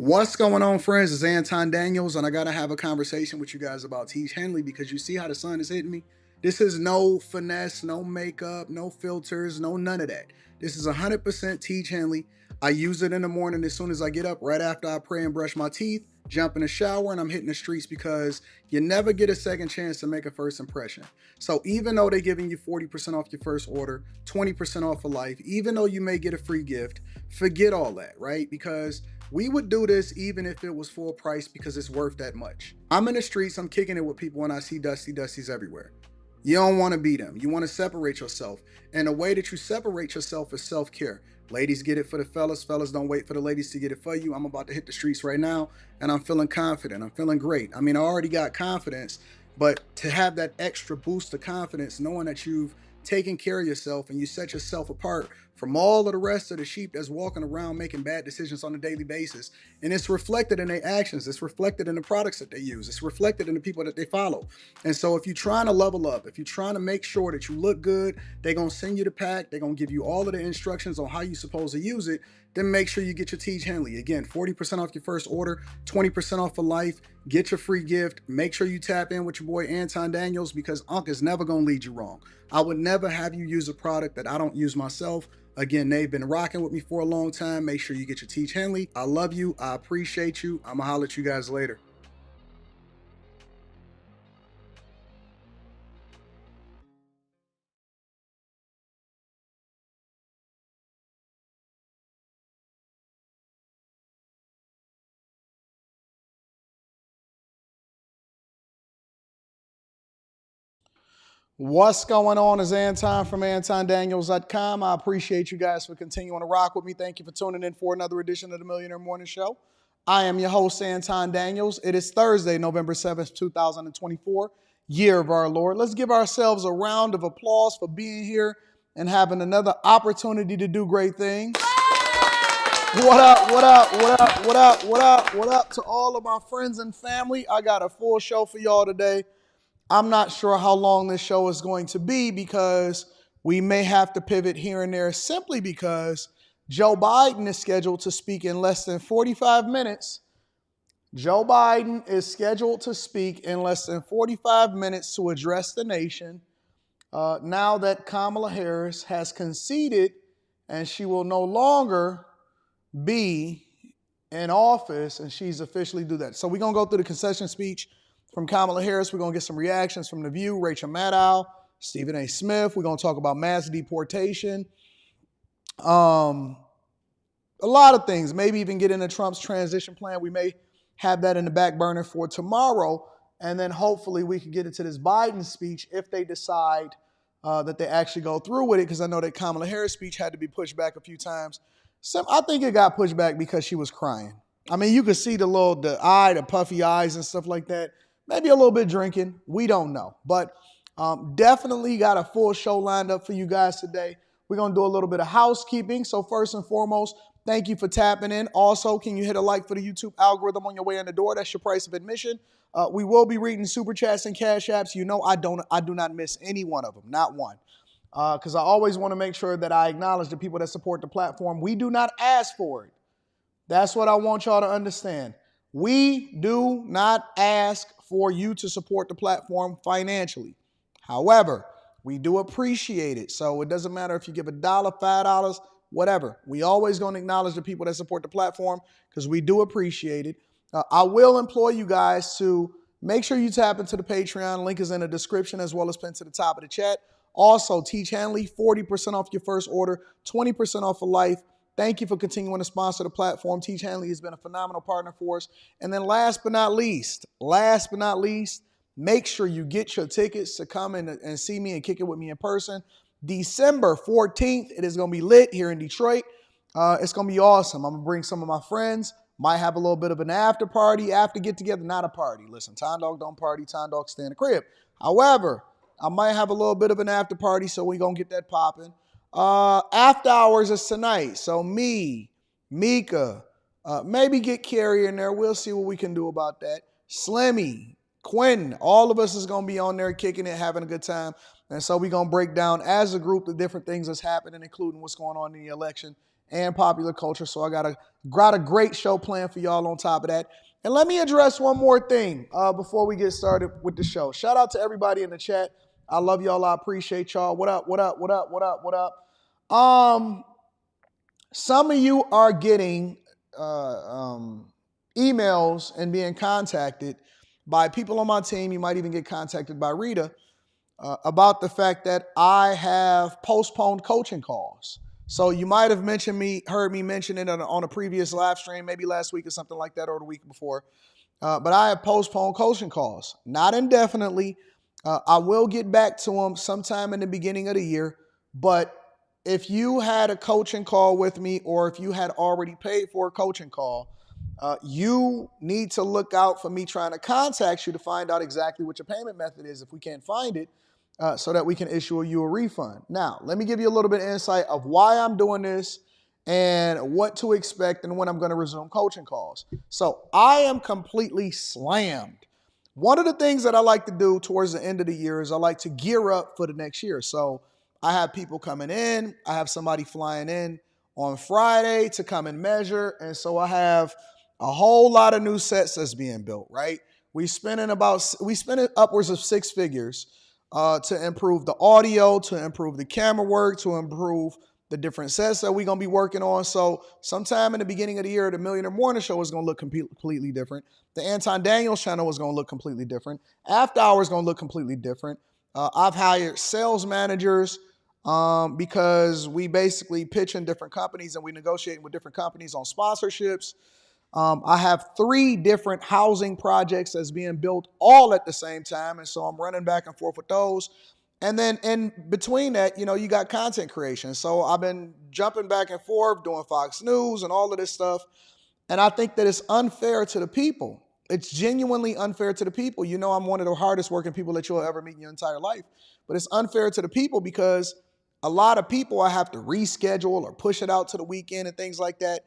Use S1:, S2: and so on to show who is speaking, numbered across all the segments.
S1: What's going on, friends? It's Anton Daniels, and I gotta have a conversation with you guys about Tiege Hanley because you see how the sun is hitting me. This is no finesse, no makeup, no filters, no none of that. This is 100% Tiege Hanley. I use it in the morning as soon as I get up, right after I pray and brush my teeth, jump in the shower, and I'm hitting the streets because you never get a second chance to make a first impression. So even though they're giving you 40% off your first order, 20% off for life, even though you may get a free gift, forget all that, right? Because we would do this even if it was full price because it's worth that much. I'm in the streets, I'm kicking it with people when I see Dusties everywhere. You don't want to be them. You want to separate yourself. And the way that you separate yourself is self-care. Ladies get it for the fellas. Fellas don't wait for the ladies to get it for you. I'm about to hit the streets right now and I'm feeling confident. I'm feeling great. I mean, I already got confidence, but to have that extra boost of confidence, knowing that you've taken care of yourself and you set yourself apart from all of the rest of the sheep that's walking around making bad decisions on a daily basis. And it's reflected in their actions. It's reflected in the products that they use. It's reflected in the people that they follow. And so if you're trying to level up, if you're trying to make sure that you look good, they're going to send you the pack. They're going to give you all of the instructions on how you're supposed to use it. Then make sure you get your Tiege Hanley. Again, 40% off your first order, 20% off for life. Get your free gift. Make sure you tap in with your boy Anton Daniels because Unc is never going to lead you wrong. I would never have you use a product that I don't use myself. Again, they've been rocking with me for a long time. Make sure you get your Tiege Hanley. I love you. I appreciate you. I'm going to holler at you guys later. What's going on is Anton from AntonDaniels.com. I appreciate you guys for continuing to rock with me. Thank you for tuning in for another edition of the Millionaire Morning Show. I am your host, Anton Daniels. It is Thursday, November 7th, 2024, year of our Lord. Let's give ourselves a round of applause for being here and having another opportunity to do great things. What up, what up, what up, what up, what up, what up to all of my friends and family. I got a full show for y'all today. I'm not sure how long this show is going to be because we may have to pivot here and there simply because Joe Biden is scheduled to speak in less than 45 minutes. Joe Biden is scheduled to speak in less than 45 minutes to address the nation now that Kamala Harris has conceded and she will no longer be in office and she's officially do that. So we're going to go through the concession speech from Kamala Harris. We're going to get some reactions from The View, Rachel Maddow, Stephen A. Smith. We're going to talk about mass deportation. A lot of things. Maybe even get into Trump's transition plan. We may have that in the back burner for tomorrow. And then hopefully we can get into this Biden speech if they decide that they actually go through with it. Because I know that Kamala Harris speech had to be pushed back a few times. I think it got pushed back because she was crying. I mean, you could see the puffy eyes and stuff like that. Maybe a little bit drinking. We don't know. But definitely got a full show lined up for you guys today. We're going to do a little bit of housekeeping. So first and foremost, thank you for tapping in. Also, can you hit a like for the YouTube algorithm on your way in the door? That's your price of admission. We will be reading Super Chats and Cash Apps. You know I do not miss any one of them. Not one. Because I always want to make sure that I acknowledge the people that support the platform. We do not ask for it. That's what I want y'all to understand. We do not ask for you to support the platform financially. However, we do appreciate it. So it doesn't matter if you give $1, $5, whatever. We always going to acknowledge the people that support the platform because we do appreciate it. I will implore you guys to make sure you tap into the Patreon. Link is in the description as well as pinned to the top of the chat. Also, Tiege Hanley, 40% off your first order, 20% off for life. Thank you for continuing to sponsor the platform. Tiege Hanley has been a phenomenal partner for us. And then last but not least, make sure you get your tickets to come in and see me and kick it with me in person. December 14th, it is going to be lit here in Detroit. It's going to be awesome. I'm going to bring some of my friends. Might have a little bit of an after party, after get together, not a party. Listen, Time Dog don't party, Time Dog stay in the crib. However, I might have a little bit of an after party, so we're going to get that popping. After hours is tonight. So me, Mika, maybe get Carrie in there. We'll see what we can do about that. Slimmy, Quentin, all of us is going to be on there kicking it, having a good time. And so we're going to break down as a group the different things that's happening, including what's going on in the election and popular culture. So I got a great show planned for y'all on top of that. And let me address one more thing before we get started with the show. Shout out to everybody in the chat. I love y'all. I appreciate y'all. What up? What up? What up? What up? What up? Some of you are getting emails and being contacted by people on my team. You might even get contacted by Rita about the fact that I have postponed coaching calls. So you might have heard me mention it on a previous live stream, maybe last week or something like that, or the week before. But I have postponed coaching calls, not indefinitely. I will get back to them sometime in the beginning of the year. But if you had a coaching call with me, or if you had already paid for a coaching call, you need to look out for me trying to contact you to find out exactly what your payment method is if we can't find it, so that we can issue you a refund. Now, let me give you a little bit of insight of why I'm doing this and what to expect and when I'm going to resume coaching calls. So I am completely slammed. One of the things that I like to do towards the end of the year is I like to gear up for the next year. So I have people coming in. I have somebody flying in on Friday to come and measure. And so I have a whole lot of new sets that's being built, right? We spending upwards of 6 figures to improve the audio, to improve the camera work, to improve the different sets that we're going to be working on. So sometime in the beginning of the year, the Millionaire Morning Show is going to look completely different. The Anton Daniels channel is going to look completely different. After Hours is going to look completely different. I've hired sales managers because we basically pitch in different companies and we negotiate with different companies on sponsorships. I have 3 different housing projects that's being built all at the same time. And so I'm running back and forth with those. And then in between that, you got content creation. So I've been jumping back and forth, doing Fox News and all of this stuff. And I think that it's unfair to the people. It's genuinely unfair to the people. I'm one of the hardest working people that you'll ever meet in your entire life. But it's unfair to the people because a lot of people I have to reschedule or push it out to the weekend and things like that.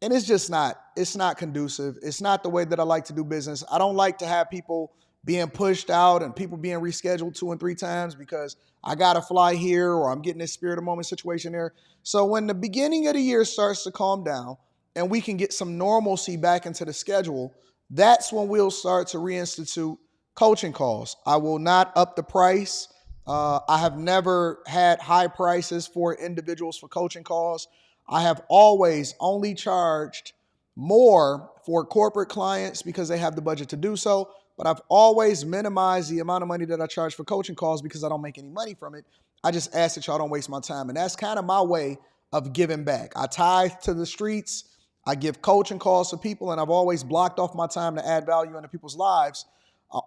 S1: And it's not conducive. It's not the way that I like to do business. I don't like to have people being pushed out and people being rescheduled 2 and 3 times because I got to fly here or I'm getting this spirit of moment situation there. So when the beginning of the year starts to calm down and we can get some normalcy back into the schedule, that's when we'll start to reinstitute coaching calls. I will not up the price. I have never had high prices for individuals for coaching calls. I have always only charged more for corporate clients because they have the budget to do so. But I've always minimized the amount of money that I charge for coaching calls because I don't make any money from it. I just ask that y'all don't waste my time. And that's kind of my way of giving back. I tithe to the streets. I give coaching calls to people, and I've always blocked off my time to add value into people's lives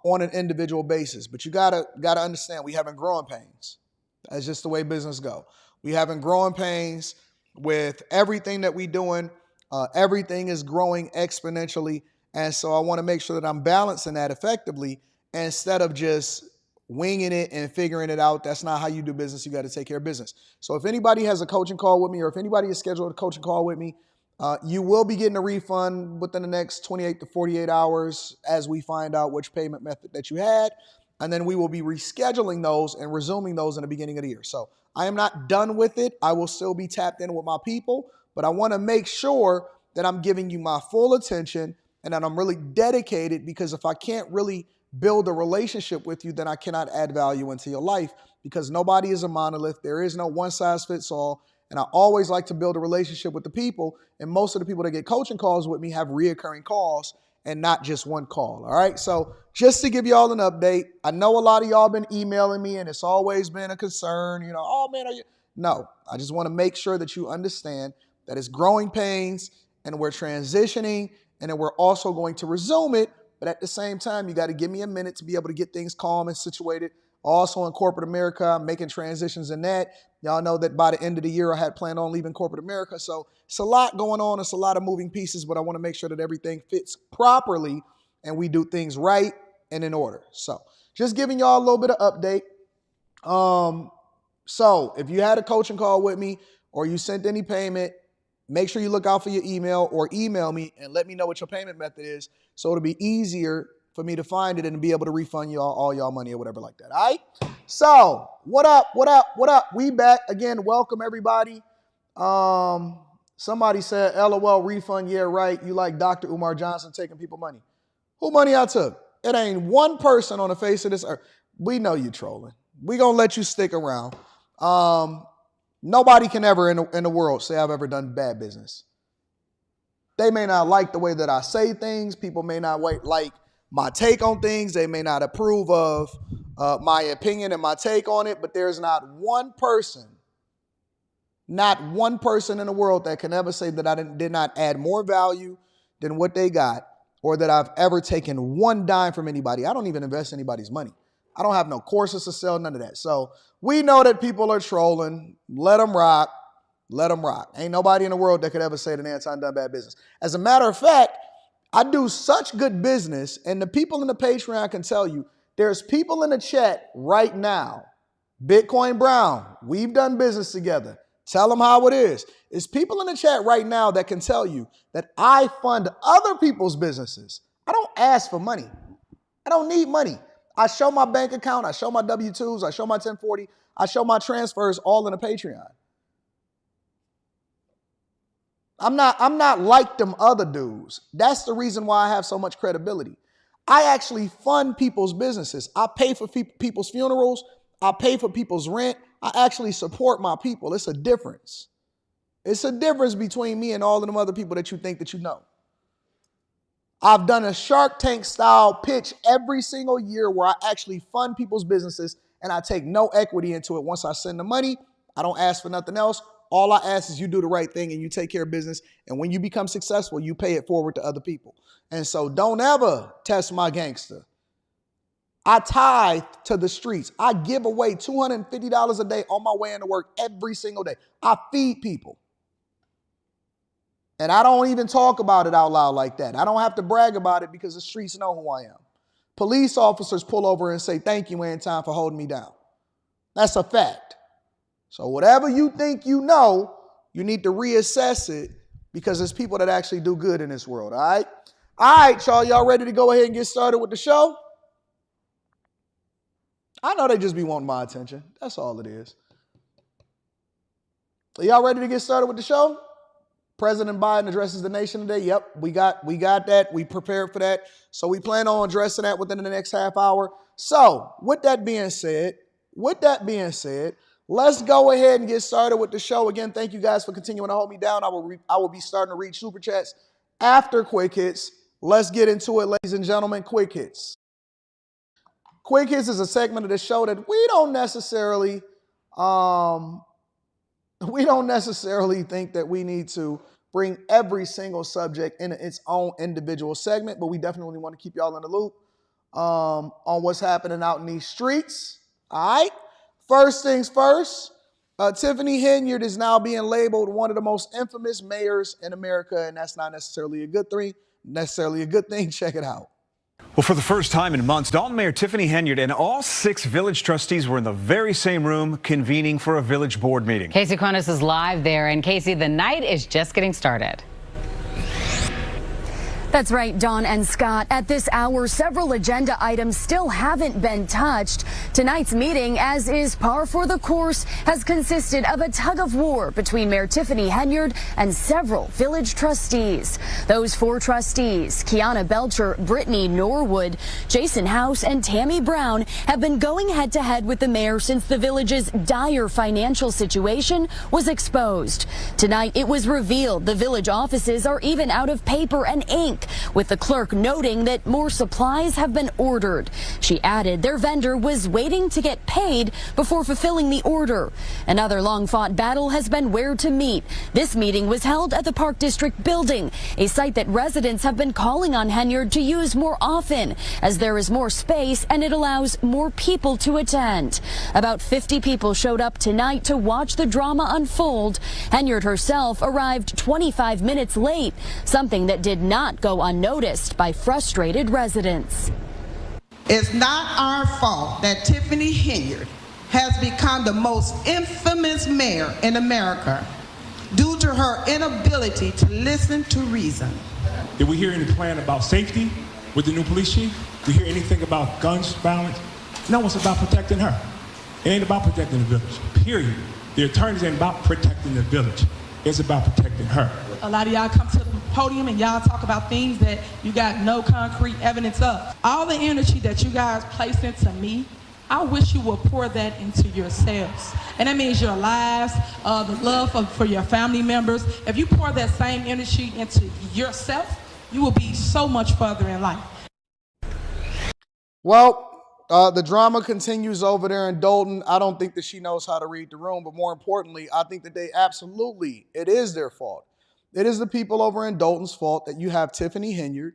S1: on an individual basis. But you gotta understand, we having growing pains. That's just the way business go. We having growing pains with everything that we doing. Everything is growing exponentially. And so I want to make sure that I'm balancing that effectively instead of just winging it and figuring it out. That's not how you do business. You got to take care of business. So if anybody has a coaching call with me, or if anybody is scheduled a coaching call with me, you will be getting a refund within the next 28 to 48 hours as we find out which payment method that you had. And then we will be rescheduling those and resuming those in the beginning of the year. So I am not done with it. I will still be tapped in with my people, but I want to make sure that I'm giving you my full attention and that I'm really dedicated, because if I can't really build a relationship with you, then I cannot add value into your life, because nobody is a monolith. There is no one size fits all. And I always like to build a relationship with the people. And most of the people that get coaching calls with me have reoccurring calls and not just one call. All right. So just to give y'all an update, I know a lot of y'all been emailing me and it's always been a concern, oh man, are you? No, I just want to make sure that you understand that it's growing pains and we're transitioning, and then we're also going to resume it. But at the same time, you got to give me a minute to be able to get things calm and situated. Also in corporate America, I'm making transitions in that. Y'all know that by the end of the year, I had planned on leaving corporate America. So it's a lot going on. It's a lot of moving pieces, but I want to make sure that everything fits properly and we do things right and in order. So just giving y'all a little bit of update. So if you had a coaching call with me or you sent any payment, make sure you look out for your email or email me and let me know what your payment method is, so it'll be easier for me to find it and be able to refund you all y'all money or whatever like that. All right. So what up? We back again. Welcome everybody. Somebody said, LOL, refund, yeah, right. You like Dr. Umar Johnson taking people money. Who money I took? It ain't one person on the face of this earth. We know you trolling. We gonna let you stick around. Nobody can ever in the world say I've ever done bad business. They may not like the way that I say things. People may not like my take on things. They may not approve of my opinion and my take on it, but there's not one person in the world that can ever say that I did not add more value than what they got, or that I've ever taken one dime from anybody. I don't even invest anybody's money. I don't have no courses to sell, none of that. So we know that people are trolling. Let them rock. Let them rock. Ain't nobody in the world that could ever say that Anton done bad business. As a matter of fact, I do such good business, and the people in the Patreon can tell you, there's people in the chat right now. Bitcoin Brown, we've done business together. Tell them how it is. It's people in the chat right now that can tell you that I fund other people's businesses. I don't ask for money. I don't need money. I show my bank account. I show my W-2s. I show my 1040. I show my transfers all in a Patreon. I'm not like them other dudes. That's the reason why I have so much credibility. I actually fund people's businesses. I pay for people's funerals. I pay for people's rent. I actually support my people. It's a difference. It's a difference between me and all of them other people that you think that you know. I've done a Shark Tank style pitch every single year where I actually fund people's businesses and I take no equity into it. Once I send the money, I don't ask for nothing else. All I ask is you do the right thing and you take care of business. And when you become successful, you pay it forward to other people. And so don't ever test my gangster. I tithe to the streets. I give away $250 a day on my way into work every single day. I feed people. And I don't even talk about it out loud like that. I don't have to brag about it because the streets know who I am. Police officers pull over and say, thank you, Anton, for holding me down. That's a fact. So whatever you think you know, you need to reassess it because there's people that actually do good in this world, all right? All right, y'all ready to go ahead and get started with the show? I know they just be wanting my attention. That's all it is. Are y'all ready to get started with the show? President Biden addresses the nation today. Yep, we got that. We prepared for that. So we plan on addressing that within the next half hour. So with that being said, let's go ahead and get started with the show. Again, thank you guys for continuing to hold me down. I will be starting to read super chats after quick hits. Let's get into it, ladies and gentlemen. Quick hits. Quick hits is a segment of the show that we don't necessarily think that we need to bring every single subject in its own individual segment, but we definitely want to keep y'all in the loop on what's happening out in these streets. All right. First things first, Tiffany Henyard is now being labeled one of the most infamous mayors in America, and that's not necessarily a good thing. Check it out.
S2: Well, for the first time in months, Dalton Mayor Tiffany Henyard and all 6 village trustees were in the very same room convening for a village board meeting.
S3: Casey Quinnes is live there. And Casey, the night is just getting started.
S4: That's right, Dawn and Scott. At this hour, several agenda items still haven't been touched. Tonight's meeting, as is par for the course, has consisted of a tug of war between Mayor Tiffany Henyard and several village trustees. Those 4 trustees, Kiana Belcher, Brittany Norwood, Jason House, and Tammy Brown, have been going head-to-head with the mayor since the village's dire financial situation was exposed. Tonight, it was revealed the village offices are even out of paper and ink, with the clerk noting that more supplies have been ordered. She added their vendor was waiting to get paid before fulfilling the order. Another long-fought battle has been where to meet. This meeting was held at the Park District building, a site that residents have been calling on Henyard to use more often, as there is more space and it allows more people to attend. About 50 people showed up tonight to watch the drama unfold. Henyard herself arrived 25 minutes late, something that did not go unnoticed by frustrated residents.
S5: It's not our fault that Tiffany Henyard has become the most infamous mayor in America due to her inability to listen to reason.
S6: Did we hear any plan about safety with the new police chief? Did we hear anything about guns violence? No, it's about protecting her. It ain't about protecting the village, period. The attorneys ain't about protecting the village. It's about protecting her.
S5: A lot of y'all come to the podium and y'all talk about things that you got no concrete evidence of. All the energy that you guys place into me, I wish you would pour that into yourselves. And that means your lives, the love for your family members. If you pour that same energy into yourself, you will be so much further in life.
S1: Well, the drama continues over there in Dalton. I don't think that she knows how to read the room, but more importantly, I think that it is their fault. It is the people over in Dalton's fault that you have Tiffany Henyard.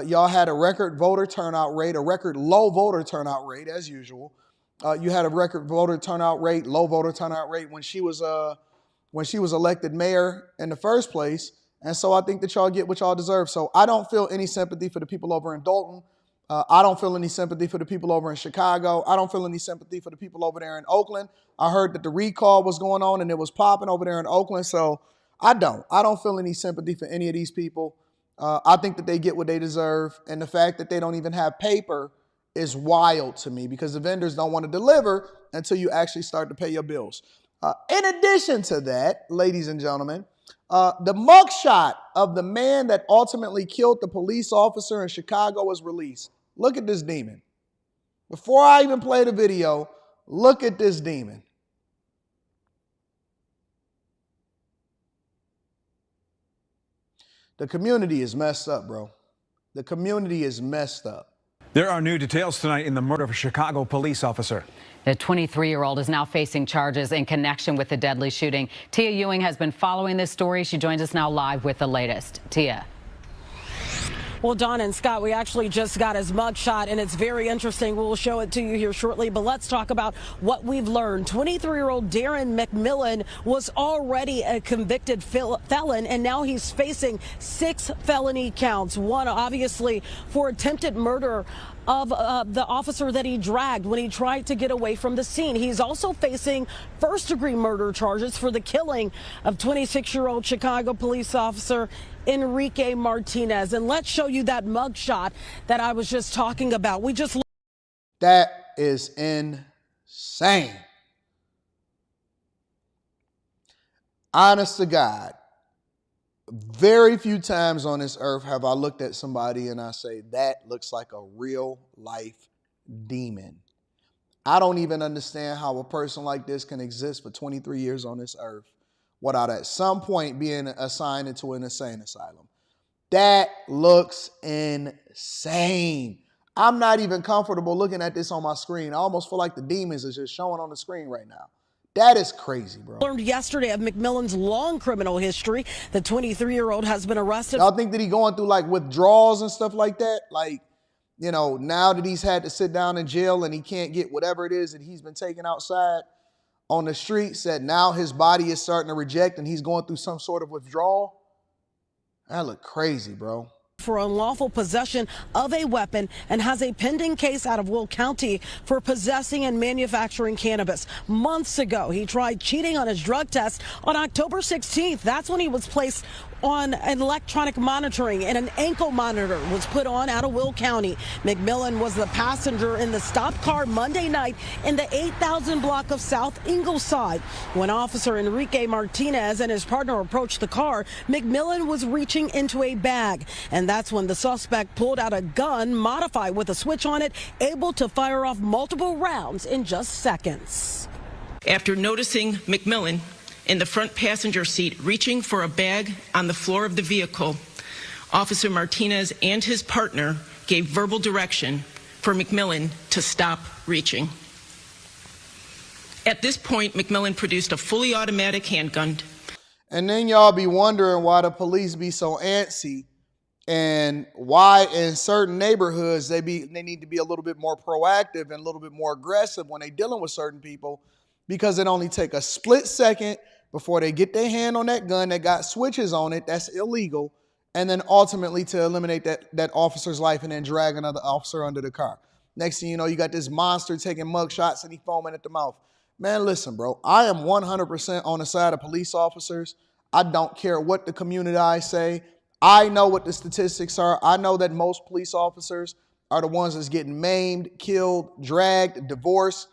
S1: Y'all had a record voter turnout rate, a record low voter turnout rate as usual. You had a record voter turnout rate, low voter turnout rate when she was elected mayor in the first place. And so I think that y'all get what y'all deserve. So I don't feel any sympathy for the people over in Dalton. I don't feel any sympathy for the people over in Chicago. I don't feel any sympathy for the people over there in Oakland. I heard that the recall was going on and it was popping over there in Oakland. So I don't feel any sympathy for any of these people. I think that they get what they deserve. And the fact that they don't even have paper is wild to me because the vendors don't want to deliver until you actually start to pay your bills. In addition to that, ladies and gentlemen, the mugshot of the man that ultimately killed the police officer in Chicago was released. Look at this demon. Before I even play the video, look at this demon. The community is messed up, bro. The community is messed up.
S2: There are new details tonight in the murder of a Chicago police officer.
S3: The 23-year-old is now facing charges in connection with the deadly shooting. Tia Ewing has been following this story. She joins us now live with the latest. Tia.
S7: Well, Don and Scott, we actually just got his mugshot, and it's very interesting. We'll show it to you here shortly, but let's talk about what we've learned. 23-year-old Darren McMillan was already a convicted felon, and now he's facing 6 felony counts. One, obviously, for attempted murder of the officer that he dragged when he tried to get away from the scene. He's also facing first-degree murder charges for the killing of 26-year-old Chicago police officer Enrique Martinez. And let's show you that mugshot that I was just talking about.
S1: That is insane. Honest to God, very few times on this earth have I looked at somebody and I say, that looks like a real life demon. I don't even understand how a person like this can exist for 23 years on this earth without at some point being assigned into an insane asylum. That looks insane. I'm not even comfortable looking at this on my screen. I almost feel like the demons is just showing on the screen right now. That is crazy, bro.
S7: Learned yesterday of McMillan's long criminal history. The 23-year-old has been arrested.
S1: Y'all think that he going through like withdrawals and stuff like that? Like, you know, now that he's had to sit down in jail and he can't get whatever it is that he's been taking outside on the streets, that now his body is starting to reject and he's going through some sort of withdrawal? That look crazy, bro.
S7: For unlawful possession of a weapon and has a pending case out of Will County for possessing and manufacturing cannabis. Months ago, he tried cheating on his drug test. On October 16th, that's when he was placed on electronic monitoring and an ankle monitor was put on out of Will County. McMillan was the passenger in the stopped car Monday night in the 8000 block of South Ingleside. When Officer Enrique Martinez and his partner approached the car, McMillan was reaching into a bag, and that's when the suspect pulled out a gun modified with a switch on it, able to fire off multiple rounds in just seconds.
S8: After noticing McMillan in the front passenger seat reaching for a bag on the floor of the vehicle, Officer Martinez and his partner gave verbal direction for McMillan to stop reaching. At this point, McMillan produced a fully automatic handgun.
S1: And then y'all be wondering why the police be so antsy and why in certain neighborhoods they need to be a little bit more proactive and a little bit more aggressive when they dealing with certain people, because it only take a split second before they get their hand on that gun that got switches on it, that's illegal, and then ultimately to eliminate that officer's life and then drag another officer under the car. Next thing you know, you got this monster taking mug shots and he foaming at the mouth. Man, listen, bro, I am 100% on the side of police officers. I don't care what the community say. I know what the statistics are. I know that most police officers are the ones that's getting maimed, killed, dragged, divorced,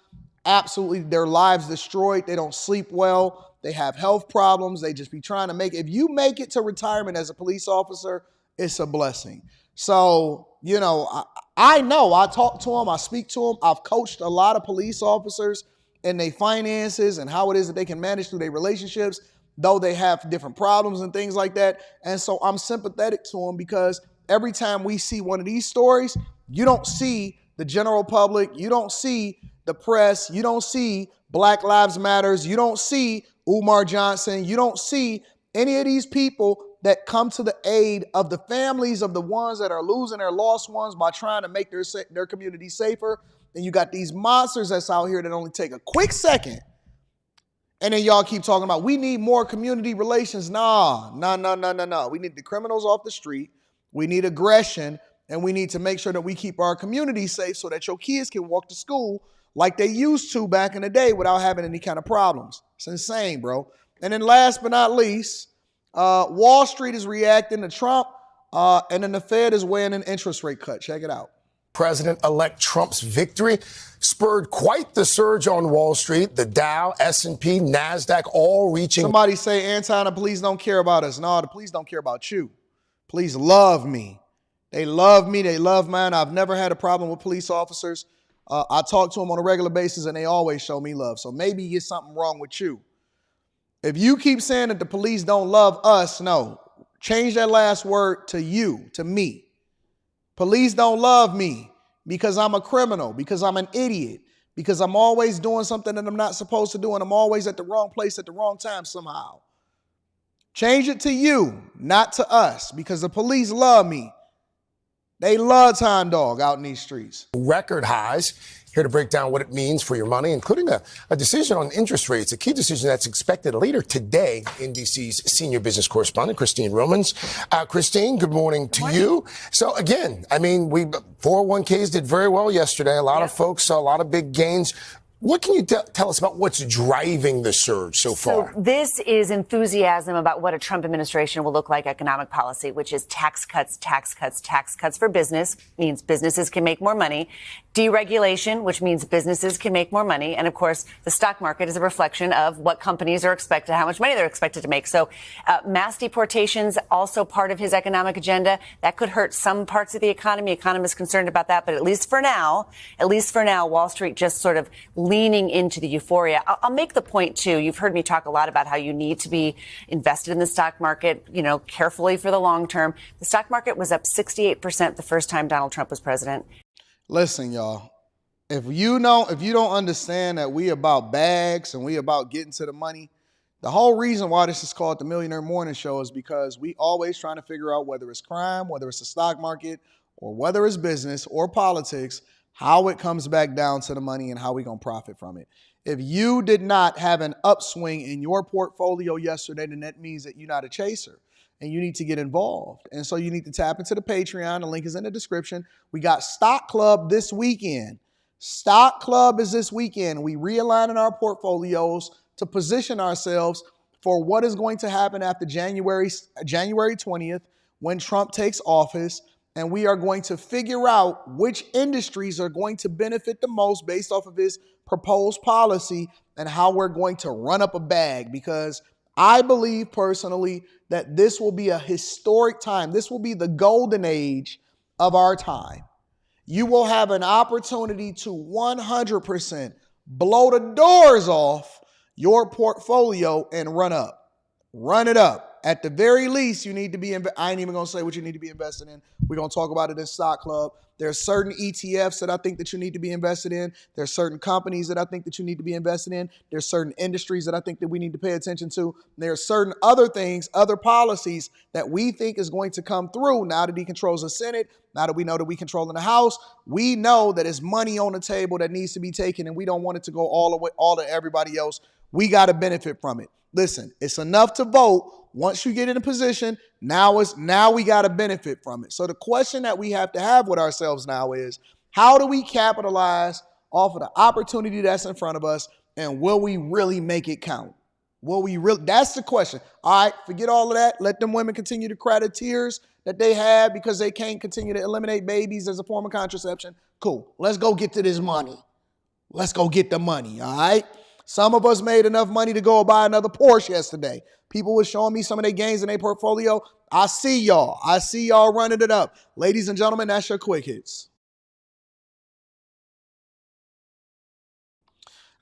S1: absolutely their lives destroyed. They don't sleep well. They have health problems. They just be trying to make it. If you make it to retirement as a police officer, it's a blessing. So, you know, I know. I talk to them. I speak to them. I've coached a lot of police officers in their finances and how it is that they can manage through their relationships, though they have different problems and things like that. And so I'm sympathetic to them because every time we see one of these stories, you don't see the general public, you don't see the press, you don't see Black Lives Matters, you don't see Umar Johnson, you don't see any of these people that come to the aid of the families of the ones that are losing their lost ones by trying to make their community safer. And you got these monsters that's out here that only take a quick second. And then y'all keep talking about, we need more community relations. No. We need the criminals off the street. We need aggression. And we need to make sure that we keep our community safe so that your kids can walk to school like they used to back in the day without having any kind of problems. It's insane, bro. And then last but not least, Wall Street is reacting to Trump, and then the Fed is weighing an interest rate cut. Check it out.
S9: President-elect Trump's victory spurred quite the surge on Wall Street. The Dow, S&P, NASDAQ all reaching.
S1: Somebody say, Anton, the police don't care about us. No, the police don't care about you. Police love me. They love me. They love mine. I've never had a problem with police officers. I talk to them on a regular basis, and they always show me love. So maybe it's something wrong with you. If you keep saying that the police don't love us, no. Change that last word to you, to me. Police don't love me because I'm a criminal, because I'm an idiot, because I'm always doing something that I'm not supposed to do, and I'm always at the wrong place at the wrong time somehow. Change it to you, not to us, because the police love me. They love Time Dog out in these streets.
S9: Record highs. Here to break down what it means for your money, including a decision on interest rates, a key decision that's expected later today. NBC's senior business correspondent, Christine Romans. Christine, good morning to you. So again, I mean, 401ks did very well yesterday. A lot of folks saw a lot of big gains. What can you tell us about what's driving the surge so far?
S10: So this is enthusiasm about what a Trump administration will look like economic policy, which is tax cuts, tax cuts, tax cuts for business, means businesses can make more money. Deregulation, which means businesses can make more money. And of course, the stock market is a reflection of what companies are expected, how much money they're expected to make. So mass deportations, also part of his economic agenda. That could hurt some parts of the economy. Economists concerned about that. But at least for now, Wall Street just sort of leaning into the euphoria. I'll make the point, too. You've heard me talk a lot about how you need to be invested in the stock market, carefully for the long term. The stock market was up 68% the first time Donald Trump was president.
S1: Listen, y'all, if you don't understand that we about bags and we about getting to the money, the whole reason why this is called the Millionaire Morning Show is because we always trying to figure out whether it's crime, whether it's the stock market, or whether it's business or politics, how it comes back down to the money and how we going to profit from it. If you did not have an upswing in your portfolio yesterday, then that means that you're not a chaser. And you need to get involved. And so you need to tap into the Patreon. The link is in the description. We got Stock Club this weekend. Stock Club is this weekend. We realigning our portfolios to position ourselves for what is going to happen after January 20th when Trump takes office. And we are going to figure out which industries are going to benefit the most based off of his proposed policy and how we're going to run up a bag, because I believe personally that this will be a historic time. This will be the golden age of our time. You will have an opportunity to 100% blow the doors off your portfolio and run up. Run it up. At the very least, you need to be, I ain't even going to say what you need to be invested in. We're going to talk about it in Stock Club. There are certain ETFs that I think that you need to be invested in. There are certain companies that I think that you need to be invested in. There's certain industries that I think that we need to pay attention to. There are certain other things, other policies that we think is going to come through now that he controls the Senate, now that we know that we control in the House. We know that it's money on the table that needs to be taken, and we don't want it to go all to everybody else. We got to benefit from it. Listen, it's enough to vote. Once you get in a position, now we got to benefit from it. So the question that we have to have with ourselves now is, how do we capitalize off of the opportunity that's in front of us, and will we really make it count? Will we really? That's the question. All right, forget all of that. Let them women continue to cry the tears that they have because they can't continue to eliminate babies as a form of contraception. Cool. Let's go get to this money. Let's go get the money, all right? Some of us made enough money to go buy another Porsche yesterday. People were showing me some of their gains in their portfolio. I see y'all. I see y'all running it up. Ladies and gentlemen, that's your quick hits.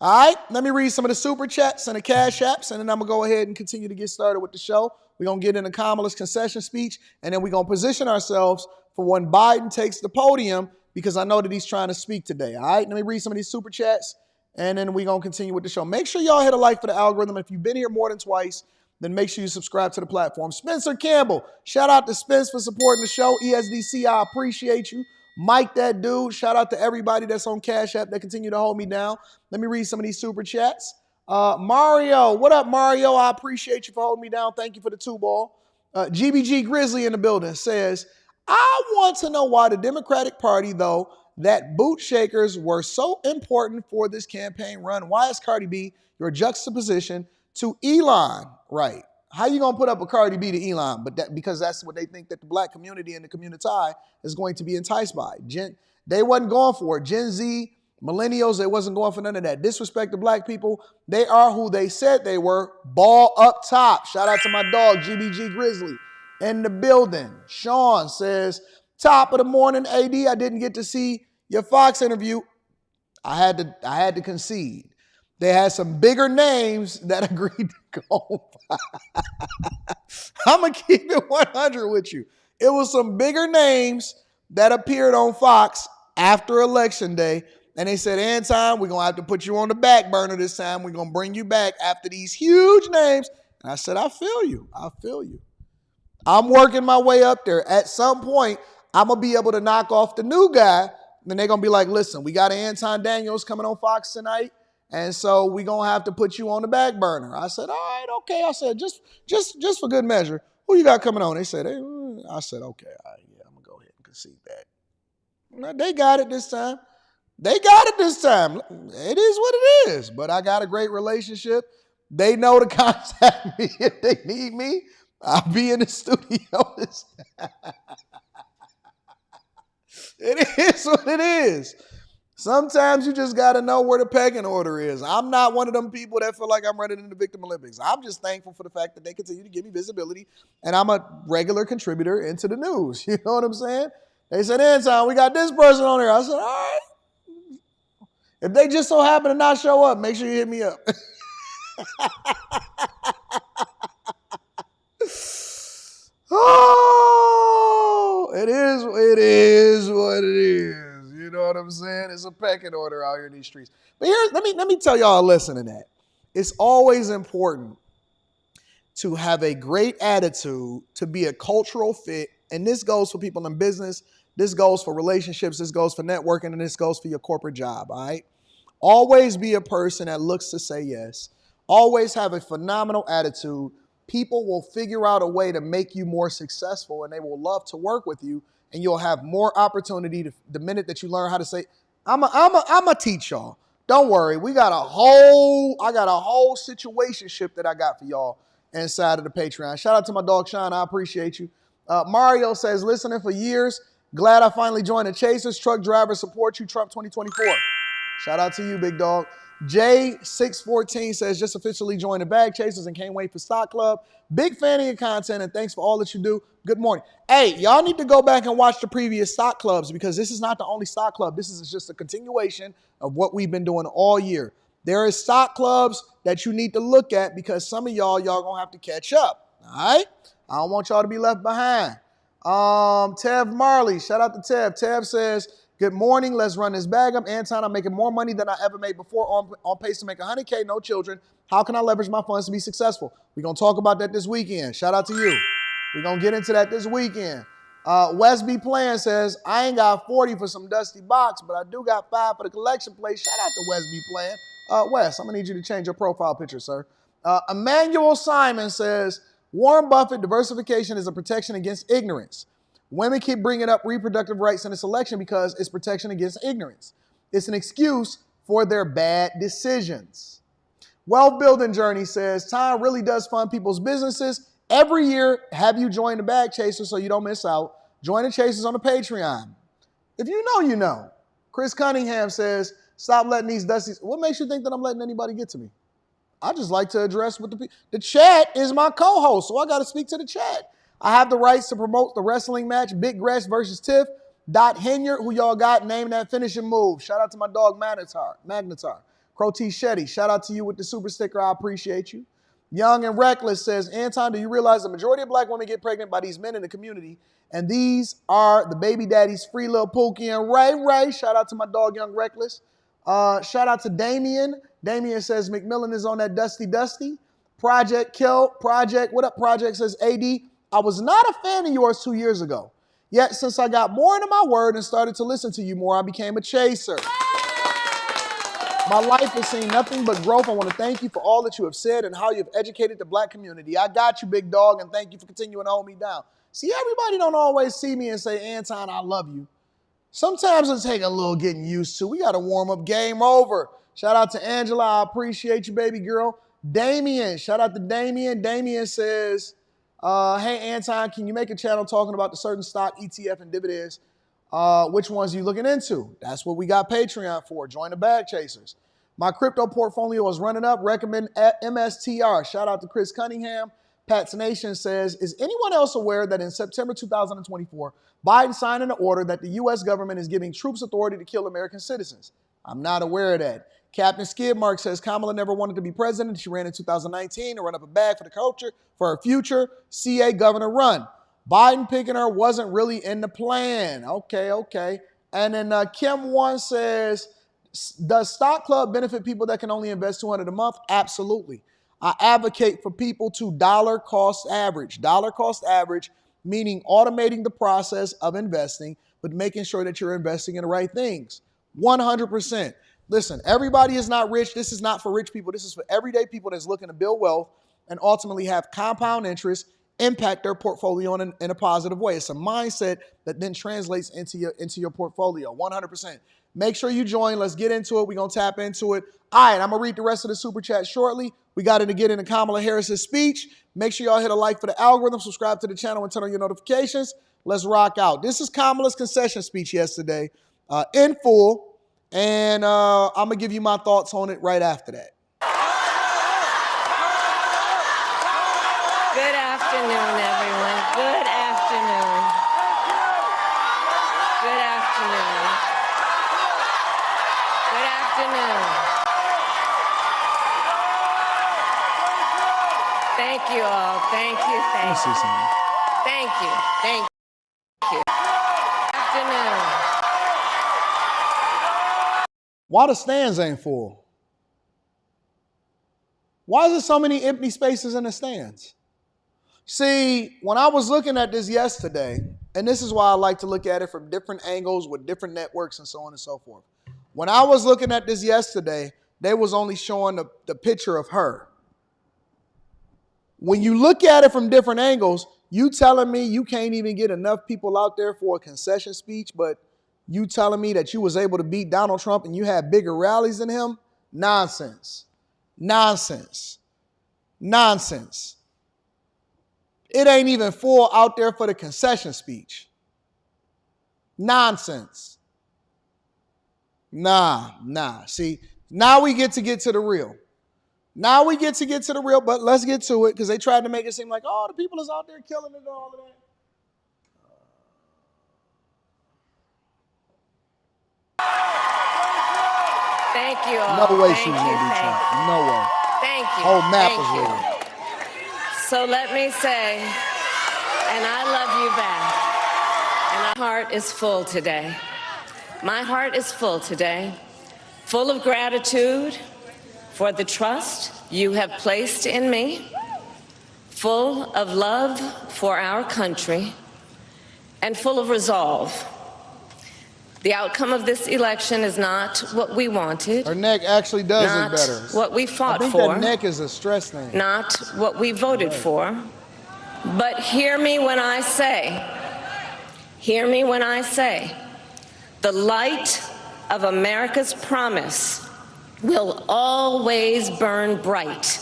S1: All right, let me read some of the super chats and the cash apps, and then I'm going to go ahead and continue to get started with the show. We're going to get into Kamala's concession speech, and then we're going to position ourselves for when Biden takes the podium, because I know that he's trying to speak today. All right, let me read some of these super chats, and then we're going to continue with the show. Make sure y'all hit a like for the algorithm. If you've been here more than twice, then make sure you subscribe to the platform. Spencer Campbell, shout out to Spence for supporting the show. ESDC, I appreciate you. Mike, that dude, shout out to everybody that's on Cash App that continue to hold me down. Let me read some of these super chats. Mario, what up, Mario? I appreciate you for holding me down. Thank you for the 2-ball. GBG Grizzly in the building says, I want to know why the Democratic Party, though, that boot shakers were so important for this campaign run. Why is Cardi B your juxtaposition to Elon? Right. How you going to put up a Cardi B to Elon? But because that's what they think that the black community and the community is going to be enticed by. They wasn't going for it. Gen Z, millennials, they wasn't going for none of that. Disrespect to black people. They are who they said they were. Ball up top. Shout out to my dog, GBG Grizzly, in the building. Sean says, top of the morning, AD. I didn't get to see your Fox interview. I had to concede. They had some bigger names that agreed to go. I'm going to keep it 100 with you. It was some bigger names that appeared on Fox after Election Day. And they said, Anton, we're going to have to put you on the back burner this time. We're going to bring you back after these huge names. And I said, I feel you. I feel you. I'm working my way up there. At some point, I'm going to be able to knock off the new guy. Then they're going to be like, listen, we got Anton Daniels coming on Fox tonight. And so we're going to have to put you on the back burner. I said, all right, okay. I said, just for good measure, who you got coming on? They said, hey. I said, okay, all right, yeah, I'm going to go ahead and concede that. Now, they got it this time. They got it this time. It is what it is. But I got a great relationship. They know to contact me if they need me. I'll be in the studio this time. It is what it is. Sometimes you just got to know where the pecking order is. I'm not one of them people that feel like I'm running in the Victim Olympics. I'm just thankful for the fact that they continue to give me visibility, and I'm a regular contributor into the news. You know what I'm saying? They said, Anton, we got this person on there. I said, all right. If they just so happen to not show up, make sure you hit me up. Oh, it is what it is. You know what I'm saying? It's a pecking order out here in these streets. But here, let me tell y'all a lesson in that. It's always important to have a great attitude, to be a cultural fit. And this goes for people in business. This goes for relationships. This goes for networking. And this goes for your corporate job, all right? Always be a person that looks to say yes. Always have a phenomenal attitude. People will figure out a way to make you more successful, and they will love to work with you. And you'll have more opportunity the minute that you learn how to say, I'm a teach y'all. Don't worry. I got a whole situationship that I got for y'all inside of the Patreon. Shout out to my dog, Sean. I appreciate you. Mario says, listening for years. Glad I finally joined the Chasers. Truck driver support you, Trump 2024. Shout out to you, big dog. J614 says, just officially joined the Bag Chasers and can't wait for Stock Club. Big fan of your content and thanks for all that you do. Good morning. Hey, y'all need to go back and watch the previous stock clubs because this is not the only stock club. This is just a continuation of what we've been doing all year. There is stock clubs that you need to look at because some of y'all gonna have to catch up. All right? I don't want y'all to be left behind. Tev Marley, shout out to Tev. Tev says, good morning. Let's run this bag up. Anton, I'm making more money than I ever made before, on pace to make 100K, no children. How can I leverage my funds to be successful? We're going to talk about that this weekend. Shout out to you. We're going to get into that this weekend. Wes B. Plan says, I ain't got 40 for some dusty box, but I do got 5 for the collection plate. Shout out to Wes B. Plan. Wes, I'm going to need you to change your profile picture, sir. Emmanuel Simon says, Warren Buffett, diversification is a protection against ignorance. Women keep bringing up reproductive rights in this election because it's protection against ignorance. It's an excuse for their bad decisions. Wealth Building Journey says, Time really does fund people's businesses. Every year, have you join the Bag Chasers so you don't miss out. Join the Chasers on the Patreon. If you know, you know. Chris Cunningham says, Stop letting these dusties. What makes you think that I'm letting anybody get to me? I just like to address what the chat is my co-host, so I got to speak to the chat. I have the rights to promote the wrestling match, Big Gresh versus Tiff. Henyard, who y'all got, name that finishing move. Shout out to my dog Magnetar. Crow T. Shetty, shout out to you with the super sticker. I appreciate you. Young and Reckless says, Anton, do you realize the majority of black women get pregnant by these men in the community? And these are the baby daddies, Free Lil Pookie and Ray. Shout out to my dog, Young Reckless. Shout out to Damien. Damien says, McMillan is on that Dusty. Project Kill. Project, what up, Project says, AD, I was not a fan of yours 2 years ago. Yet, since I got more into my word and started to listen to you more, I became a chaser. My life has seen nothing but growth. I want to thank you for all that you have said and how you've educated the black community. I got you, big dog, and thank you for continuing to hold me down. See, everybody don't always see me and say, Anton, I love you. Sometimes it takes a little getting used to. We got to warm up. Game over. Shout out to Angela. I appreciate you, baby girl. Damien. Shout out to Damien. Damien says, hey, Anton, can you make a channel talking about the certain stock, ETF, and dividends? Which ones are you looking into? That's what we got Patreon for. Join the bag chasers. My crypto portfolio is running up. Recommend MSTR. Shout out to Chris Cunningham. Pat's Nation says, is anyone else aware that in September 2024, Biden signed an order that the U.S. government is giving troops authority to kill American citizens? I'm not aware of that. Captain Skidmark says Kamala never wanted to be president. She ran in 2019 to run up a bag for the culture, for her future CA governor run. Biden picking her wasn't really in the plan. Okay. And then Kim One says, does Stock Club benefit people that can only invest $200 a month? Absolutely. I advocate for people to dollar cost average. Dollar cost average, meaning automating the process of investing, but making sure that you're investing in the right things. 100%. Listen, everybody is not rich. This is not for rich people. This is for everyday people that's looking to build wealth and ultimately have compound interest impact their portfolio in a positive way. It's a mindset that then translates into your portfolio, 100%. Make sure you join. Let's get into it. We're going to tap into it. All right, I'm going to read the rest of the super chat shortly. We got to get into Kamala Harris's speech. Make sure y'all hit a like for the algorithm, subscribe to the channel, and turn on your notifications. Let's rock out. This is Kamala's concession speech yesterday in full, and I'm going to give you my thoughts on it right after that.
S11: Good afternoon, everyone. Good afternoon. Good afternoon. Good afternoon. Thank you all. Thank you. Thank you. Thank you. Thank you. Good afternoon.
S1: Why the stands ain't full? Why is there so many empty spaces in the stands? See, when I was looking at this yesterday, and this is why I like to look at it from different angles with different networks and so on and so forth. When I was looking at this yesterday, they was only showing the picture of her. When you look at it from different angles, you telling me you can't even get enough people out there for a concession speech, but you telling me that you was able to beat Donald Trump and you had bigger rallies than him? Nonsense. Nonsense. Nonsense. It ain't even full out there for the concession speech. Nonsense. Nah. See, now we get to the real. Now we get to the real, but let's get to it because they tried to make it seem like, oh, the people is out there killing it and all of that.
S11: Thank you all.
S1: No way she was going to be Trump. No way.
S11: Thank you.
S1: Whole map
S11: Thank
S1: was
S11: you.
S1: real.
S11: So let me say, and I love you back, and my heart is full today. My heart is full today, full of gratitude for the trust you have placed in me, full of love for our country, and full of resolve. The outcome of this election is not what we wanted.
S1: Her neck actually does
S11: not
S1: it better.
S11: What we fought
S1: I think
S11: for.
S1: that neck is a stress thing.
S11: Not what we voted for. But hear me when I say, the light of America's promise will always burn bright.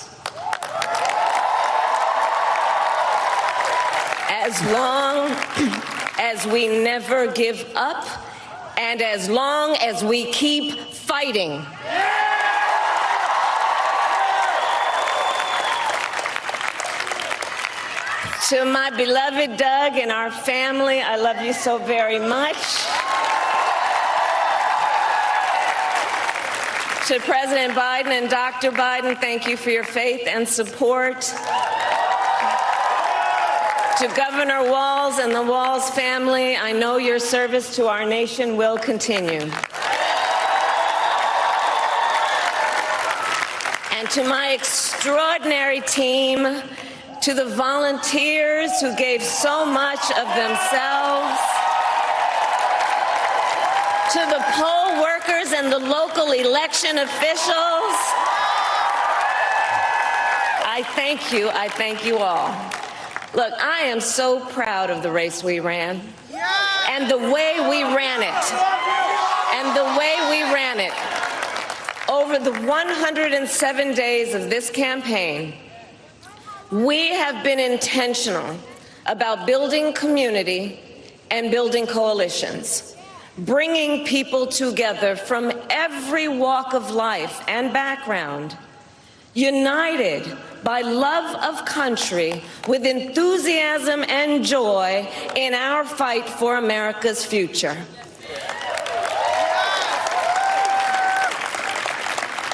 S11: As long as we never give up, and as long as we keep fighting. To my beloved Doug and our family, I love you so very much. To President Biden and Dr. Biden, thank you for your faith and support. To Governor Walz and the Walz family, I know your service to our nation will continue. And to my extraordinary team, to the volunteers who gave so much of themselves, to the poll workers and the local election officials, I thank you all. Look, I am so proud of the race we ran and the way we ran it. And the way we ran it. Over the 107 days of this campaign, we have been intentional about building community and building coalitions, bringing people together from every walk of life and background, united by love of country with enthusiasm and joy in our fight for America's future.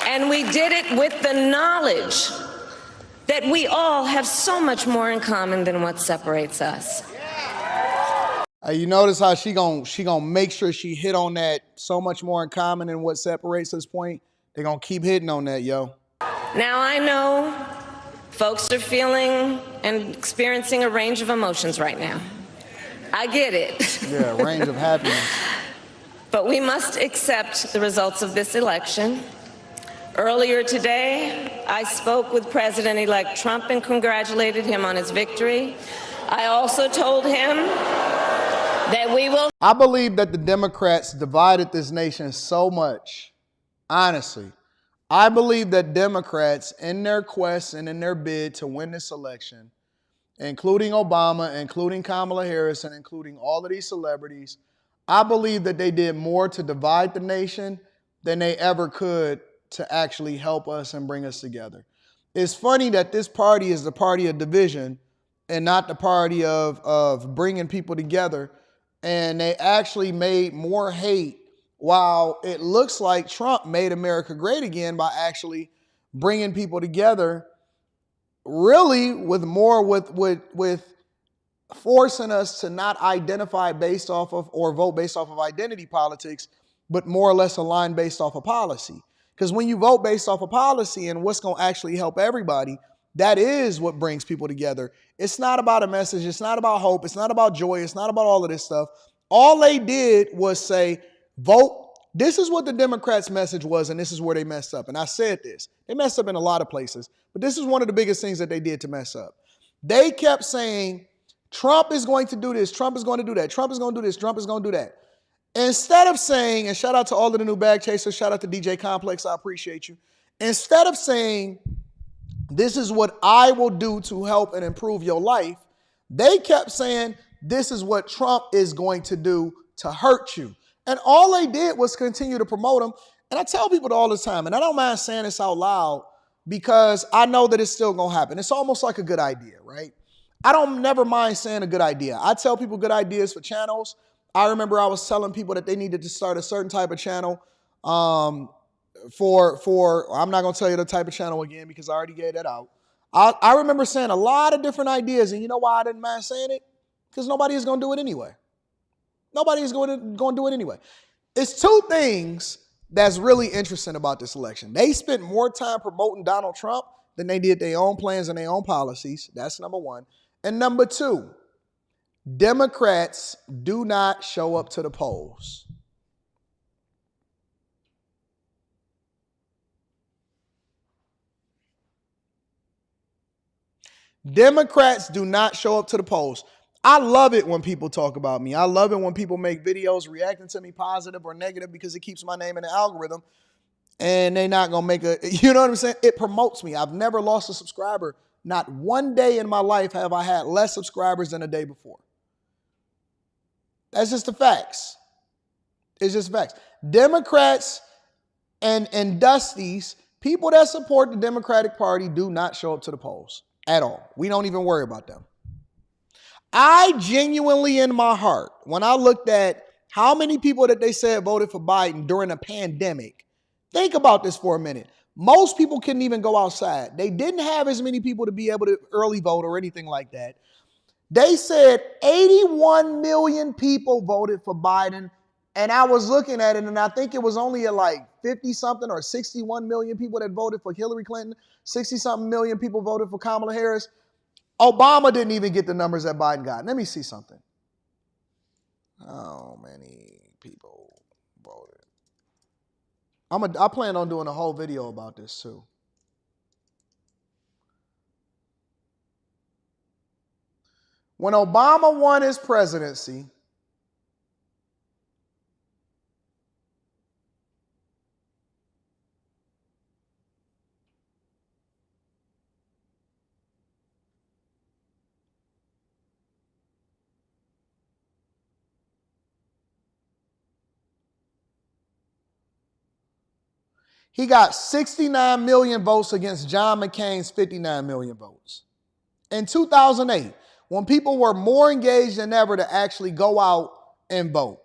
S11: And we did it with the knowledge that we all have so much more in common than what separates us.
S1: You notice how she gonna make sure she hit on that so much more in common than what separates us point? They're gonna keep hitting on that, yo.
S11: Now I know folks are feeling and experiencing a range of emotions right now. I get it.
S1: Yeah, range of happiness.
S11: But we must accept the results of this election. Earlier today, I spoke with President-elect Trump and congratulated him on his victory. I also told him that we will...
S1: I believe that the Democrats divided this nation so much. Honestly, I believe that Democrats, in their quest and in their bid to win this election, including Obama, including Kamala Harris, and including all of these celebrities, I believe that they did more to divide the nation than they ever could to actually help us and bring us together. It's funny that this party is the party of division and not the party of bringing people together. And they actually made more hate, while it looks like Trump made America great again by actually bringing people together, really with forcing us to not identify based off of or vote based off of identity politics, but more or less align based off of policy. Because when you vote based off of policy and what's going to actually help everybody, that is what brings people together. It's not about a message. It's not about hope. It's not about joy. It's not about all of this stuff. All they did was say, vote. This is what the Democrats' message was, and this is where they messed up. And I said this. They messed up in a lot of places, but this is one of the biggest things that they did to mess up. They kept saying, Trump is going to do this. Trump is going to do that. Trump is going to do this. Trump is going to do that. Instead of saying, and shout out to all of the new bag chasers, shout out to DJ Complex, I appreciate you. Instead of saying, this is what I will do to help and improve your life, they kept saying, this is what Trump is going to do to hurt you. And all they did was continue to promote him. And I tell people all the time, and I don't mind saying this out loud because I know that it's still going to happen. It's almost like a good idea, right? I don't never mind saying a good idea. I tell people good ideas for channels. I remember I was telling people that they needed to start a certain type of channel I'm not going to tell you the type of channel again because I already gave that out. I remember saying a lot of different ideas, and you know why I didn't mind saying it? Because nobody is going to do it anyway. Nobody is going to do it anyway. It's two things that's really interesting about this election. They spent more time promoting Donald Trump than they did their own plans and their own policies. That's number one. And number two, Democrats do not show up to the polls. Democrats do not show up to the polls. I love it when people talk about me. I love it when people make videos reacting to me positive or negative because it keeps my name in the algorithm and they're not going to make you know what I'm saying? It promotes me. I've never lost a subscriber. Not one day in my life have I had less subscribers than the day before. That's just the facts. It's just facts. Democrats and Dusties, people that support the Democratic Party do not show up to the polls at all. We don't even worry about them. I genuinely, in my heart, when I looked at how many people that they said voted for Biden during a pandemic, think about this for a minute. Most people couldn't even go outside. They didn't have as many people to be able to early vote or anything like that. They said 81 million people voted for Biden. And I was looking at it, and I think it was only at like 50-something or 61 million people that voted for Hillary Clinton. 60-something million people voted for Kamala Harris. Obama didn't even get the numbers that Biden got. Let me see something. How many people voted? I plan on doing a whole video about this too. When Obama won his presidency, he got 69 million votes against John McCain's 59 million votes. In 2008, when people were more engaged than ever to actually go out and vote,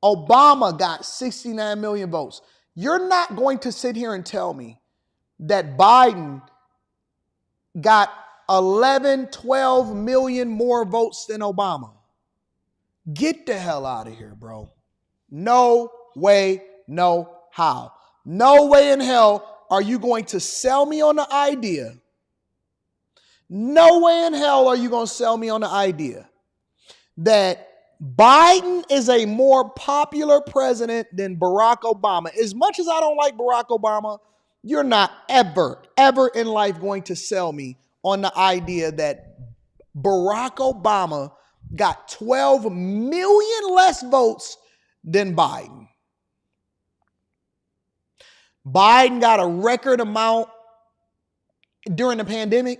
S1: Obama got 69 million votes. You're not going to sit here and tell me that Biden got 11, 12 million more votes than Obama. Get the hell out of here, bro. No way, no how. No way in hell are you going to sell me on the idea. No way in hell are you going to sell me on the idea that Biden is a more popular president than Barack Obama. As much as I don't like Barack Obama, you're not ever in life going to sell me on the idea that Barack Obama got 12 million less votes than Biden. Biden got a record amount during the pandemic.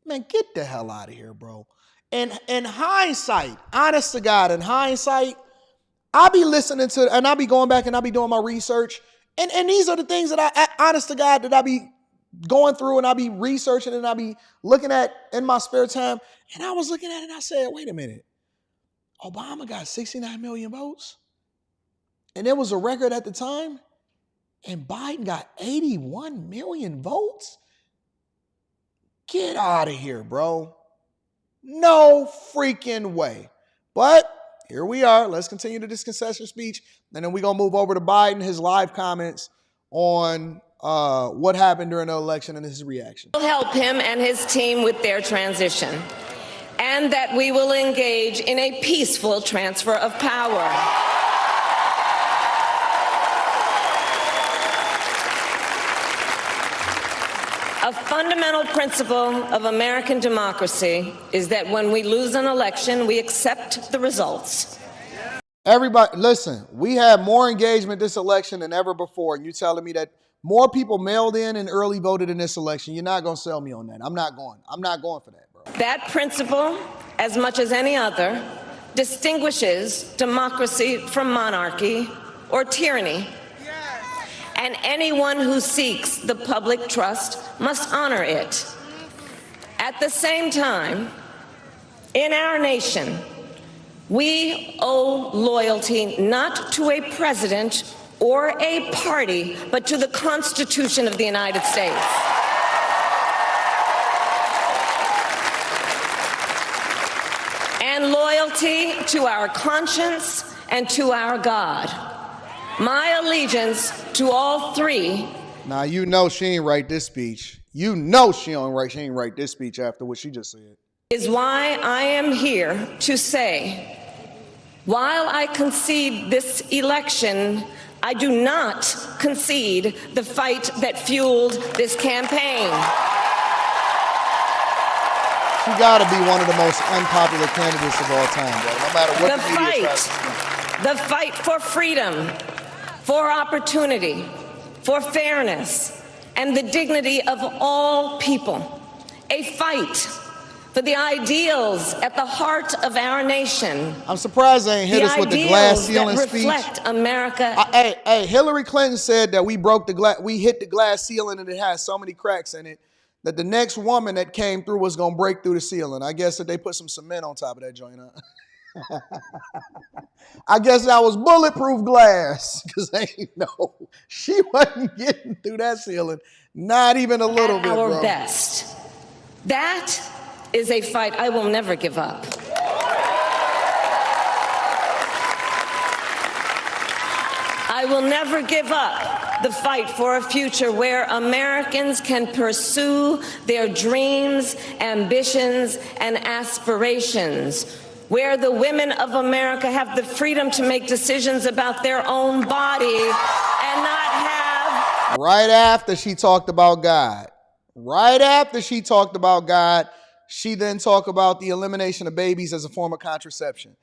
S1: Man, get the hell out of here, bro. And in hindsight, honest to God, in hindsight, I'll be listening to, and I'll be going back and I'll be doing my research. And these are the things that honest to God, that I'll be going through and I'll be researching and I'll be looking at in my spare time. And I was looking at it and I said, wait a minute. Obama got 69 million votes. And it was a record at the time. And Biden got 81 million votes? Get out of here, bro. No freaking way. But here we are. Let's continue to this concession speech. And then we're going to move over to Biden, his live comments on what happened during the election and his reaction.
S11: We'll help him and his team with their transition, and that we will engage in a peaceful transfer of power. A fundamental principle of American democracy is that when we lose an election, we accept the results.
S1: Everybody, listen, we had more engagement this election than ever before. And you're telling me that more people mailed in and early voted in this election. You're not going to sell me on that. I'm not going for that, bro.
S11: That principle, as much as any other, distinguishes democracy from monarchy or tyranny. And anyone who seeks the public trust must honor it. At the same time, in our nation, we owe loyalty not to a president or a party, but to the Constitution of the United States. And loyalty to our conscience and to our God. My allegiance to all three.
S1: Now, you know she ain't write this speech. You know she ain't write this speech after what she just said.
S11: Is why I am here to say, while I concede this election, I do not concede the fight that fueled this campaign.
S1: She got to be one of the most unpopular candidates of all time, bro. No matter what the media tries to do.
S11: The fight for freedom, for opportunity, for fairness, and the dignity of all people. A fight for the ideals at the heart of our nation.
S1: I'm surprised they ain't hit us with the glass ceiling
S11: that
S1: speech.
S11: reflect America.
S1: Hey, Hillary Clinton said that we hit the glass ceiling and it has so many cracks in it that the next woman that came through was gonna break through the ceiling. I guess that they put some cement on top of that joint. Huh? I guess that was bulletproof glass because she wasn't getting through that ceiling, not even a little bit.
S11: Our
S1: bro.
S11: best. That is a fight I will never give up. I will never give up the fight for a future where Americans can pursue their dreams, ambitions, and aspirations, where the women of America have the freedom to make decisions about their own body and not have...
S1: Right after she talked about God, she then talked about the elimination of babies as a form of contraception.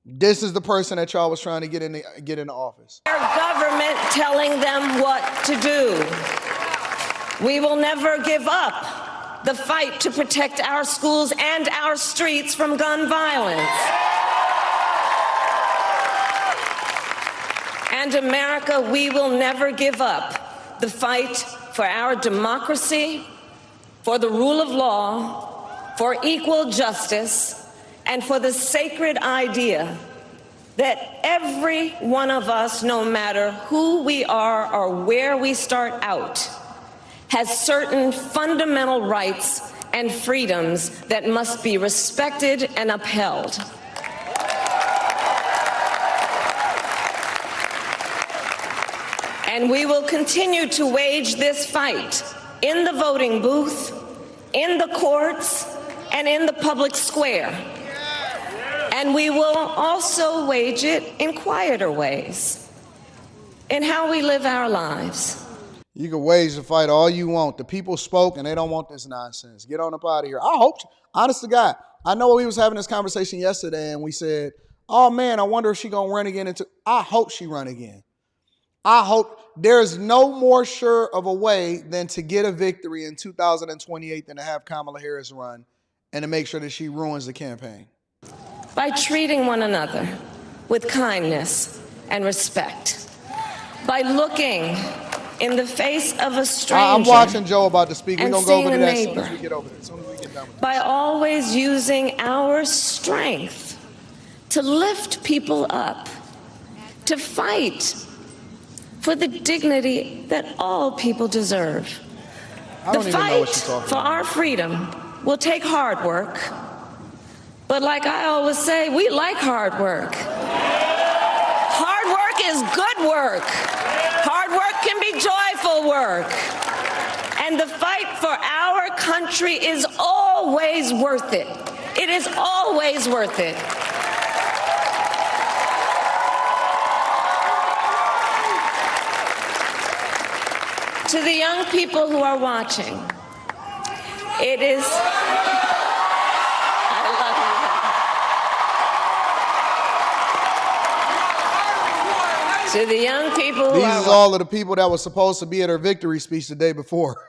S1: This is the person that y'all was trying to get into office.
S11: Their government telling them what to do. We will never give up the fight to protect our schools and our streets from gun violence. And America, we will never give up the fight for our democracy, for the rule of law, for equal justice, and for the sacred idea that every one of us, no matter who we are or where we start out, has certain fundamental rights and freedoms that must be respected and upheld. And we will continue to wage this fight in the voting booth, in the courts, and in the public square. And we will also wage it in quieter ways, in how we live our lives.
S1: You can wage the fight all you want. The people spoke and they don't want this nonsense. Get on up out of here. I hope, honest to God, I know we was having this conversation yesterday and we said, oh man, I wonder if she gonna run again. I hope she run again. I hope there's no more sure of a way than to get a victory in 2028 than to have Kamala Harris run and to make sure that she ruins the campaign.
S11: By treating one another with kindness and respect. By looking in the face of a stranger.
S1: I'm watching Joe about to speak. We're going to go over to that as soon
S11: neighbor.
S1: as we get over there. As soon as we get done with
S11: By always using our strength to lift people up, to fight for the dignity that all people deserve. The fight for our freedom will take hard work. But like I always say, we like hard work. Hard work is good work. Hard work can be joyful work. And the fight for our country is always worth it. It is always worth it. To the young people who are watching, it is... To the young people who
S1: These is all of the people that were supposed to be at her victory speech the day before.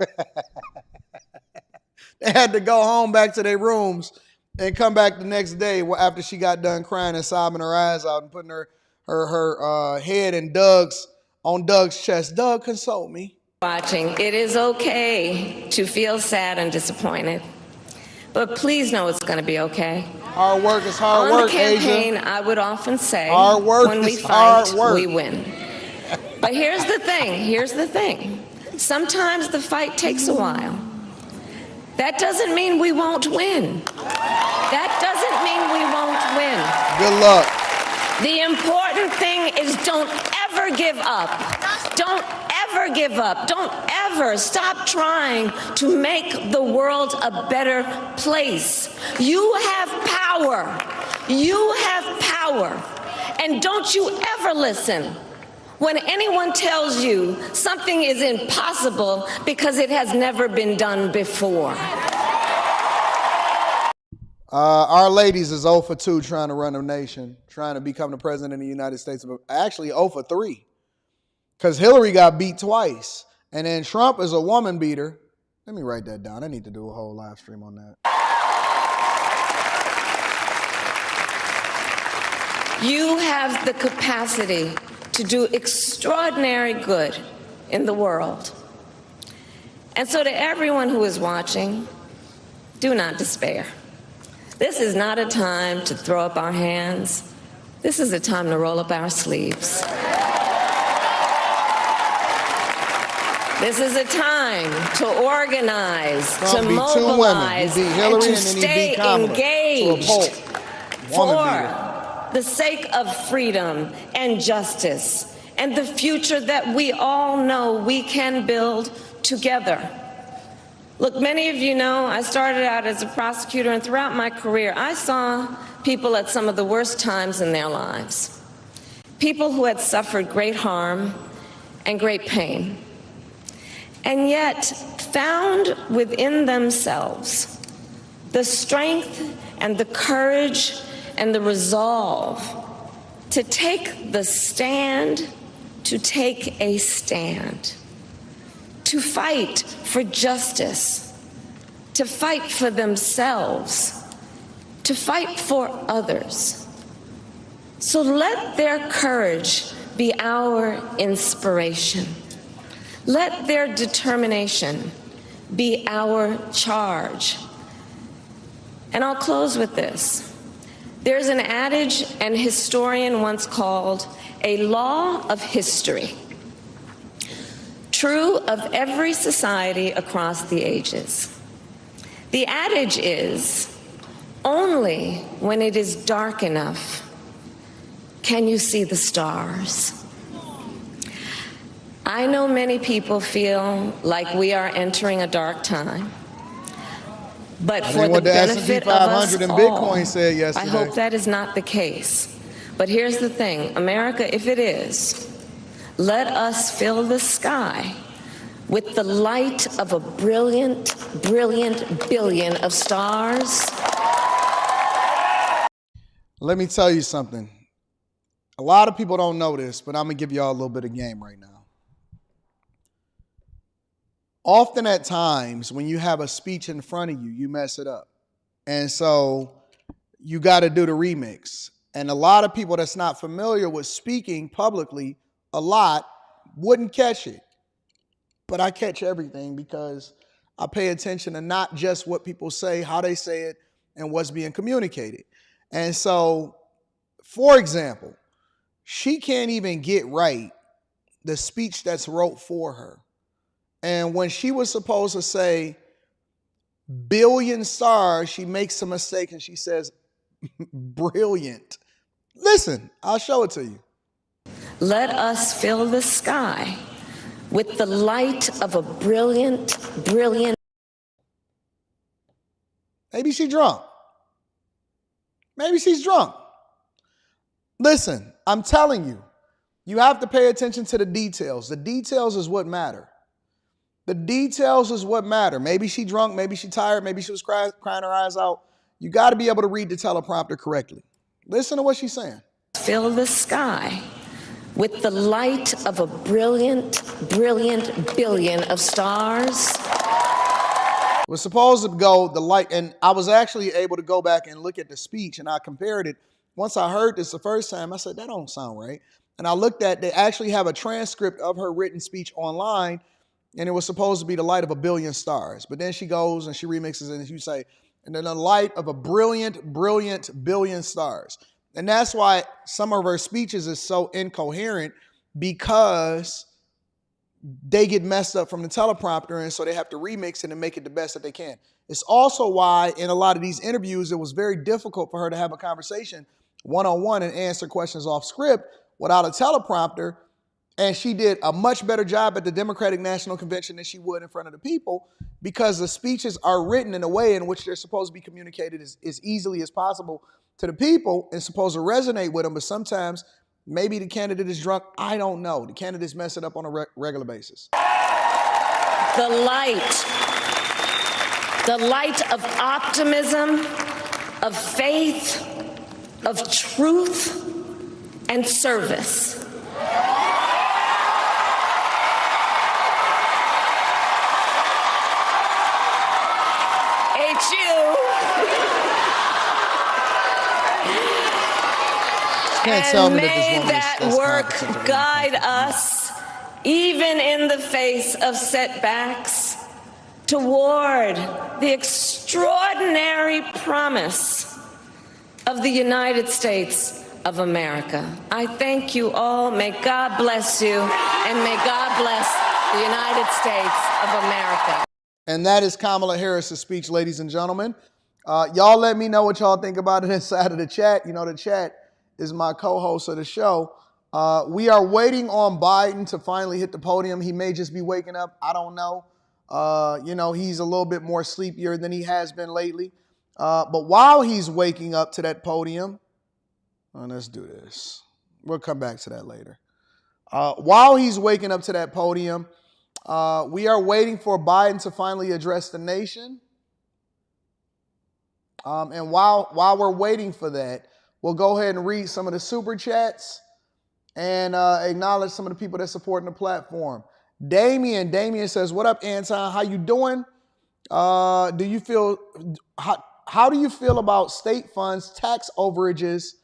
S1: They had to go home back to their rooms and come back the next day after she got done crying and sobbing her eyes out and putting her head in Doug's chest. Doug, console me.
S11: Watching, it is okay to feel sad and disappointed. But please know it's going to be okay.
S1: Hard work is hard work,
S11: On the campaign,
S1: Asia.
S11: I would often say,
S1: hard work
S11: when we
S1: is
S11: fight,
S1: hard work.
S11: we win. But here's the thing. Sometimes the fight takes a while. That doesn't mean we won't win. That doesn't mean we won't win.
S1: Good luck.
S11: The important thing is don't ever give up. Don't ever give up. Don't ever stop trying to make the world a better place. You have power. You have power. And don't you ever listen when anyone tells you something is impossible because it has never been done before.
S1: Our ladies is 0 for 2 trying to run the nation, trying to become the president of the United States. Actually 0 for 3 because Hillary got beat twice. And then Trump is a woman beater. Let me write that down. I need to do a whole live stream on that.
S11: You have the capacity to do extraordinary good in the world. And so to everyone who is watching, do not despair. This is not a time to throw up our hands. This is a time to roll up our sleeves. This is a time to organize, to mobilize, and to stay engaged for the sake of freedom and justice and the future that we all know we can build together. Look, many of you know I started out as a prosecutor, and throughout my career, I saw people at some of the worst times in their lives. People who had suffered great harm and great pain, and yet found within themselves the strength and the courage and the resolve to take the stand, to take a stand, to fight for justice, to fight for themselves, to fight for others. So let their courage be our inspiration. Let their determination be our charge. And I'll close with this. There's an adage an historian once called a law of history, true of every society across the ages. The adage is, only when it is dark enough can you see the stars. I know many people feel like we are entering a dark time, but for the benefit of us all, I hope that is not the case. But here's the thing, America, if it is, let us fill the sky with the light of a brilliant, brilliant billion of stars.
S1: Let me tell you something. A lot of people don't know this, but I'm going to give y'all a little bit of game right now. Often at times when you have a speech in front of you, you mess it up. And so you got to do the remix. And a lot of people that's not familiar with speaking publicly a lot wouldn't catch it. But I catch everything because I pay attention to not just what people say, how they say it, and what's being communicated. And so, for example, she can't even get right the speech that's wrote for her. And when she was supposed to say billion stars, she makes a mistake and she says brilliant. Listen, I'll show it to you.
S11: Let us fill the sky with the light of a brilliant, brilliant.
S1: Maybe she's drunk. Maybe she's drunk. Listen, I'm telling you, you have to pay attention to the details. The details is what matter. The details is what matter. Maybe she drunk, maybe she tired, maybe she was crying her eyes out. You got to be able to read the teleprompter correctly. Listen to what she's saying.
S11: Fill the sky with the light of a brilliant, brilliant billion of stars.
S1: It was supposed to go the light, and I was actually able to go back and look at the speech, and I compared it. Once I heard this the first time, I said, that don't sound right. And I looked at, they actually have a transcript of her written speech online, and it was supposed to be the light of a billion stars. But then she goes and she remixes it and she say, and then the light of a brilliant, brilliant billion stars. And that's why some of her speeches is so incoherent, because they get messed up from the teleprompter, and so they have to remix it and make it the best that they can. It's also why in a lot of these interviews, it was very difficult for her to have a conversation one-on-one and answer questions off script without a teleprompter. And she did a much better job at the Democratic National Convention than she would in front of the people, because the speeches are written in a way in which they're supposed to be communicated as easily as possible to the people and supposed to resonate with them. But sometimes maybe the candidate is drunk. I don't know. The candidates mess it up on a regular basis.
S11: The light of optimism, of faith, of truth, and service.
S1: can't tell me
S11: may
S1: that this woman is
S11: work
S1: competent or
S11: guide us, even in the face of setbacks, toward the extraordinary promise of the United States of America. I thank you all. May God bless you, and may God bless the United States of America.
S1: And that is Kamala Harris' speech, ladies and gentlemen. Y'all let me know what y'all think about it inside of the chat. You know, the chat is my co-host of the show. We are waiting on Biden to finally hit the podium. He may just be waking up. I don't know. You know, he's a little bit more sleepier than he has been lately. But while he's waking up to that podium, let's do this. We'll come back to that later. While he's waking up to that podium, we are waiting for Biden to finally address the nation. And while we're waiting for that, we'll go ahead and read some of the super chats and acknowledge some of the people that supporting the platform. Damien says, "What up, Anton? How you doing? How do you feel about state funds, tax overages,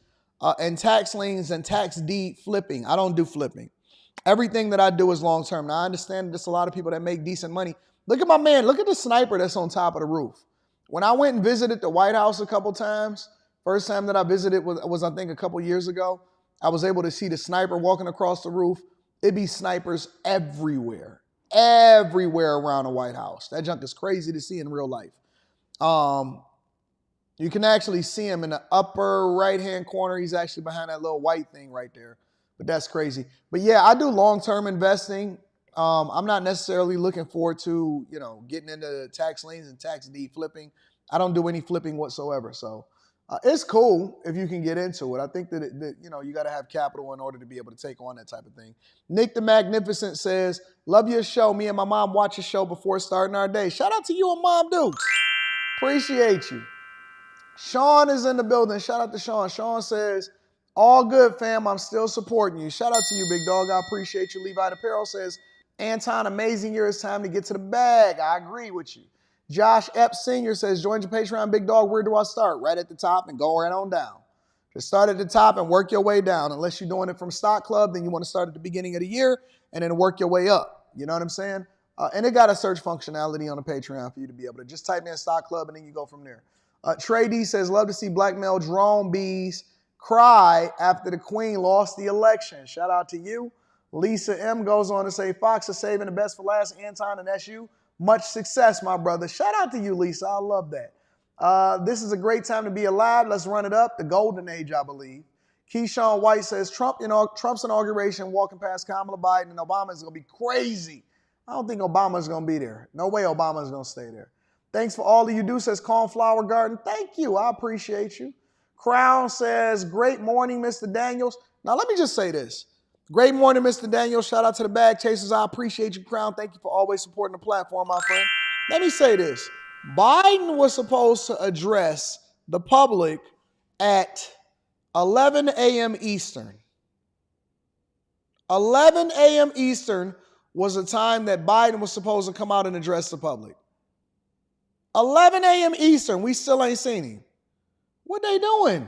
S1: and tax liens and tax deed flipping?" I don't do flipping. Everything that I do is long term. Now, I understand there's a lot of people that make decent money. Look at my man. Look at the sniper that's on top of the roof. When I went and visited the White House a couple times, first time that I visited was I think a couple years ago, I was able to see the sniper walking across the roof. It'd be snipers everywhere around the White House. That junk is crazy to see in real life. You can actually see him in the upper right-hand corner. He's actually behind that little white thing right there. But that's crazy. But yeah, I do long-term investing. I'm not necessarily looking forward to, getting into tax liens and tax deed flipping. I don't do any flipping whatsoever. So it's cool if you can get into it. I think that you got to have capital in order to be able to take on that type of thing. Nick the Magnificent says, "Love your show. Me and my mom watch your show before starting our day." Shout out to you and Mom Dukes. Appreciate you. Sean is in the building. Shout out to Sean. Sean says, "All good, fam. I'm still supporting you." Shout out to you, big dog. I appreciate you. Levi Apparel says, "Anton, amazing year. It's time to get to the bag." I agree with you. Josh Epps Sr. says, "Join your Patreon, big dog. Where do I start?" Right at the top and go right on down. Just start at the top and work your way down. Unless you're doing it from Stock Club, then you want to start at the beginning of the year and then work your way up. You know what I'm saying? And it got a search functionality on the Patreon for you to be able to just type in Stock Club and then you go from there. Trey D says, "Love to see black male drone bees cry after the queen lost the election." Shout out to you. Lisa M goes on to say, "Fox is saving the best for last, Anton, and that's you. Much success, my brother." Shout out to you, Lisa. I love that. This is a great time to be alive. Let's run it up. The golden age, I believe. Keyshawn White says, Trump's inauguration, walking past Kamala Biden and Obama is going to be crazy. I don't think Obama's going to be there. No way Obama's going to stay there. "Thanks for all that you do," says Cornflower Garden. Thank you. I appreciate you. Crown says, "Great morning, Mr. Daniels." Now, let me just say this. Great morning, Mr. Daniels. Shout out to the Bag Chasers. I appreciate you, Crown. Thank you for always supporting the platform, my friend. Let me say this. Biden was supposed to address the public at 11 a.m. Eastern. 11 a.m. Eastern was the time that Biden was supposed to come out and address the public. 11 a.m. Eastern. We still ain't seen him. What they doing?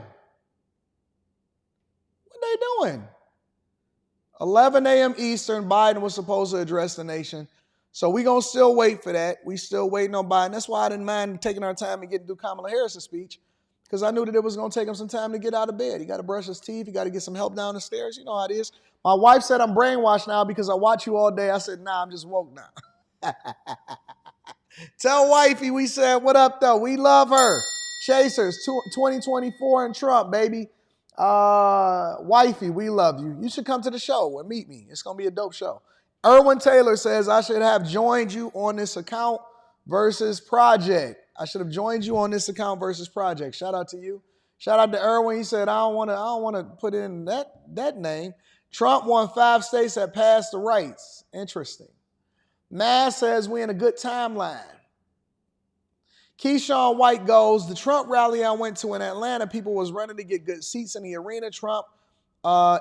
S1: 11 a.m. Eastern, Biden was supposed to address the nation. So we're going to still wait for that. We still waiting on Biden. That's why I didn't mind taking our time and getting through Kamala Harris' speech, because I knew that it was going to take him some time to get out of bed. He got to brush his teeth. He got to get some help down the stairs. You know how it is. My wife said I'm brainwashed now because I watch you all day. I said, nah, I'm just woke now. Tell wifey we said, what up, though? We love her. Chasers, 2024 and Trump, baby. Wifey, we love you. You should come to the show and meet me. It's going to be a dope show. Erwin Taylor says, "I should have joined you on this account versus project." I should have joined you on this account versus project. Shout out to you. Shout out to Erwin. He said, I don't want to put in that name. Trump won 5 states that passed the rights. Interesting. Mass says, "We in a good timeline." Keyshawn White goes, "The Trump rally I went to in Atlanta, people was running to get good seats in the arena. Trump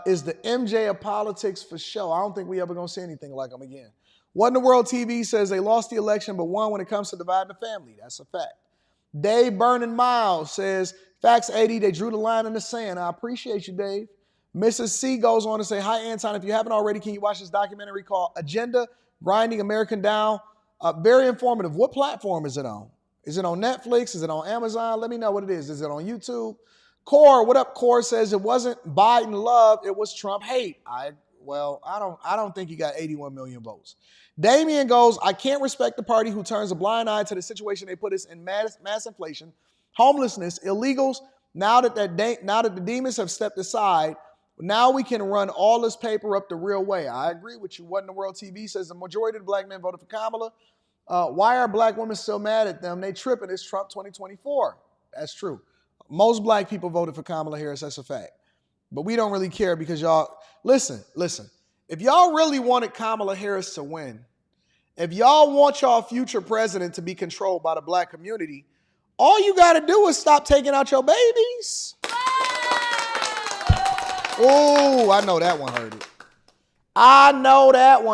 S1: is the MJ of politics for sure. I don't think we ever going to see anything like him again." What in the World TV says they lost the election, but won when it comes to dividing the family. That's a fact. Dave Burning Miles says, "Facts 80, they drew the line in the sand." I appreciate you, Dave. Mrs. C goes on to say, hi, Anton. If you haven't already, can you watch this documentary called Agenda, Grinding American Down? Very informative. What platform is it on? Is it on Netflix? Is it on Amazon? Let me know what it is. Is it on YouTube? Core, what up? Core says it wasn't Biden love, it was Trump hate. I don't think he got 81 million votes. Damien goes, I can't respect the party who turns a blind eye to the situation they put us in: mass inflation, homelessness, illegals. Now that the demons have stepped aside, now we can run all this paper up the real way. I agree with you. What in the World TV says the majority of the black men voted for Kamala. Why are black women still mad at them? They tripping. It's Trump 2024. That's true. Most black people voted for Kamala Harris. That's a fact. But we don't really care because y'all, listen. If y'all really wanted Kamala Harris to win, if y'all want y'all future president to be controlled by the black community, all you got to do is stop taking out your babies. Oh, I know that one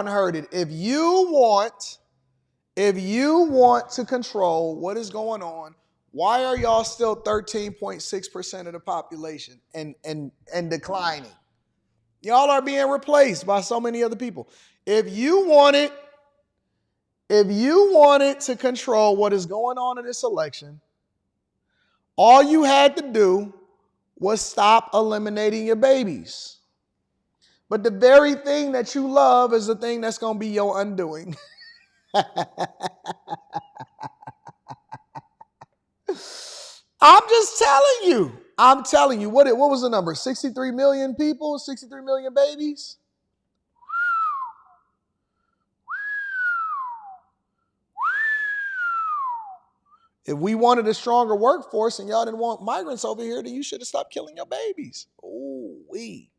S1: hurt it. If you want to control what is going on, why are y'all still 13.6% of the population and declining? Y'all are being replaced by so many other people. If you wanted to control what is going on in this election, all you had to do was stop eliminating your babies. But the very thing that you love is the thing that's going to be your undoing. I'm just telling you. What was the number? 63 million people? 63 million babies? If we wanted a stronger workforce and y'all didn't want migrants over here, then you should have stopped killing your babies. Ooh-wee.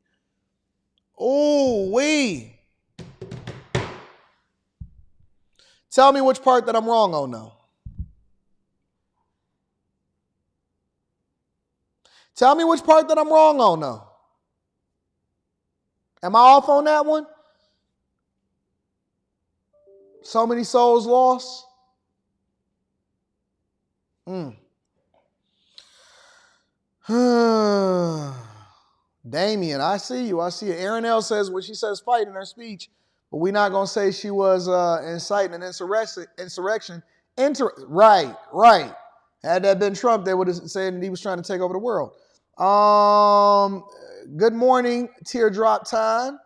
S1: Tell me which part that I'm wrong on now. Tell me which part that I'm wrong on now. Am I off on that one? So many souls lost. Damien, I see you. Aaron L. says when she says fight in her speech, but we're not going to say she was inciting an insurrection. Right. Had that been Trump, they would have said that he was trying to take over the world. Good morning, teardrop time.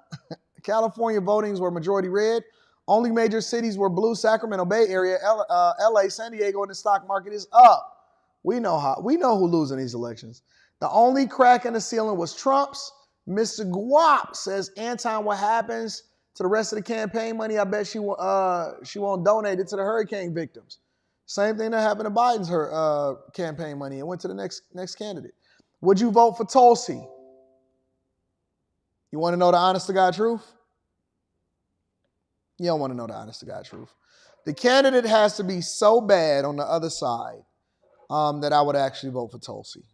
S1: California votings were majority red. Only major cities were blue: Sacramento Bay Area, LA, San Diego, and the stock market is up. We know who losing these elections. The only crack in the ceiling was Trump's. Mr. Guap says, Anton, what happens to the rest of the campaign money? I bet she won't donate it to the hurricane victims. Same thing that happened to Biden's campaign money. It went to the next candidate. Would you vote for Tulsi? You want to know the honest to God truth? You don't want to know the honest to God truth. The candidate has to be so bad on the other side that I would actually vote for Tulsi.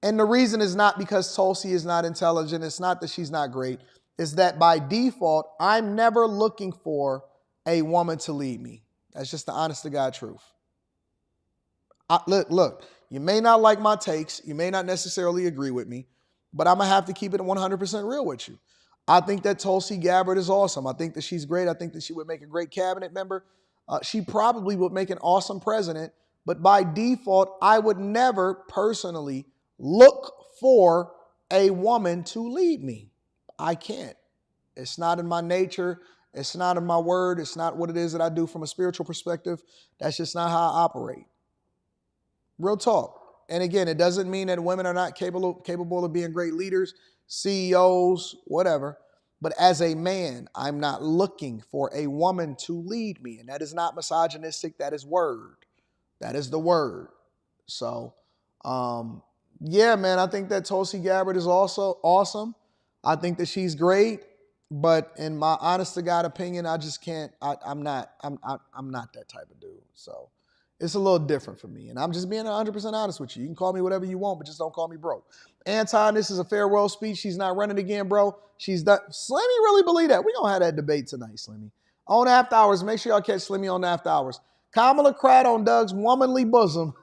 S1: And the reason is not because Tulsi is not intelligent. It's not that she's not great. It's that by default, I'm never looking for a woman to lead me. That's just the honest to God truth. Look, you may not like my takes. You may not necessarily agree with me, but I'm going to have to keep it 100% real with you. I think that Tulsi Gabbard is awesome. I think that she's great. I think that she would make a great cabinet member. She probably would make an awesome president, but by default, I would never personally look for a woman to lead me. I can't. It's not in my nature. It's not in my word. It's not what it is that I do from a spiritual perspective. That's just not how I operate. Real talk. And again, it doesn't mean that women are not capable of being great leaders, CEOs, whatever. But as a man, I'm not looking for a woman to lead me. And that is not misogynistic. That is word. That is the word. So, yeah, man, I think that Tulsi Gabbard is also awesome. I think that she's great. But in my honest to God opinion, I just can't. I'm not that type of dude. So it's a little different for me. And I'm just being 100% honest with you. You can call me whatever you want, but just don't call me broke. Anton, this is a farewell speech. She's not running again, bro. She's done. Slimmy really believe that. We're going to have that debate tonight, Slimmy. On After Hours. Make sure y'all catch Slimmy on After Hours. Kamala cried on Doug's womanly bosom.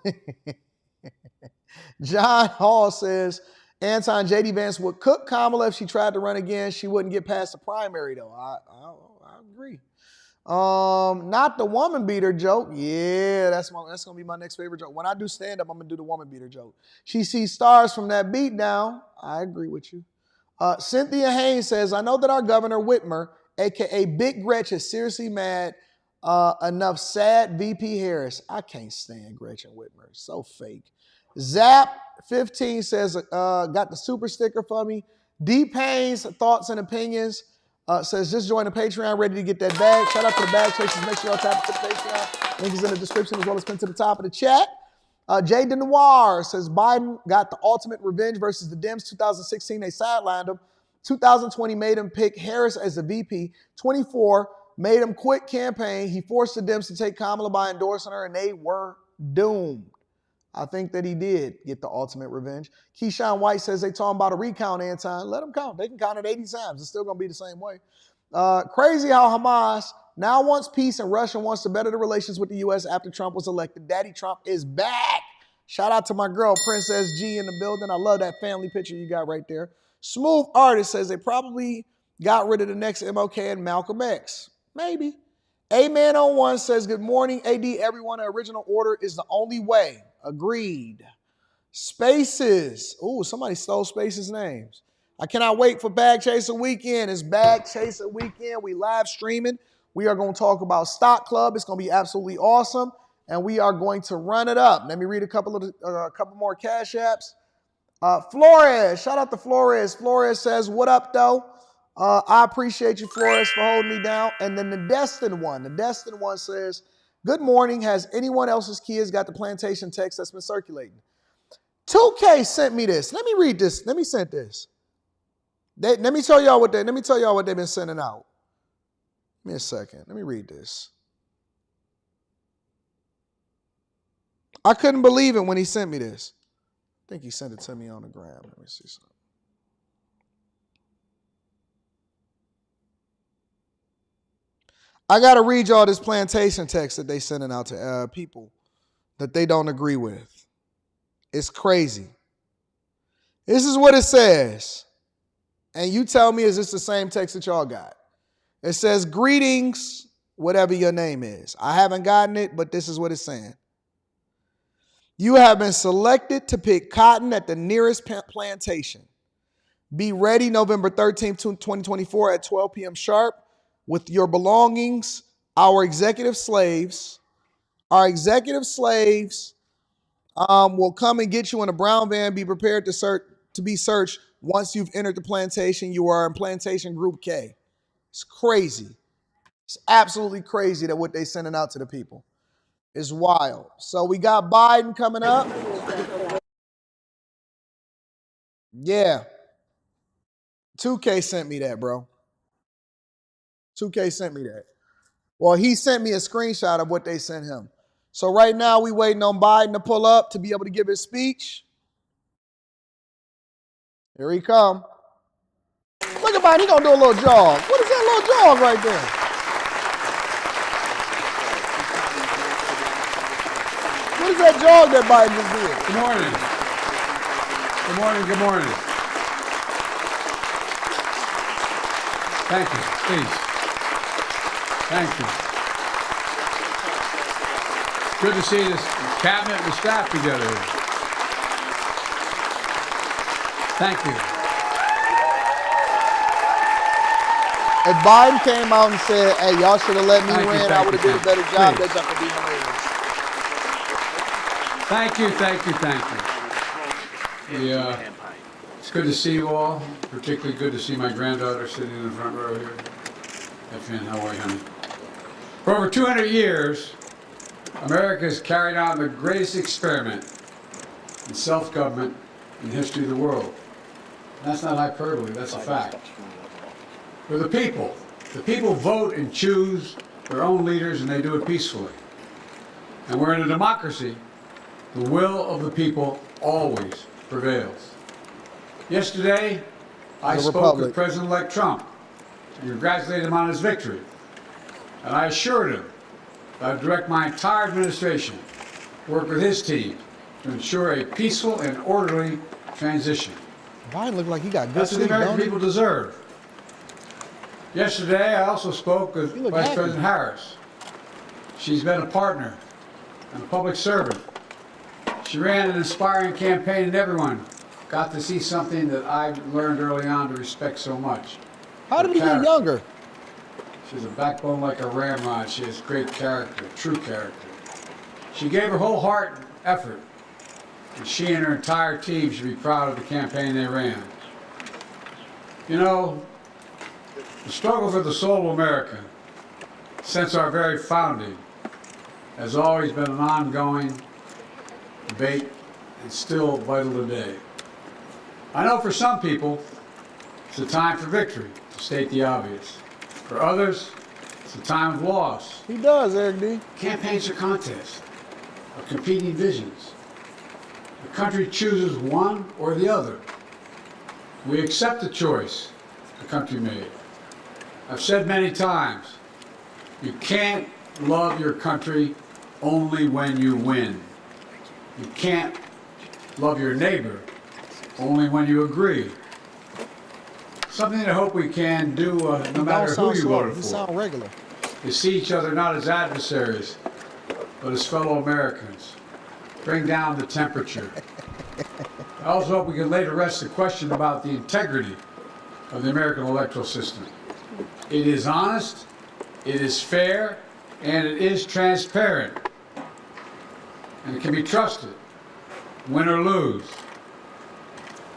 S1: John Hall says, Anton, J.D. Vance would cook Kamala if she tried to run again. She wouldn't get past the primary, though. I agree. Not the woman beater joke. Yeah, that's gonna be my next favorite joke. When I do stand up, I'm gonna do the woman beater joke. She sees stars from that beat down. I agree with you. Cynthia Haynes says, I know that our Governor Whitmer, aka Big Gretch, is seriously mad enough sad VP Harris. I can't stand Gretchen Whitmer. So fake. Zap15 says, got the super sticker for me. D Payne's thoughts and opinions. Says, just join the Patreon, ready to get that bag. Shout out to the bag chasers. Make sure y'all tap into the Patreon. Link is in the description as well as pinned to the top of the chat. Jay DeNoir says, Biden got the ultimate revenge versus the Dems. 2016, they sidelined him. 2020 made him pick Harris as the VP. 24 made him quit campaign. He forced the Dems to take Kamala by endorsing her, and they were doomed. I think that he did get the ultimate revenge. Keyshawn White says they talking about a recount, Anton. Let them count. They can count it 80 times. It's still going to be the same way. Crazy how Hamas now wants peace and Russia wants to better the relations with the U.S. after Trump was elected. Daddy Trump is back. Shout out to my girl, Princess G, in the building. I love that family picture you got right there. Smooth Artist says they probably got rid of the next MLK and Malcolm X. Maybe. A-Man01 says, good morning, AD. Everyone, the original order is the only way. Agreed. Spaces. Ooh, somebody stole Spaces' names. I cannot wait for Bag Chaser Weekend. It's Bag Chaser Weekend. We live streaming. We are going to talk about Stock Club. It's going to be absolutely awesome. And we are going to run it up. Let me read a couple more Cash Apps. Flores. Shout out to Flores. Flores says, what up, though? I appreciate you, Flores, for holding me down. And then the Destin one says, good morning. Has anyone else's kids got the plantation text that's been circulating? 2K sent me this. Let me read this. Let me send this. Let me tell y'all what they've been sending out. Give me a second. Let me read this. I couldn't believe it when he sent me this. I think he sent it to me on the gram. Let me see something. I got to read y'all this plantation text that they sending out to people that they don't agree with. It's crazy. This is what it says. And you tell me, is this the same text that y'all got? It says, greetings, whatever your name is. I haven't gotten it, but this is what it's saying. You have been selected to pick cotton at the nearest plantation. Be ready November 13th, 2024 at 12 p.m. sharp. With your belongings, our executive slaves will come and get you in a brown van. Be prepared to be searched once you've entered the plantation. You are in Plantation Group K. It's crazy. It's absolutely crazy that what they sending out to the people is wild. So we got Biden coming up. Yeah. 2K sent me that, bro. 2K sent me that. Well, he sent me a screenshot of what they sent him. So right now we waiting on Biden to pull up to be able to give his speech. Here he come. Look at Biden, he gonna do a little jog. What is that little jog right there? What is that jog that Biden just did?
S12: Good morning. Good morning, good morning. Thank you, please. Thank you. Good to see this cabinet and staff together here. Thank you.
S1: If Biden came out and said, hey, y'all should have let me win, I would have did a better job, that's not going to be hilarious.
S12: Thank you. It's good to see you all. Particularly good to see my granddaughter sitting in the front row here. Tiffany, how are you, honey? For over 200 years, America has carried out the greatest experiment in self-government in the history of the world. And that's not hyperbole, that's a fact. We're the people. The people vote and choose their own leaders, and they do it peacefully. And we're in a democracy. The will of the people always prevails. Yesterday, I spoke with President-elect Trump and congratulated him on his victory. And I assured him that I would direct my entire administration to work with his team to ensure a peaceful and orderly transition.
S1: Biden look like he got good
S12: That's what the
S1: sleep,
S12: American
S1: don't he?
S12: people deserve. Yesterday, I also spoke with Vice
S1: happy.
S12: President Harris. She's been a partner and a public servant. She ran an inspiring campaign, and everyone got to see something that I learned early on to respect so much.
S1: How did he get younger?
S12: She has a backbone like a ramrod. She has great character, true character. She gave her whole heart and effort, and she and her entire team should be proud of the campaign they ran. You know, the struggle for the soul of America, since our very founding, has always been an ongoing debate and still vital today. I know for some people, it's a time for victory, to state the obvious. For others, it's a time of loss.
S1: He does, Eric D.
S12: Campaigns are contests of competing visions. The country chooses one or the other. We accept the choice the country made. I've said many times, you can't love your country only when you win. You can't love your neighbor only when you agree. Something that I hope we can do, no matter who you voted for.
S1: You sound regular.
S12: You see each other not as adversaries, but as fellow Americans. Bring down the temperature. I also hope we can lay to rest the question about the integrity of the American electoral system. It is honest, it is fair, and it is transparent. And it can be trusted, win or lose.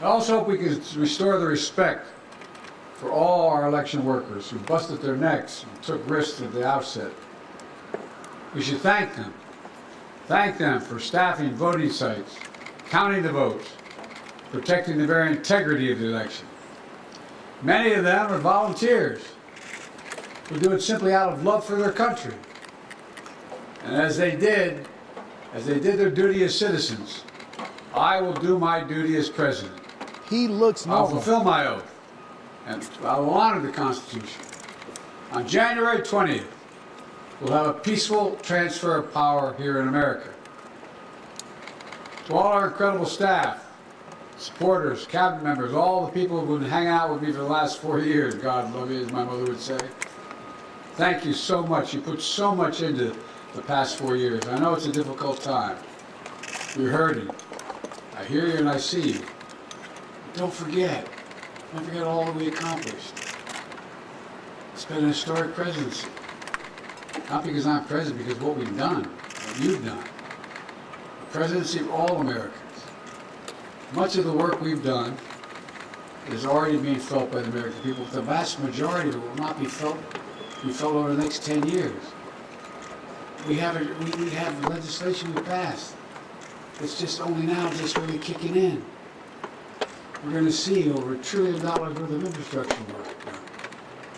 S12: I also hope we can restore the respect for all our election workers who busted their necks and took risks at the outset. We should thank them. Thank them for staffing voting sites, counting the votes, protecting the very integrity of the election. Many of them are volunteers who do it simply out of love for their country. And as they did their duty as citizens, I will do my duty as president.
S1: He looks normal.
S12: I'll fulfill my oath, and I will honor the Constitution. On January 20th, we'll have a peaceful transfer of power here in America. To all our incredible staff, supporters, cabinet members, all the people who've been hanging out with me for the last 4 years, God love you, as my mother would say. Thank you so much. You put so much into the past 4 years. I know it's a difficult time. You're hurting. I hear you and I see you. But don't forget all that we accomplished. It's been a historic presidency. Not because I'm president, because what we've done, what you've done. The presidency of all Americans. Much of the work we've done is already being felt by the American people. The vast majority of it will not be felt over the next 10 years. We have legislation we passed. It's just only now just really kicking in. We're going to see over $1 trillion worth of infrastructure work done,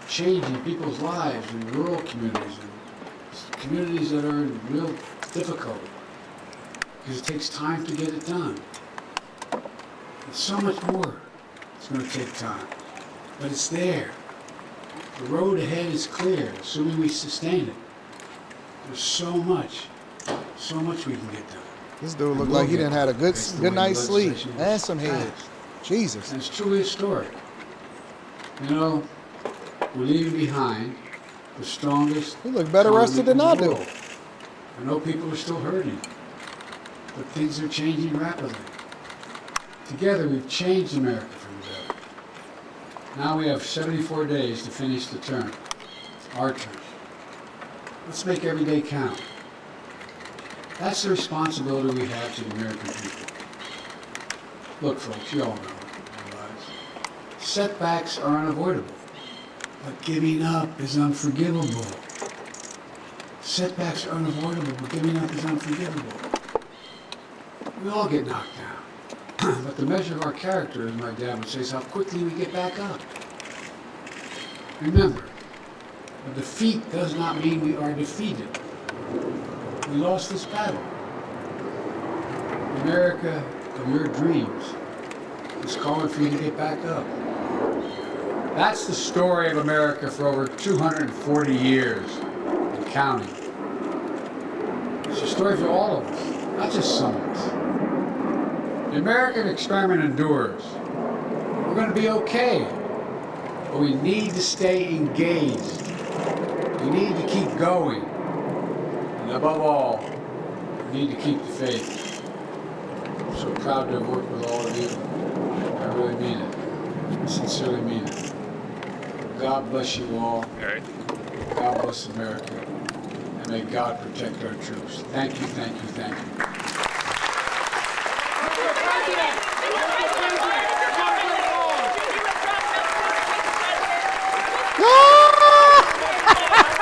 S12: changing people's lives in rural communities and communities that are in real difficulty. Because it takes time to get it done. And so much more. It's going to take time. But it's there. The road ahead is clear, assuming we sustain it. There's so much we can get done.
S1: This dude looked like he didn't have a good night's sleep and some head. Jesus.
S12: And it's truly historic. You know, we're leaving behind the strongest.
S1: He looked better rested than I do.
S12: I know people are still hurting, but things are changing rapidly. Together, we've changed America for the better. Now we have 74 days to finish the term, our term. Let's make every day count. That's the responsibility we have to the American people. Look, folks, you all know it, realize. Setbacks are unavoidable, but giving up is unforgivable. Setbacks are unavoidable, but giving up is unforgivable. We all get knocked down, but the measure of our character, as my dad would say, is how quickly we get back up. Remember, a defeat does not mean we are defeated. We lost this battle. America of your dreams is calling for you to get back up. That's the story of America for over 240 years and counting. It's a story for all of us, not just some of us. The American experiment endures. going to be okay. But we need to stay engaged. We need to keep going. And above all, we need to keep the faith. I'm so proud to have worked with all of you. I really mean it. I sincerely mean it. God bless you all. God bless America. And may God protect our troops. Thank you, thank you, thank you.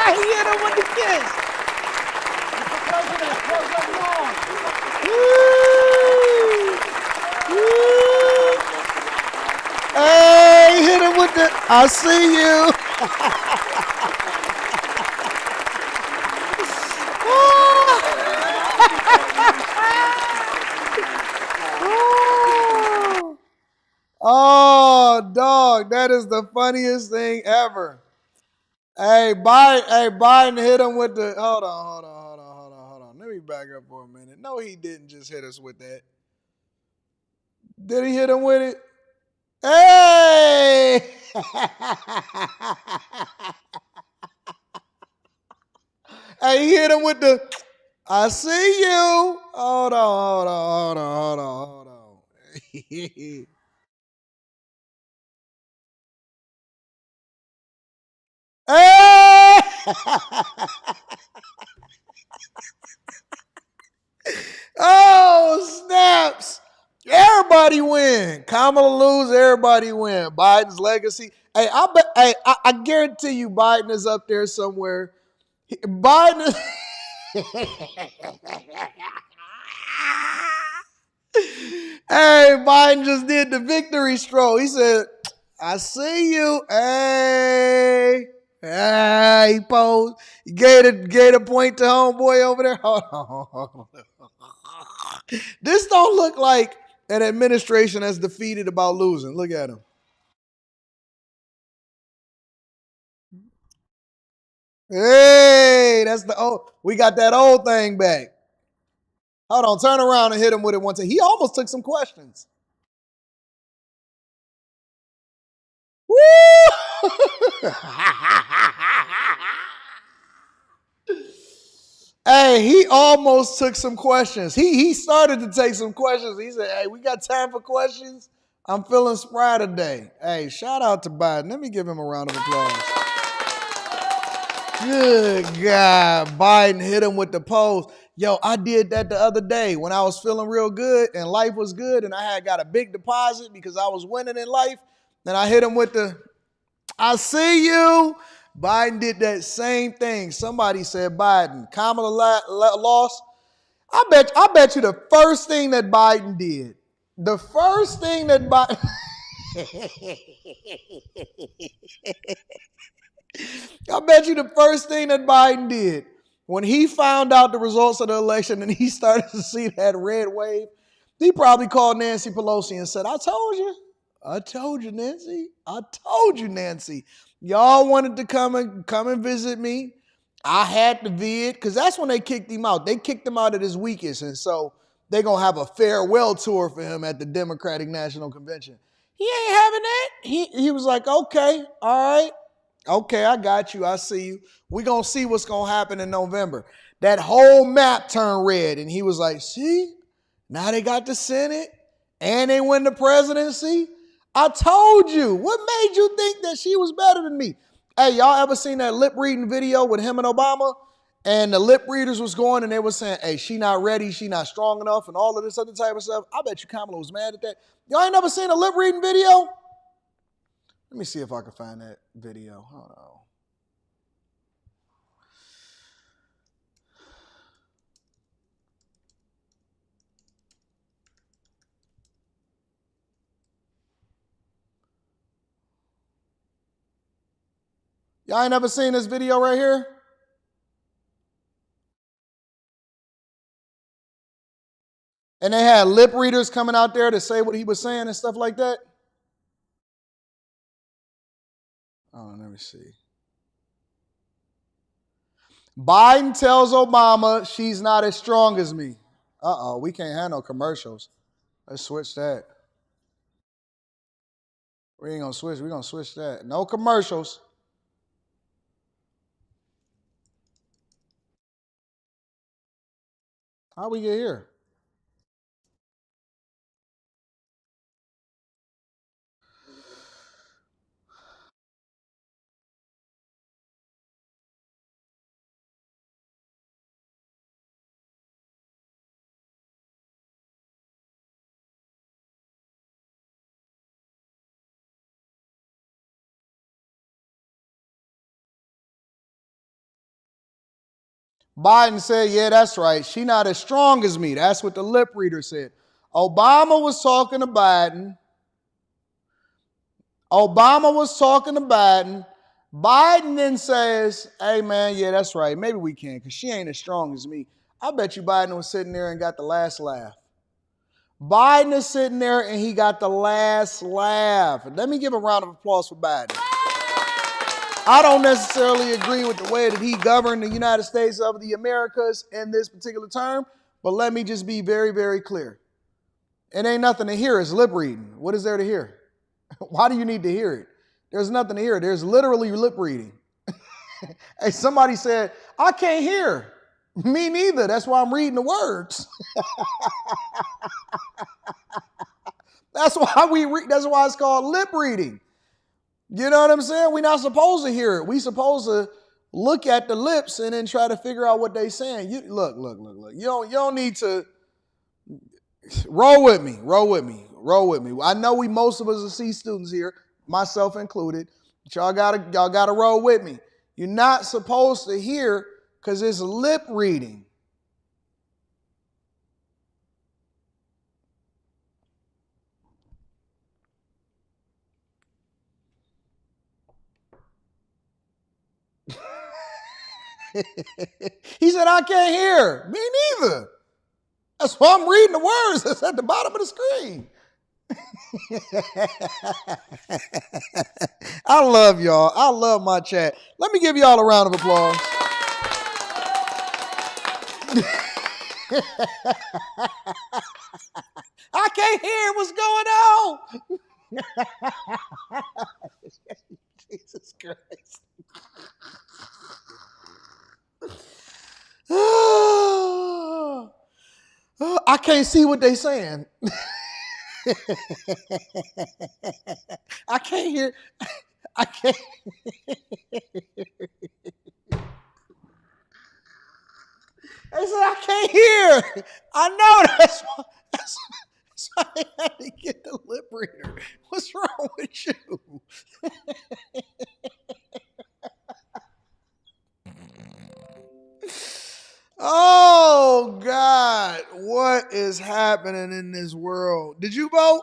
S1: He hit him with the kiss. Hey, hit him with the, I see you. Oh, dog, that is the funniest thing ever. Hey, Biden hit him with the, hold on. Let me back up for a minute. No, he didn't just hit us with that. Did he hit him with it? Hey! Hey, he hit him with the, I see you. Hold on. Hey! Oh, snaps. Everybody win. Kamala lose, everybody win. Biden's legacy. Hey, I guarantee you Biden is up there somewhere. Biden is Hey, Biden just did the victory stroke. He said, I see you. Hey. He posed. He gave a point to homeboy over there. Hold on. This don't look like an administration that's defeated about losing. Look at him. Hey, that's the old. We got that old thing back. Hold on, turn around and hit him with it one time. He almost took some questions. Woo! Hey, he almost took some questions. He started to take some questions. He said, hey, we got time for questions? I'm feeling spry today. Hey, shout out to Biden. Let me give him a round of applause. Good God. Biden hit him with the pose. Yo, I did that the other day when I was feeling real good and life was good and I had got a big deposit because I was winning in life. Then I hit him with the, I see you. Biden did that same thing. Somebody said Biden. Kamala lost. I bet you the first thing that Biden did, the first thing that Biden, I bet you the first thing that Biden did when he found out the results of the election and he started to see that red wave, he probably called Nancy Pelosi and said, I told you, Nancy. I told you, Nancy. Y'all wanted to come and visit me. I had to vid, because that's when they kicked him out. They kicked him out at his weakest, and so they're going to have a farewell tour for him at the Democratic National Convention. He ain't having that. He was like, okay, all right. Okay, I got you. I see you. We're going to see what's going to happen in November. That whole map turned red, and he was like, see, now they got the Senate, and they win the presidency. I told you. What made you think that she was better than me? Hey, y'all ever seen that lip reading video with him and Obama? And the lip readers was going and they were saying, hey, she not ready, she not strong enough, and all of this other type of stuff. I bet you Kamala was mad at that. Y'all ain't never seen a lip reading video? Let me see if I can find that video. Hold on. Y'all ain't never seen this video right here? And they had lip readers coming out there to say what he was saying and stuff like that. Oh, let me see. Biden tells Obama she's not as strong as me. Uh-oh, we can't have no commercials. Let's switch that. We ain't gonna switch. We're gonna switch that. No commercials. How we get here? Biden said, yeah, that's right. She not as strong as me. That's what the lip reader said. Obama was talking to Biden. Biden then says, hey, man, yeah, that's right. Maybe we can because she ain't as strong as me. I bet you Biden was sitting there and got the last laugh. Biden is sitting there and he got the last laugh. Let me give a round of applause for Biden. I don't necessarily agree with the way that he governed the United States of the Americas in this particular term, but let me just be very, very clear. It ain't nothing to hear. It's lip reading. What is there to hear? Why do you need to hear it? There's nothing to hear. There's literally lip reading. Hey, somebody said, I can't hear. Me neither. That's why I'm reading the words. That's why it's called lip reading. You know what I'm saying? We're not supposed to hear it. We're supposed to look at the lips and then try to figure out what they're saying. Look. You don't need to roll with me. I know most of us are C students here, myself included. But y'all gotta roll with me. You're not supposed to hear because it's lip reading. He said, I can't hear. Me neither. That's why I'm reading the words that's at the bottom of the screen. I love y'all. I love my chat. Let me give y'all a round of applause. I can't hear what's going on. Jesus Christ. I can't see what they're saying. I can't hear. I can't. They said, I can't hear. I know that's why I had to get the lip reader. What's wrong with you? Oh, God. What is happening in this world? Did you vote?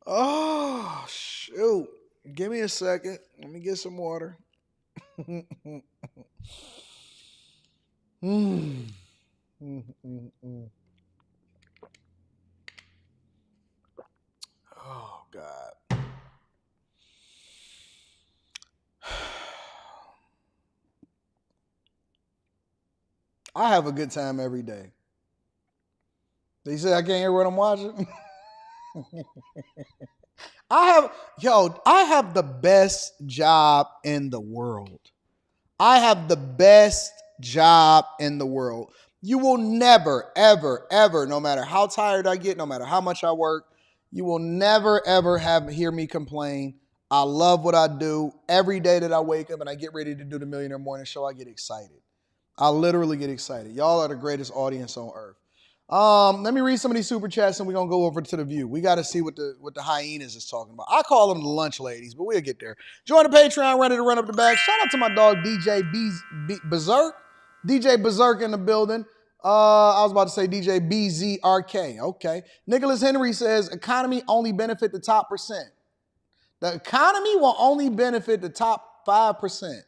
S1: Oh, shoot. Give me a second. Let me get some water. Oh, God. I have a good time every day. They say I can't hear what I'm watching. I have the best job in the world. I have the best job in the world. You will never, ever, ever, no matter how tired I get, no matter how much I work, you will never, ever hear me complain. I love what I do. Every day that I wake up and I get ready to do the Millionaire Morning Show, I get excited. I literally get excited. Y'all are the greatest audience on earth. Let me read some of these super chats and we're going to go over to the View. We got to see what the hyenas is talking about. I call them the lunch ladies, but we'll get there. Join the Patreon, ready to run up the bag. Shout out to my dog, DJ Berserk. DJ Berserk in the building. I was about to say DJ BZRK. Okay. Nicholas Henry says, economy only benefit the top percent. The economy will only benefit the top 5%.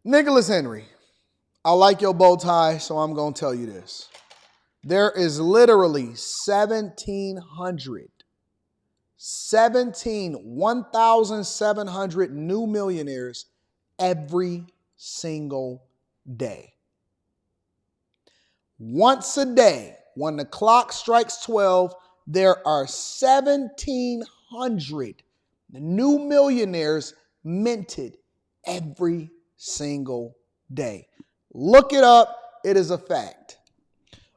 S1: Nicholas Henry, I like your bow tie, so I'm going to tell you this. There is literally 1,700 1,700 new millionaires every single day. Once a day, when the clock strikes 12, there are 1,700 new millionaires minted every single day. Look it up. It is a fact.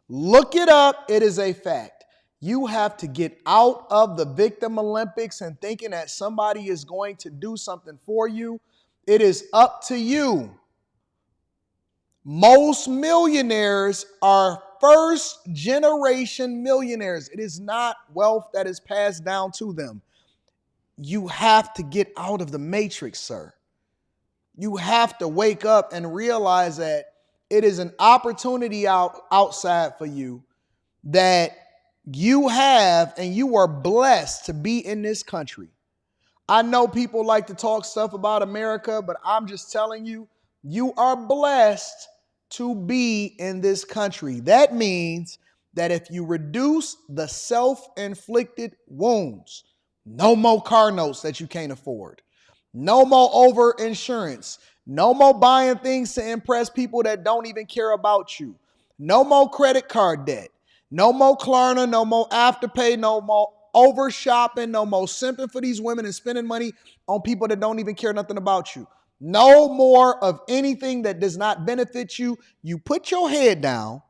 S1: Look it up. It is a fact. You have to get out of the victim Olympics and thinking that somebody is going to do something for you. It is up to you. Most millionaires are first generation millionaires. It is not wealth that is passed down to them. You have to get out of the matrix, sir. You have to wake up and realize that it is an opportunity outside for you that you have, and you are blessed to be in this country. I know people like to talk stuff about America, but I'm just telling you, you are blessed to be in this country. That means that if you reduce the self-inflicted wounds, no more car notes that you can't afford, no more over insurance, no more buying things to impress people that don't even care about you, no more credit card debt, no more Klarna, no more Afterpay, no more over shopping, no more simping for these women and spending money on people that don't even care nothing about you. No more of anything that does not benefit you. You put your head down,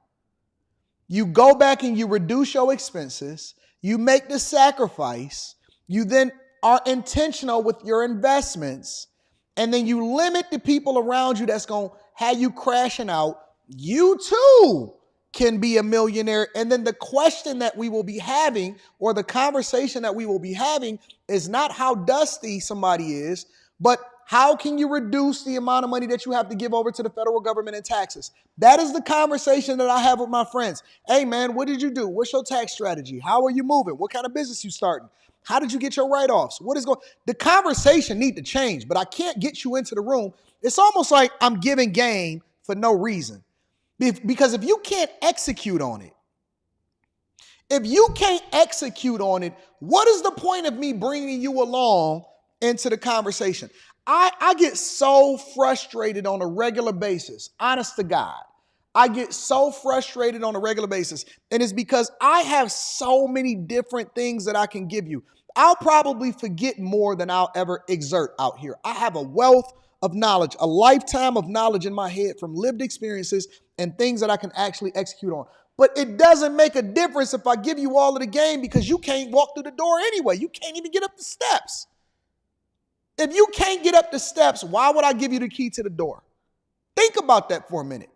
S1: you go back and you reduce your expenses, you make the sacrifice, you then are intentional with your investments, and then you limit the people around you that's going to have you crashing out. You too can be a millionaire. And then the question that we will be having, or the conversation that we will be having, is not how dusty somebody is, but how can you reduce the amount of money that you have to give over to the federal government in taxes? That is the conversation that I have with my friends. Hey man, what did you do? What's your tax strategy? How are you moving? What kind of business you starting? How did you get your write-offs? What is going? The conversation need to change, but I can't get you into the room. It's almost like I'm giving game for no reason. Because if you can't execute on it, what is the point of me bringing you along into the conversation? I get so frustrated on a regular basis, honest to God. I get so frustrated on a regular basis, and it's because I have so many different things that I can give you. I'll probably forget more than I'll ever exert out here. I have a wealth of knowledge, a lifetime of knowledge in my head from lived experiences and things that I can actually execute on. But it doesn't make a difference if I give you all of the game, because you can't walk through the door anyway. You can't even get up the steps. If you can't get up the steps, why would I give you the key to the door? Think about that for a minute.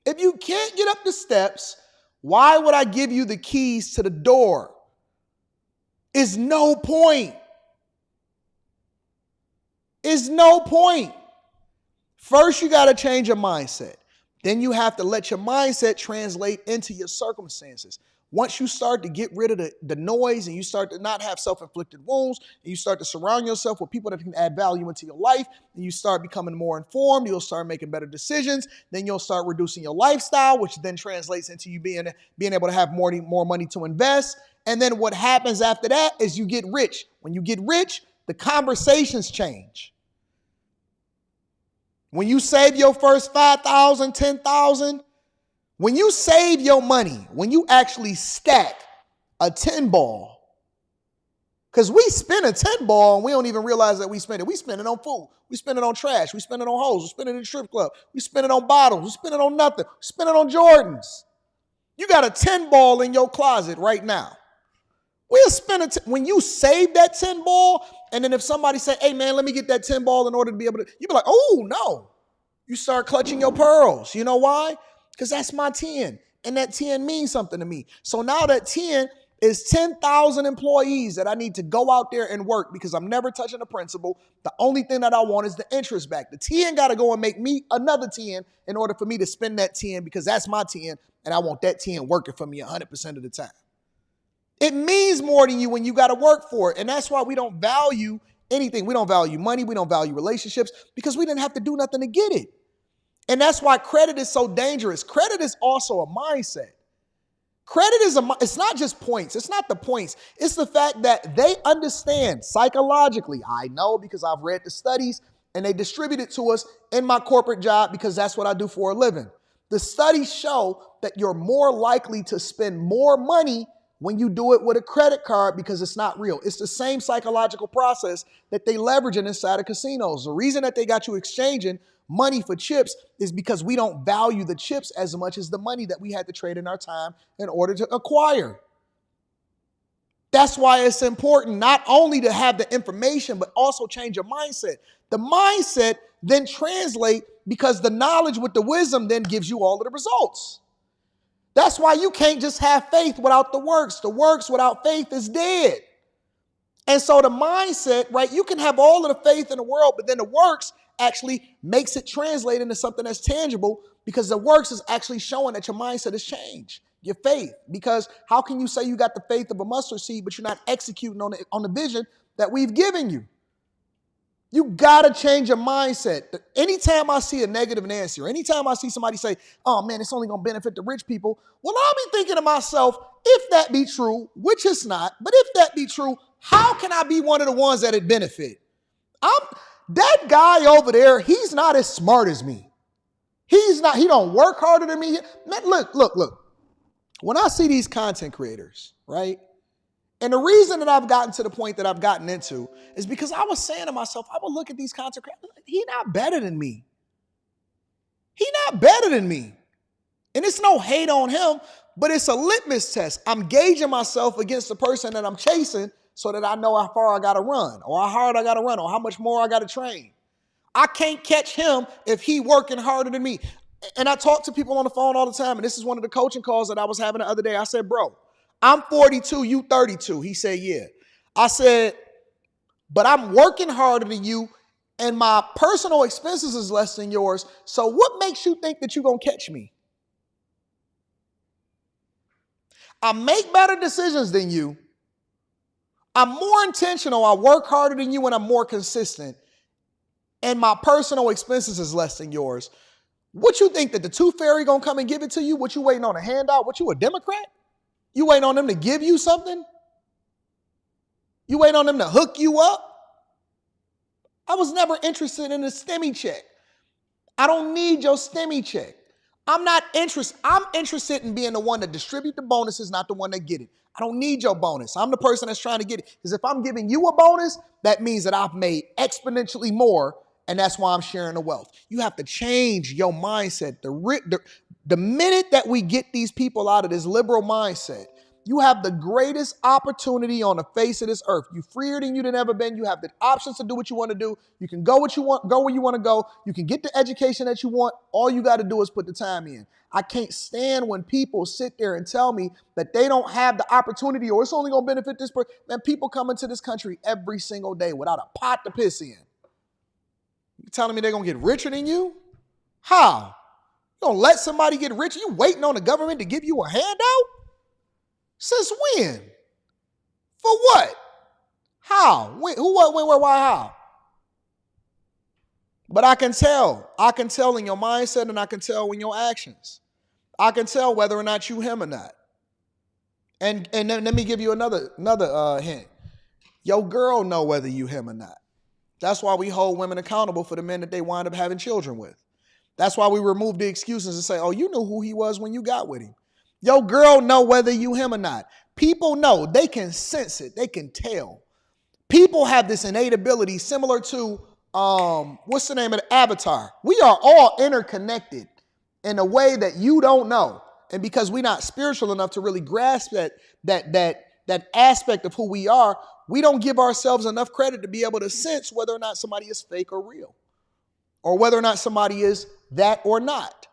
S1: If you can't get up the steps, why would I give you the keys to the door? Is no point. Is no point. First, you got to change your mindset. Then you have to let your mindset translate into your circumstances. Once you start to get rid of the noise, and you start to not have self-inflicted wounds, and you start to surround yourself with people that can add value into your life, and you start becoming more informed, you'll start making better decisions, then you'll start reducing your lifestyle, which then translates into you being able to have more money to invest. And then what happens after that is you get rich. When you get rich, the conversations change. When you save your first 5,000, 10,000, when you save your money, when you actually stack a 10 ball, because we spend a 10 ball and we don't even realize that we spend it. We spend it on food. We spend it on trash. We spend it on hoes. We spend it in the strip club. We spend it on bottles. We spend it on nothing. We spend it on Jordans. You got a 10 ball in your closet right now. We'll spend it when you save that 10 ball, and then if somebody say, hey man, let me get that 10 ball in order to be able to, you be like, oh no. You start clutching your pearls. You know why? Because that's my 10. And that 10 means something to me. So now that 10 is 10,000 employees that I need to go out there and work, because I'm never touching the principal. The only thing that I want is the interest back. The 10 got to go and make me another 10 in order for me to spend that 10, because that's my 10. And I want that 10 working for me 100% of the time. It means more to you when you got to work for it. And that's why we don't value anything. We don't value money. We don't value relationships, because we didn't have to do nothing to get it. And that's why credit is so dangerous. Credit is also a mindset. Credit it's not just points. It's not the points. It's the fact that they understand psychologically. I know because I've read the studies and they distribute it to us in my corporate job because that's what I do for a living. The studies show that you're more likely to spend more money when you do it with a credit card because it's not real. It's the same psychological process that they leverage inside of casinos. The reason that they got you exchanging money for chips is because we don't value the chips as much as the money that we had to trade in our time in order to acquire. That's why it's important not only to have the information, but also change your mindset. The mindset then translate because the knowledge with the wisdom then gives you all of the results. That's why you can't just have faith without the works. The works without faith is dead. And so the mindset, right, you can have all of the faith in the world, but then the works actually makes it translate into something that's tangible because the works is actually showing that your mindset has changed, your faith. Because how can you say you got the faith of a mustard seed, but you're not executing on the vision that we've given you? You got to change your mindset. Anytime I see a negative Nancy or anytime I see somebody say, oh man, it's only going to benefit the rich people. Well, I'll be thinking to myself, if that be true, which it's not, but if that be true, how can I be one of the ones that it benefit? That guy over there, he's not as smart as me. He don't work harder than me. Man, look. When I see these content creators, right? And the reason that I've gotten to the point that I've gotten into is because I was saying to myself, I would look at these content creators, he's not better than me. He's not better than me. And it's no hate on him, but it's a litmus test. I'm gauging myself against the person that I'm chasing so that I know how far I got to run or how hard I got to run or how much more I got to train. I can't catch him if he working harder than me. And I talk to people on the phone all the time, and this is one of the coaching calls that I was having the other day. I said, bro, I'm 42, you 32. He said, yeah. I said, but I'm working harder than you, and my personal expenses is less than yours. So what makes you think that you're going to catch me? I make better decisions than you. I'm more intentional. I work harder than you, and I'm more consistent. And my personal expenses is less than yours. What you think that the tooth fairy going to come and give it to you? What you waiting on a handout? What you, a Democrat? You waiting on them to give you something? You waiting on them to hook you up? I was never interested in a STEMI check. I don't need your STEMI check. I'm interested in being the one that distribute the bonuses, not the one that get it. I don't need your bonus. I'm the person that's trying to get it. Because if I'm giving you a bonus, that means that I've made exponentially more, and that's why I'm sharing the wealth. You have to change your mindset. The minute that we get these people out of this liberal mindset, you have the greatest opportunity on the face of this earth. You're freer than you've ever been. You have the options to do what you want to do. You can go what you want, go where you want to go. You can get the education that you want. All you got to do is put the time in. I can't stand when people sit there and tell me that they don't have the opportunity or it's only going to benefit this person. Man, people come into this country every single day without a pot to piss in. You telling me they're going to get richer than you? How? You going to let somebody get richer? You waiting on the government to give you a handout? Since when? For what? How? When, who, what, when, where, why, how? But I can tell. I can tell in your mindset and I can tell in your actions. I can tell whether or not you him or not. And then let me give you another hint. Your girl know whether you him or not. That's why we hold women accountable for the men that they wind up having children with. That's why we remove the excuses and say, oh, you knew who he was when you got with him. Your girl know whether you him or not. People know. They can sense it. They can tell. People have this innate ability similar to, what's the name of the Avatar? We are all interconnected in a way that you don't know. And because we're not spiritual enough to really grasp that aspect of who we are, we don't give ourselves enough credit to be able to sense whether or not somebody is fake or real, or whether or not somebody is that or not.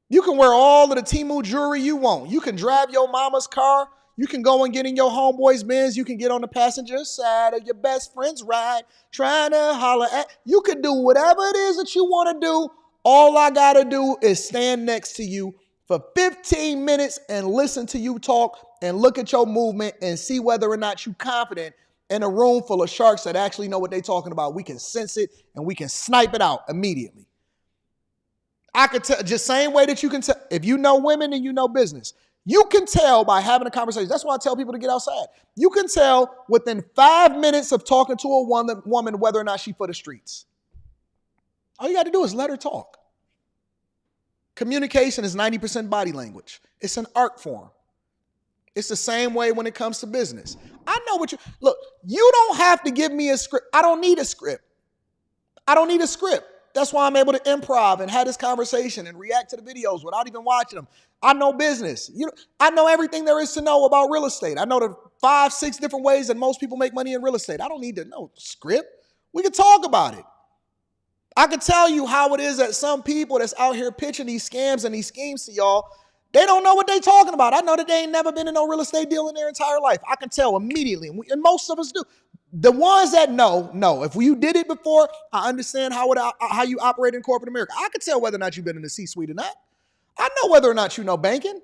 S1: You can wear all of the Temu jewelry you want. You can drive your mama's car. You can go and get in your homeboy's Benz. You can get on the passenger side of your best friend's ride, trying to holler at. You can do whatever it is that you want to do. All I got to do is stand next to you for 15 minutes and listen to you talk and look at your movement and see whether or not you're confident in a room full of sharks that actually know what they're talking about. We can sense it and we can snipe it out immediately. I could tell, just same way that you can tell, if you know women and you know business, you can tell by having a conversation. That's why I tell people to get outside. You can tell within 5 minutes of talking to a woman whether or not she for the streets. All you got to do is let her talk. Communication is 90% body language. It's an art form. It's the same way when it comes to business. I know what look, you don't have to give me a script. I don't need a script. I don't need a script. That's why I'm able to improv and have this conversation and react to the videos without even watching them. I know business. I know everything there is to know about real estate. I know the 5, 6 different ways that most people make money in real estate. I don't need to know script. We can talk about it. I can tell you how it is that some people that's out here pitching these scams and these schemes to y'all, they don't know what they're talking about. I know that they ain't never been in no real estate deal in their entire life. I can tell immediately, and most of us do. The ones that know. If you did it before, I understand how you operate in corporate America. I can tell whether or not you've been in the C-suite or not. I know whether or not you know banking.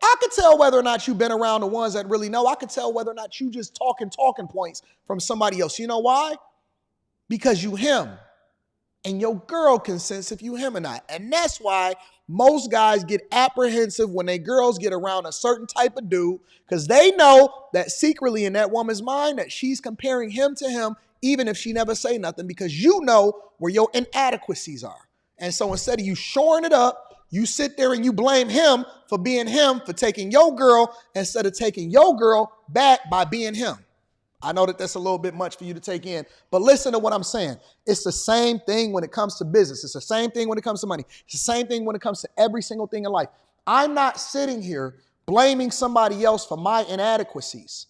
S1: I can tell whether or not you've been around the ones that really know. I can tell whether or not you just talking points from somebody else. You know why? Because you him. And your girl can sense if you him or not. And that's why most guys get apprehensive when they girls get around a certain type of dude, because they know that secretly in that woman's mind that she's comparing him to him, even if she never say nothing, because you know where your inadequacies are. And so instead of you shoring it up, you sit there and you blame him for being him, for taking your girl, instead of taking your girl back by being him. I know that that's a little bit much for you to take in, but listen to what I'm saying. It's the same thing when it comes to business. It's the same thing when it comes to money. It's the same thing when it comes to every single thing in life. I'm not sitting here blaming somebody else for my inadequacies.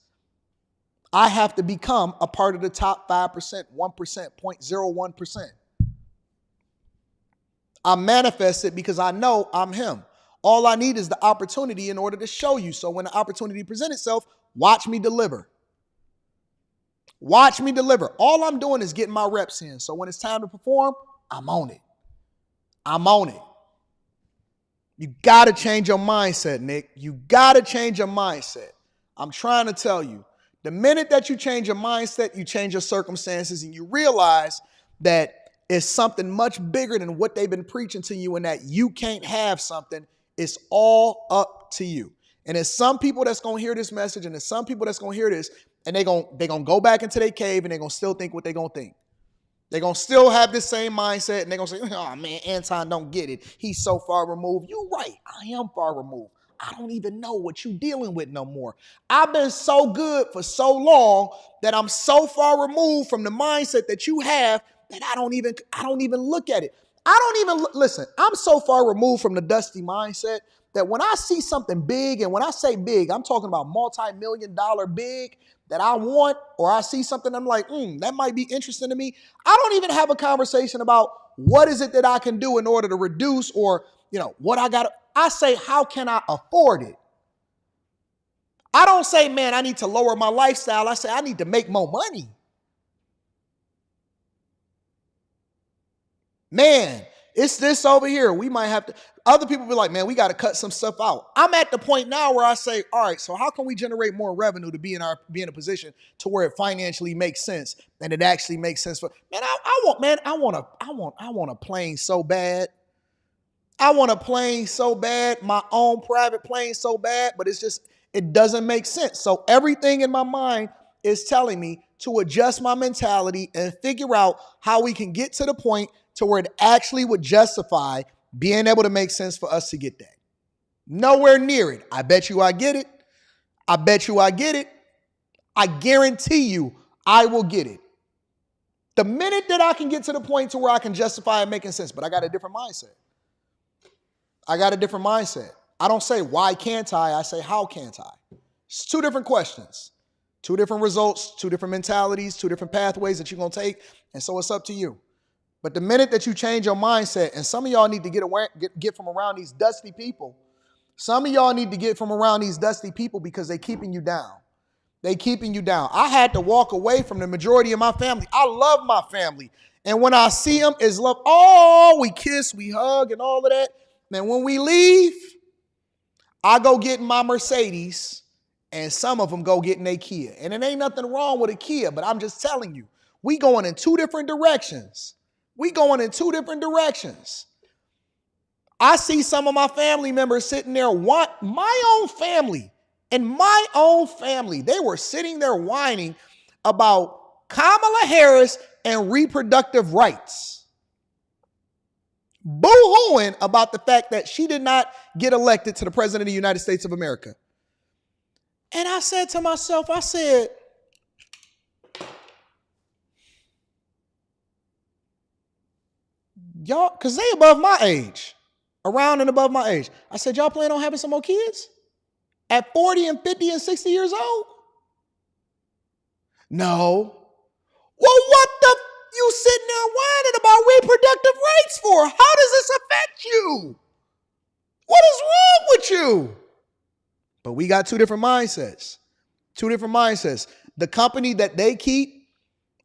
S1: I have to become a part of the top 5%, 1%, 0.01%. I manifest it because I know I'm him. All I need is the opportunity in order to show you. So when the opportunity presents itself, watch me deliver. Watch me deliver. All I'm doing is getting my reps in. So when it's time to perform, I'm on it. I'm on it. You got to change your mindset, Nick. You got to change your mindset. I'm trying to tell you, the minute that you change your mindset, you change your circumstances and you realize that it's something much bigger than what they've been preaching to you and that you can't have something. It's all up to you. And there's some people that's going to hear this message and there's some people that's going to hear this and they're going to go back into their cave and they're going to still think what they're going to think. They're going to still have this same mindset and they're going to say, oh man, Anton don't get it. He's so far removed. You're right. I am far removed. I don't even know what you're dealing with no more. I've been so good for so long that I'm so far removed from the mindset that you have that I don't even look at it. Listen, I'm so far removed from the dusty mindset that when I see something big, and when I say big, I'm talking about multi-million-dollar big that I want, or I see something, I'm like, that might be interesting to me. I don't even have a conversation about what is it that I can do in order to reduce or, what I got. I say, how can I afford it? I don't say, man, I need to lower my lifestyle. I say, I need to make more money. Man, it's this over here. We might have to, other people be like, man, we got to cut some stuff out. I'm at the point now where I say, all right, so how can we generate more revenue to be in a position to where it financially makes sense and it actually makes sense for, man, I want a plane so bad. I want a plane so bad, my own private plane so bad, but it doesn't make sense. So everything in my mind is telling me to adjust my mentality and figure out how we can get to the point to where it actually would justify being able to make sense for us to get that. Nowhere near it. I bet you I get it. I bet you I get it. I guarantee you I will get it. The minute that I can get to the point to where I can justify it making sense, but I got a different mindset. I don't say, why can't I? I say, how can't I? It's 2 different questions, 2 different results, 2 different mentalities, 2 different pathways that you're going to take. And so it's up to you. But the minute that you change your mindset, and some of y'all need to get from around these dusty people. Some of y'all need to get from around these dusty people because they're keeping you down. They keeping you down. I had to walk away from the majority of my family. I love my family. And when I see them, it's love. Oh, we kiss, we hug, and all of that. Then when we leave, I go get in my Mercedes, and some of them go get in their Kia. And it ain't nothing wrong with a Kia, but I'm just telling you, we going in 2 different directions. I see some of my family members sitting there, my own family, they were sitting there whining about Kamala Harris and reproductive rights. Boo-hooing about the fact that she did not get elected to the president of the United States of America. And I said to myself, y'all, because they above my age, around and above my age. I said, y'all plan on having some more kids? At 40 and 50 and 60 years old? No. Well, what the you sitting there whining about reproductive rights for? How does this affect you? What is wrong with you? But we got two different mindsets. The company that they keep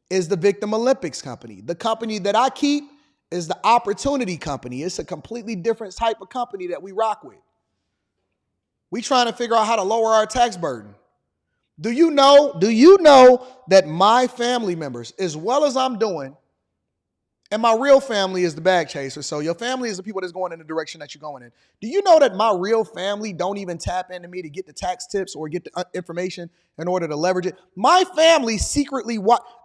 S1: is the Victim Olympics company. The company that I keep is the Opportunity Company. It's a completely different type of company that we rock with. We trying to figure out how to lower our tax burden. Do you know that my family members, as well as I'm doing, and my real family is the bag chaser, so your family is the people that's going in the direction that you're going in. Do you know that my real family don't even tap into me to get the tax tips or get the information in order to leverage it? My family secretly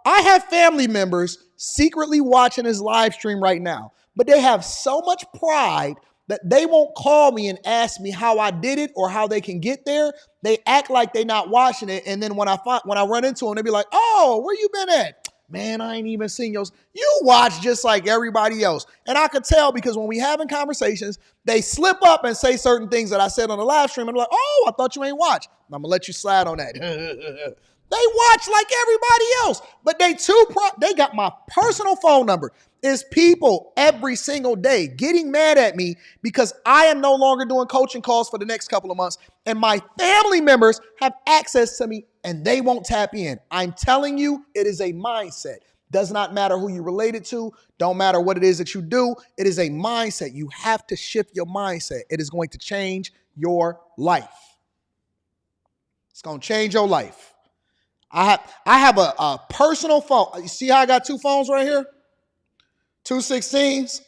S1: I have family members secretly watching this live stream right now, but they have so much pride that they won't call me and ask me how I did it or how they can get there. They act like they're not watching it, and then when I run into them, they be like, "Oh, where you been at? Man, I ain't even seen yours." You watch just like everybody else. And I could tell because when we having conversations, they slip up and say certain things that I said on the live stream. And they're like, "Oh, I thought you ain't watch." I'm going to let you slide on that. They watch like everybody else. But they got my personal phone number. Is people every single day getting mad at me because I am no longer doing coaching calls for the next couple of months. And my family members have access to me and they won't tap in. I'm telling you, it is a mindset. Does not matter who you're related to. Don't matter what it is that you do. It is a mindset. You have to shift your mindset. It is going to change your life. It's going to change your life. I have a personal phone. You see how I got two phones right here? 216s.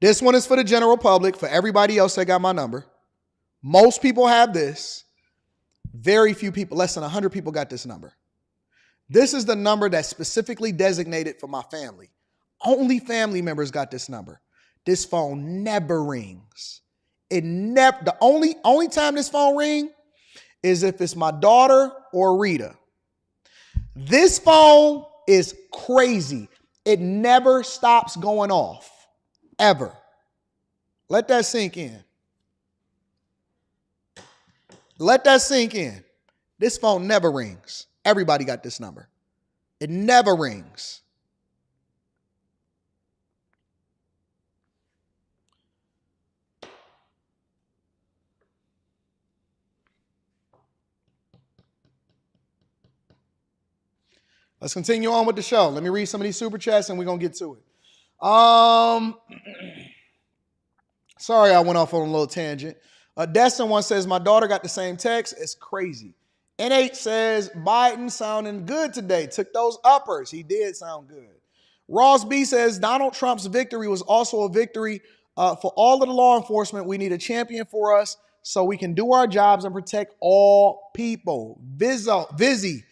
S1: This one is for the general public. For everybody else that got my number. Most people have this. Very few people, less than 100 people got this number. This is the number that's specifically designated for my family. Only family members got this number. This phone never rings. The only time this phone rings is if it's my daughter or Rita. This phone is crazy. It never stops going off, ever. Let that sink in. Let that sink in. This phone never rings. Everybody got this number. It never rings. Let's continue on with the show. Let me read some of these super chats and we're going to get to it. Sorry, I went off on a little tangent. Destin one says, my daughter got the same text. It's crazy. N8 says, Biden sounding good today. Took those uppers. He did sound good. Ross B says, Donald Trump's victory was also a victory for all of the law enforcement. We need a champion for us so we can do our jobs and protect all people. Vizzy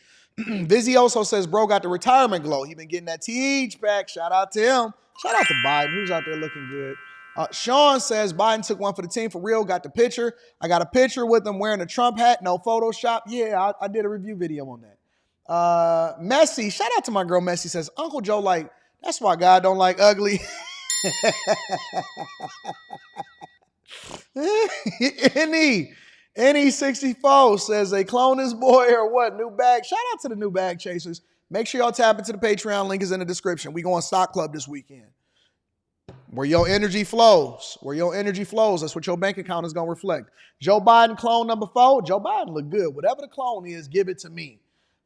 S1: also says, bro got the retirement glow. He been getting that Tiege back. Shout out to him. Shout out to Biden. He was out there looking good. Sean says, Biden took one for the team for real. Got the picture. I got a picture with him wearing a Trump hat. No Photoshop. Yeah, I did a review video on that. Messi, shout out to my girl Messi, says, Uncle Joe, like, that's why God don't like ugly. NE64 says they clone this boy or what? New bag. Shout out to the new bag chasers. Make sure y'all tap into the Patreon. Link is in the description. We going Stock Club this weekend. Where your energy flows. That's what your bank account is going to reflect. Joe Biden clone number 4. Joe Biden look good. Whatever the clone is, give it to me.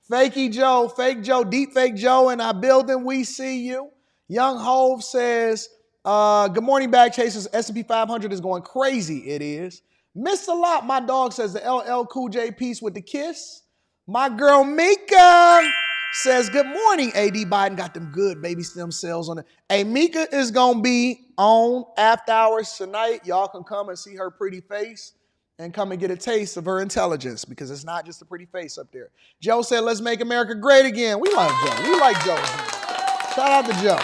S1: Fakey Joe, fake Joe, deep fake Joe in our building. We see you. Young Hove says, good morning, bag chasers. S&P 500 is going crazy. It is. Missed a lot, my dog says the LL Cool J piece with the kiss. My girl Mika says, good morning, AD Biden. Got them good baby stem cells on it. Hey, Mika is going to be on After Hours tonight. Y'all can come and see her pretty face and come and get a taste of her intelligence because it's not just a pretty face up there. Joe said, let's make America great again. We love Joe. We like Joe. Shout out to Joe.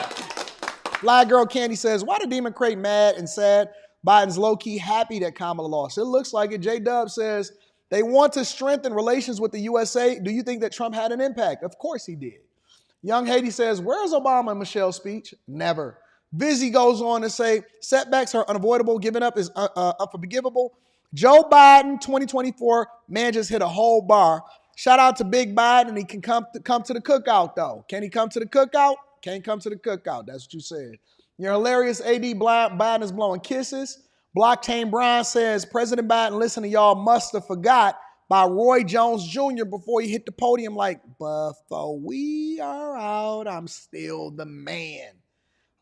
S1: Fly Girl Candy says, why the Democrat mad and sad? Biden's low-key happy that Kamala lost. It looks like it. J-Dub says, they want to strengthen relations with the USA. Do you think that Trump had an impact? Of course he did. Young Haiti says, where's Obama and Michelle's speech? Never. Vizzy goes on to say, setbacks are unavoidable. Giving up is unforgivable. Joe Biden, 2024, man just hit a whole bar. Shout out to Big Biden. He can come to the cookout, though. Can he come to the cookout? Can't come to the cookout. That's what you said. You're hilarious, AD. Biden is blowing kisses. Blockchain Brian says, President Biden, listen to y'all must have forgot by Roy Jones Jr. before he hit the podium like, before we are out, I'm still the man.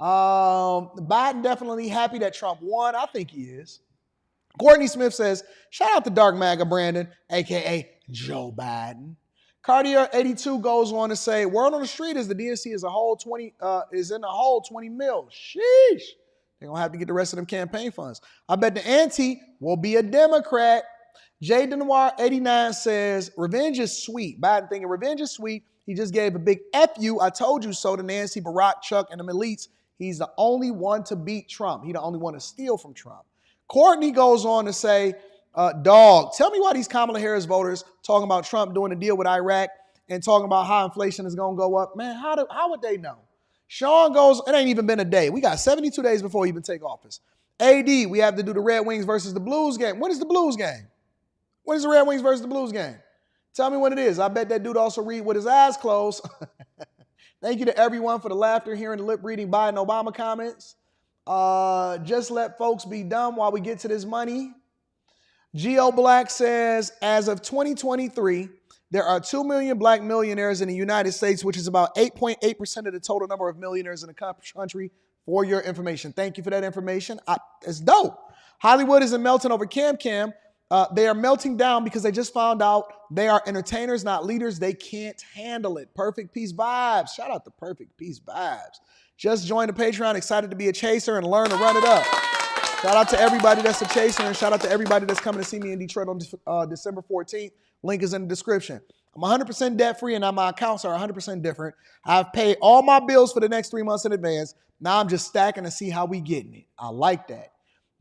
S1: Biden definitely happy that Trump won. I think he is. Courtney Smith says, shout out to Dark Maga Brandon, a.k.a. Joe Biden. Cartier 82 goes on to say, word on the street is the DNC is in the hole 20 mil. Sheesh. They're going to have to get the rest of them campaign funds. I bet the auntie will be a Democrat. Jay Denoir 89 says, revenge is sweet. Biden thinking revenge is sweet. He just gave a big F you. I told you so to Nancy, Barack, Chuck, and the elites. He's the only one to beat Trump. He's the only one to steal from Trump. Courtney goes on to say, dog, tell me why these Kamala Harris voters talking about Trump doing a deal with Iraq and talking about how inflation is going to go up. Man, how would they know? Sean goes, it ain't even been a day. We got 72 days before he even take office. AD, we have to do the Red Wings versus the Blues game. When is the Blues game? When is the Red Wings versus the Blues game? Tell me when it is. I bet that dude also read with his eyes closed. Thank you to everyone for the laughter, hearing the lip-reading Biden Obama comments. Just let folks be dumb while we get to this money. Geo Black says, as of 2023, there are 2 million black millionaires in the United States, which is about 8.8% of the total number of millionaires in the country, for your information. Thank you for that information. It's dope. Hollywood isn't melting over Cam. They are melting down because they just found out they are entertainers, not leaders. They can't handle it. Perfect Peace Vibes. Shout out to Perfect Peace Vibes. Just joined the Patreon. Excited to be a chaser and learn to run it up. Shout out to everybody that's a chaser, and shout out to everybody that's coming to see me in Detroit on December 14th. Link is in the description. I'm 100% debt-free, and my accounts are 100% different. I've paid all my bills for the next 3 months in advance. Now I'm just stacking to see how we getting it. I like that.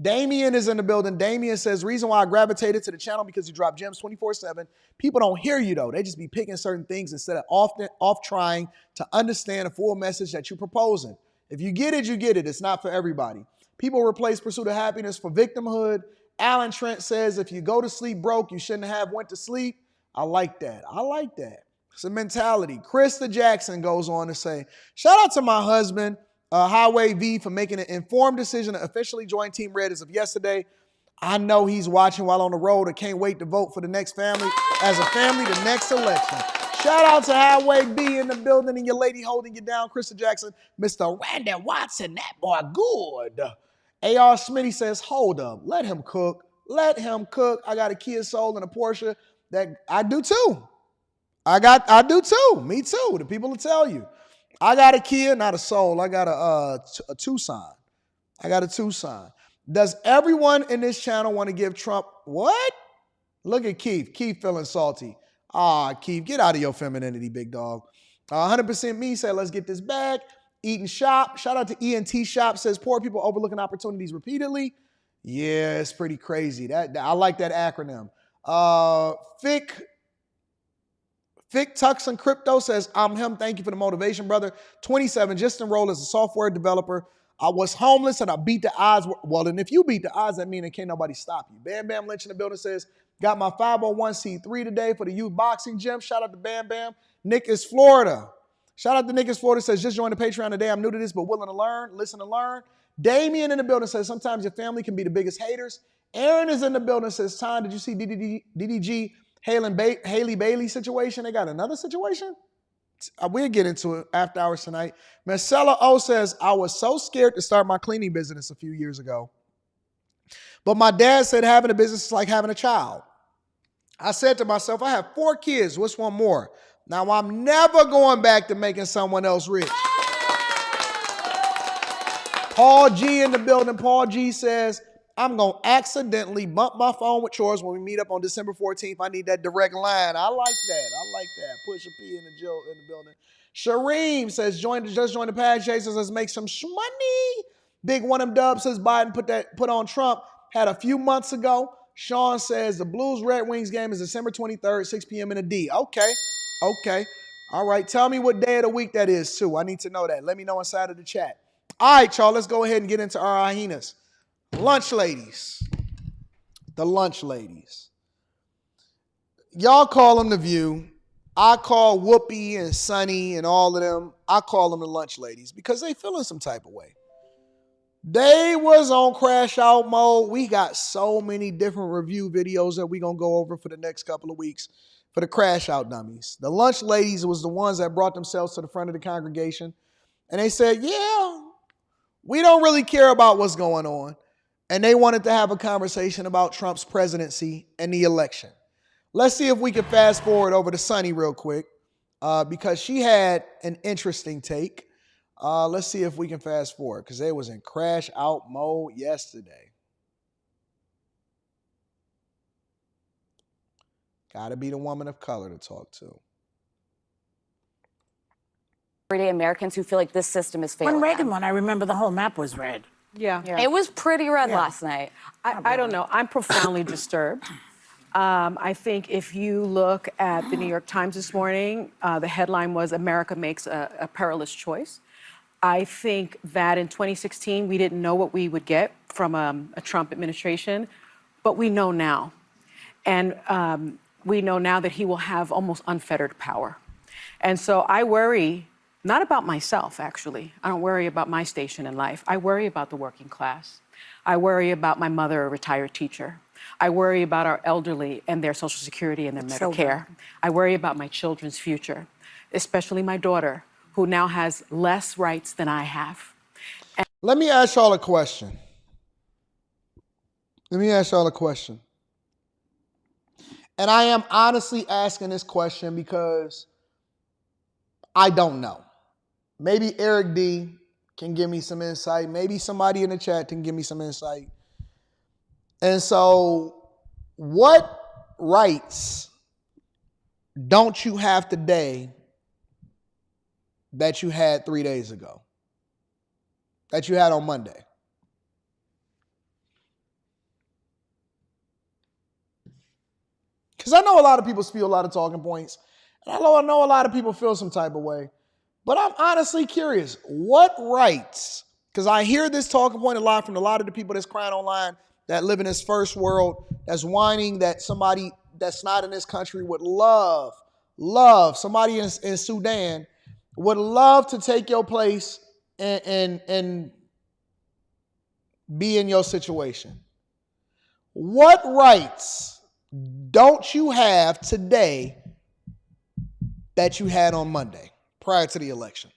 S1: Damien is in the building. Damien says, reason why I gravitated to the channel because you drop gems 24/7. People don't hear you, though. They just be picking certain things instead of off trying to understand the full message that you're proposing. If you get it, you get it. It's not for everybody. People replace pursuit of happiness for victimhood. Alan Trent says, if you go to sleep broke, you shouldn't have went to sleep. I like that. I like that. It's a mentality. Krista Jackson goes on to say, shout out to my husband, Highway V, for making an informed decision to officially join Team Red as of yesterday. I know he's watching while on the road and can't wait to vote for the next family, as a family, the next election. Shout out to Highway B in the building and your lady holding you down, Krista Jackson. Mr. Randy Watson, that boy good. A.R. Smitty says, hold up, let him cook. Let him cook. I got a Kia Soul and a Porsche that I do too. I do too. Me too. The people will tell you. I got a Kia, not a Soul. I got a Tucson. I got a Tucson. Does everyone in this channel want to give Trump what? Look at Keith. Keith feeling salty. Keith, get out of your femininity, big dog. 100% me said, let's get this bag. Eating Shop. Shout out to ENT Shop. Says poor people overlooking opportunities repeatedly. Yeah, it's pretty crazy. I like that acronym. Fick Tux and Crypto says, I'm him. Thank you for the motivation, brother. 27, just enrolled as a software developer. I was homeless and I beat the odds. Well, then if you beat the odds, that means it can't nobody stop you. Bam Bam Lynch in the building says, got my 501c3 today for the youth boxing gym. Shout out to Bam Bam. Nick is Florida. Shout out to Nick is Florida. Says, just joined the Patreon today. I'm new to this, but willing to learn, listen and learn. Damien in the building says, sometimes your family can be the biggest haters. Aaron is in the building. Says, Tom, did you see DDG Haley Bailey situation? They got another situation? We'll get into it after hours tonight. Marcella O says, I was so scared to start my cleaning business a few years ago. But my dad said having a business is like having a child. I said to myself, I have 4 kids. What's one more? Now, I'm never going back to making someone else rich. Paul G in the building. Paul G says, I'm going to accidentally bump my phone with chores when we meet up on December 14th. I need that direct line. I like that. I like that. Push a P in the building. Shareem says, just join the Pad Chasers. Let's make some money. Big One M Dub says Biden put on Trump had a few months ago. Sean says the Blues Red Wings game is December 23rd, 6 p.m. in a D. Okay. All right. Tell me what day of the week that is, too. I need to know that. Let me know inside of the chat. All right, y'all. Let's go ahead and get into our hyenas. Lunch ladies. The lunch ladies. Y'all call them The View. I call Whoopi and Sunny and all of them, I call them the lunch ladies because they feeling some type of way. They was on crash out mode. We got so many different review videos that we're going to go over for the next couple of weeks for the crash out dummies. The lunch ladies was the ones that brought themselves to the front of the congregation. And they said, yeah, we don't really care about what's going on. And they wanted to have a conversation about Trump's presidency and the election. Let's see if we can fast forward over to Sunny real quick because she had an interesting take. Let's see if we can fast forward because they was in crash out mode yesterday. Got to be the woman of color to talk to.
S13: Everyday Americans who feel like this system is failing.
S14: When Reagan won, I remember the whole map was red.
S13: Yeah. It was pretty red last night.
S15: I don't know. I'm profoundly disturbed. I think if you look at the New York Times this morning, the headline was America makes a perilous choice. I think that in 2016, we didn't know what we would get from a Trump administration, but we know now. And we know now that he will have almost unfettered power. And so I worry, not about myself, actually. I don't worry about my station in life. I worry about the working class. I worry about my mother, a retired teacher. I worry about our elderly and their Social Security and their Medicare. I worry about my children's future, especially my daughter, who now has less rights than I have.
S1: Let me ask y'all a question. And I am honestly asking this question because I don't know. Maybe Eric D can give me some insight. Maybe somebody in the chat can give me some insight. And so, what rights don't you have today that you had 3 days ago? That you had on Monday? Because I know a lot of people spew a lot of talking points. And I know a lot of people feel some type of way. But I'm honestly curious, what rights, because I hear this talking point a lot from a lot of the people that's crying online that live in this first world, that's whining that somebody that's not in this country would love, somebody in Sudan would love to take your place and be in your situation. What rights don't you have today that you had on Monday prior to the election?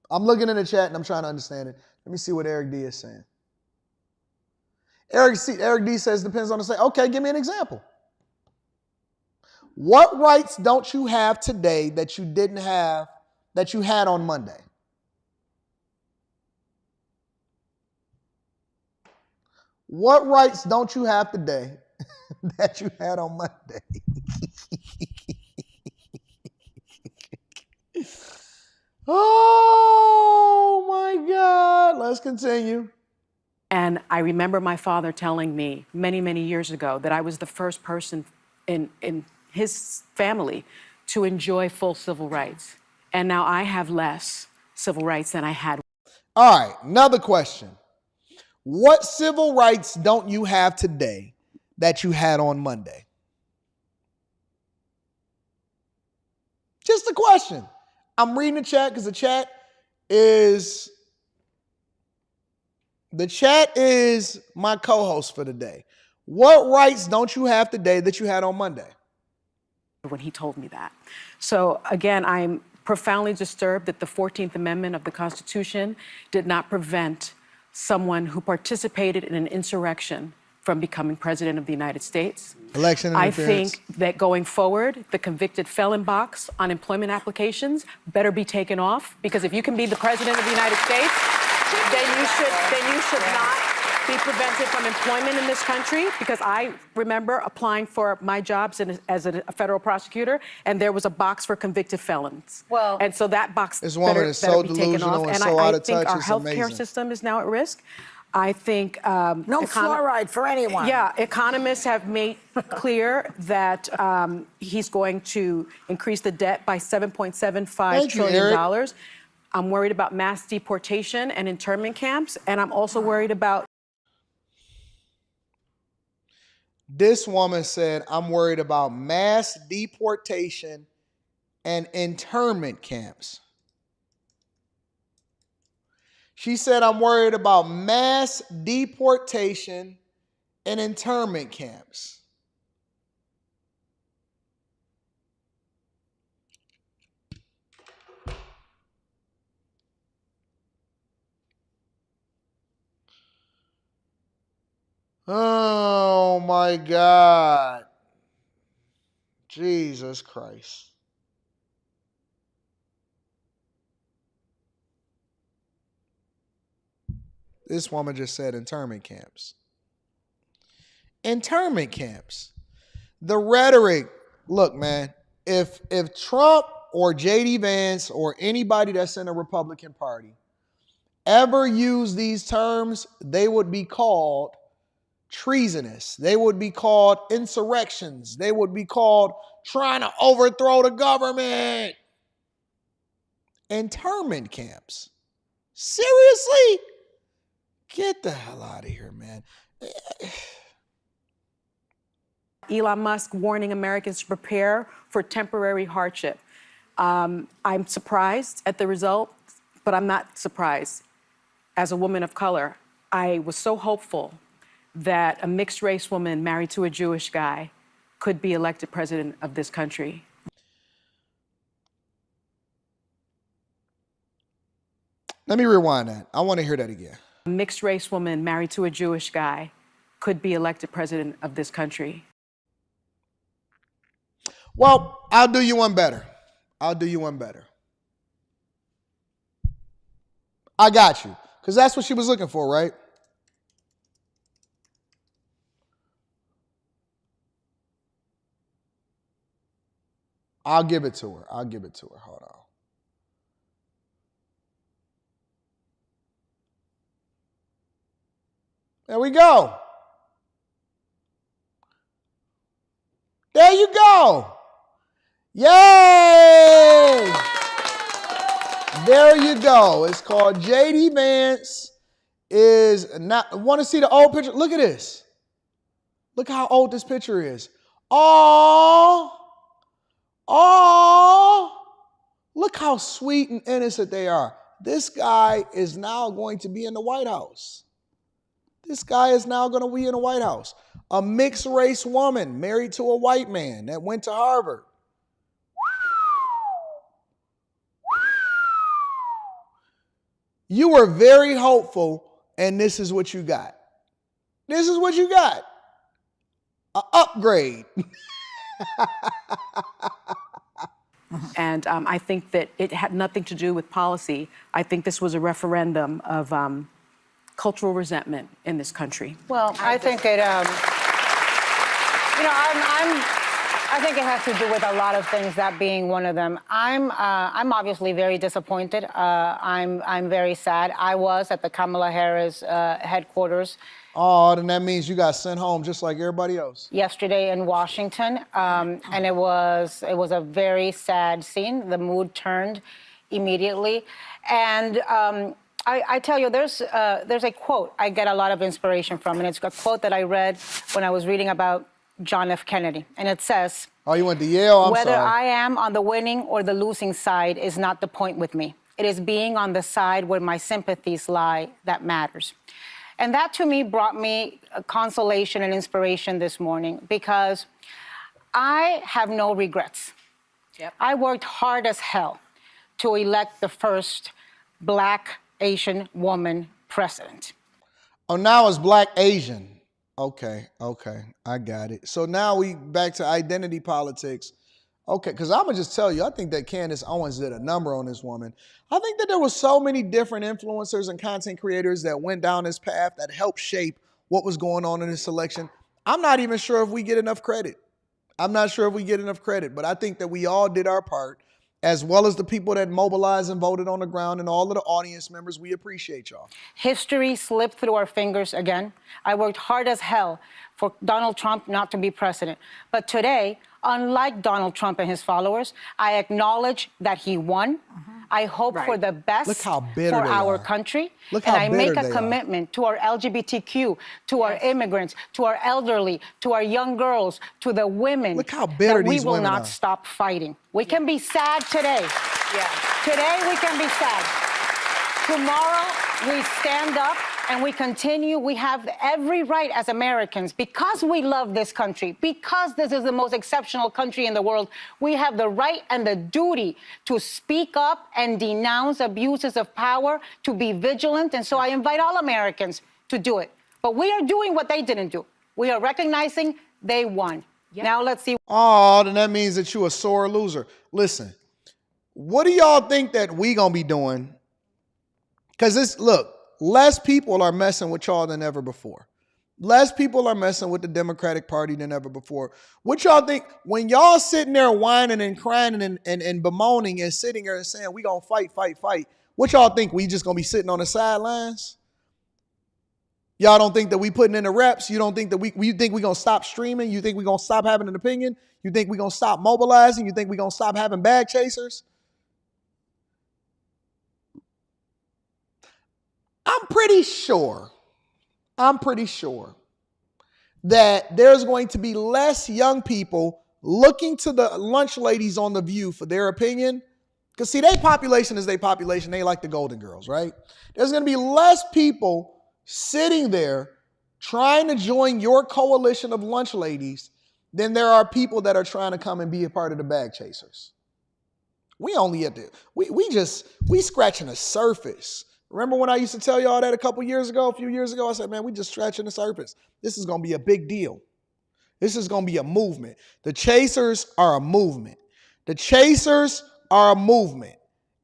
S1: I'm looking in the chat and I'm trying to understand it. Let me see what Eric D is saying. Eric D says depends on the state. Okay, give me an example. What rights don't you have today that you didn't have, that you had on Monday? What rights don't you have today that you had on Monday? Oh my God. Let's continue.
S15: And I remember my father telling me many, many years ago that I was the first person in his family to enjoy full civil rights. And now I have less civil rights than I had.
S1: All right, another question. What civil rights don't you have today that you had on Monday? Just a question. I'm reading the chat because the chat is my co-host for the day. What rights don't you have today that you had on Monday?
S15: When he told me that. So again, I'm profoundly disturbed that the 14th Amendment of the Constitution did not prevent someone who participated in an insurrection from becoming president of the United States.
S1: Election
S15: I
S1: interference.
S15: think that going forward, the convicted felon box on employment applications better be taken off, because if you can be the president of the United States, then you should not be prevented from employment in this country, because I remember applying for my jobs as a federal prosecutor, and there was a box for convicted felons.
S10: Well,
S15: and so that box
S1: This woman
S15: better
S1: is so
S15: be taken
S1: delusional
S15: off.
S1: and
S15: And
S1: so out
S15: I
S1: of
S15: think
S1: touch,
S15: our
S1: it's
S15: healthcare
S1: amazing.
S15: system is now at risk. I think
S14: No fluoride for anyone.
S15: Yeah, economists have made clear that he's going to increase the debt by $7.75
S1: Thank you,
S15: trillion.
S1: Eric.
S15: I'm worried about mass deportation and internment camps, and I'm also worried about.
S1: This woman said, I'm worried about mass deportation and internment camps. She said, I'm worried about mass deportation and internment camps. Oh my God. Jesus Christ. This woman just said internment camps. Internment camps. The rhetoric, look, man, if Trump or J.D. Vance or anybody that's in the Republican Party ever use these terms, they would be called treasonous. They would be called insurrections. They would be called trying to overthrow the government. Internment camps. Seriously? Get the hell out of here, man.
S15: Elon Musk warning Americans to prepare for temporary hardship. I'm surprised at the result, but I'm not surprised. As a woman of color, I was so hopeful that a mixed-race woman married to a Jewish guy could be elected president of this country.
S1: Let me rewind that. I want to hear that again.
S15: A mixed-race woman married to a Jewish guy could be elected president of this country.
S1: Well, I'll do you one better. I'll do you one better. I got you. Because that's what she was looking for, right? I'll give it to her. I'll give it to her. Hold on. There we go. There you go. Yay! There you go. It's called J.D. Vance is not. Want to see the old picture? Look at this. Look how old this picture is. Oh, look how sweet and innocent they are. This guy is now going to be in the White House. This guy is now going to be in the White House. A mixed race woman married to a white man that went to Harvard. You were very hopeful, and this is what you got. This is what you got. An upgrade.
S15: And I think that it had nothing to do with policy. I think this was a referendum of cultural resentment in this country.
S16: Well, I think it, I think it has to do with a lot of things, that being one of them. I'm obviously very disappointed. I'm very sad. I was at the Kamala Harris headquarters.
S1: Oh, then that means you got sent home just like everybody else.
S16: Yesterday in Washington, and it was a very sad scene. The mood turned immediately, and I tell you, there's a quote I get a lot of inspiration from, and it's a quote that I read when I was reading about John F. Kennedy, and it says,
S1: "Oh, you went to Yale? I'm
S16: whether
S1: sorry.
S16: I am on the winning or the losing side is not the point with me. It is being on the side where my sympathies lie that matters." And that, to me, brought me consolation and inspiration this morning, because I have no regrets.
S15: Yep.
S16: I worked hard as hell to elect the first Black Asian woman president.
S1: Oh, now it's Black Asian. Okay. I got it. So now we back to identity politics. Okay, because I'm going to just tell you, I think that Candace Owens did a number on this woman. I think that there were so many different influencers and content creators that went down this path that helped shape what was going on in this election. I'm not even sure if we get enough credit. But I think that we all did our part, as well as the people that mobilized and voted on the ground and all of the audience members. We appreciate y'all.
S16: History slipped through our fingers again. I worked hard as hell for Donald Trump not to be president. But today, unlike Donald Trump and his followers, I acknowledge that he won. I hope for the best for our country. And I make a commitment to our LGBTQ, to our immigrants, to our elderly, to our young girls, to the women.
S1: Look how bitter
S16: that
S1: these
S16: we will
S1: women
S16: not
S1: are.
S16: stop fighting. We can be sad today. Today we can be sad. Tomorrow we stand up and we continue. We have every right as Americans, because we love this country, because this is the most exceptional country in the world, we have the right and the duty to speak up and denounce abuses of power, to be vigilant. And so I invite all Americans to do it. But we are doing what they didn't do. We are recognizing they won. Now let's see.
S1: Oh, then that means that you a sore loser. Listen, what do y'all think that we gonna be doing? Because look, less people are messing with y'all than ever before. Less people are messing with the Democratic Party than ever before. What y'all think, when y'all sitting there whining and crying and bemoaning and sitting there and saying, we gonna fight, what y'all think, we just gonna be sitting on the sidelines? Y'all don't think that we putting in the reps? You don't think that you think we gonna stop streaming? You think we gonna stop having an opinion? You think we gonna stop mobilizing? You think we gonna stop having bag chasers? I'm pretty sure that there's going to be less young people looking to the lunch ladies on The View for their opinion. Because see, their population is their population. They like the Golden Girls, right? There's going to be less people sitting there trying to join your coalition of lunch ladies than there are people that are trying to come and be a part of the bag chasers. We only at the, we scratching the surface. Remember when I used to tell y'all that a few years ago, I said, man, we just scratching the surface. This is going to be a big deal. This is going to be a movement. The chasers are a movement.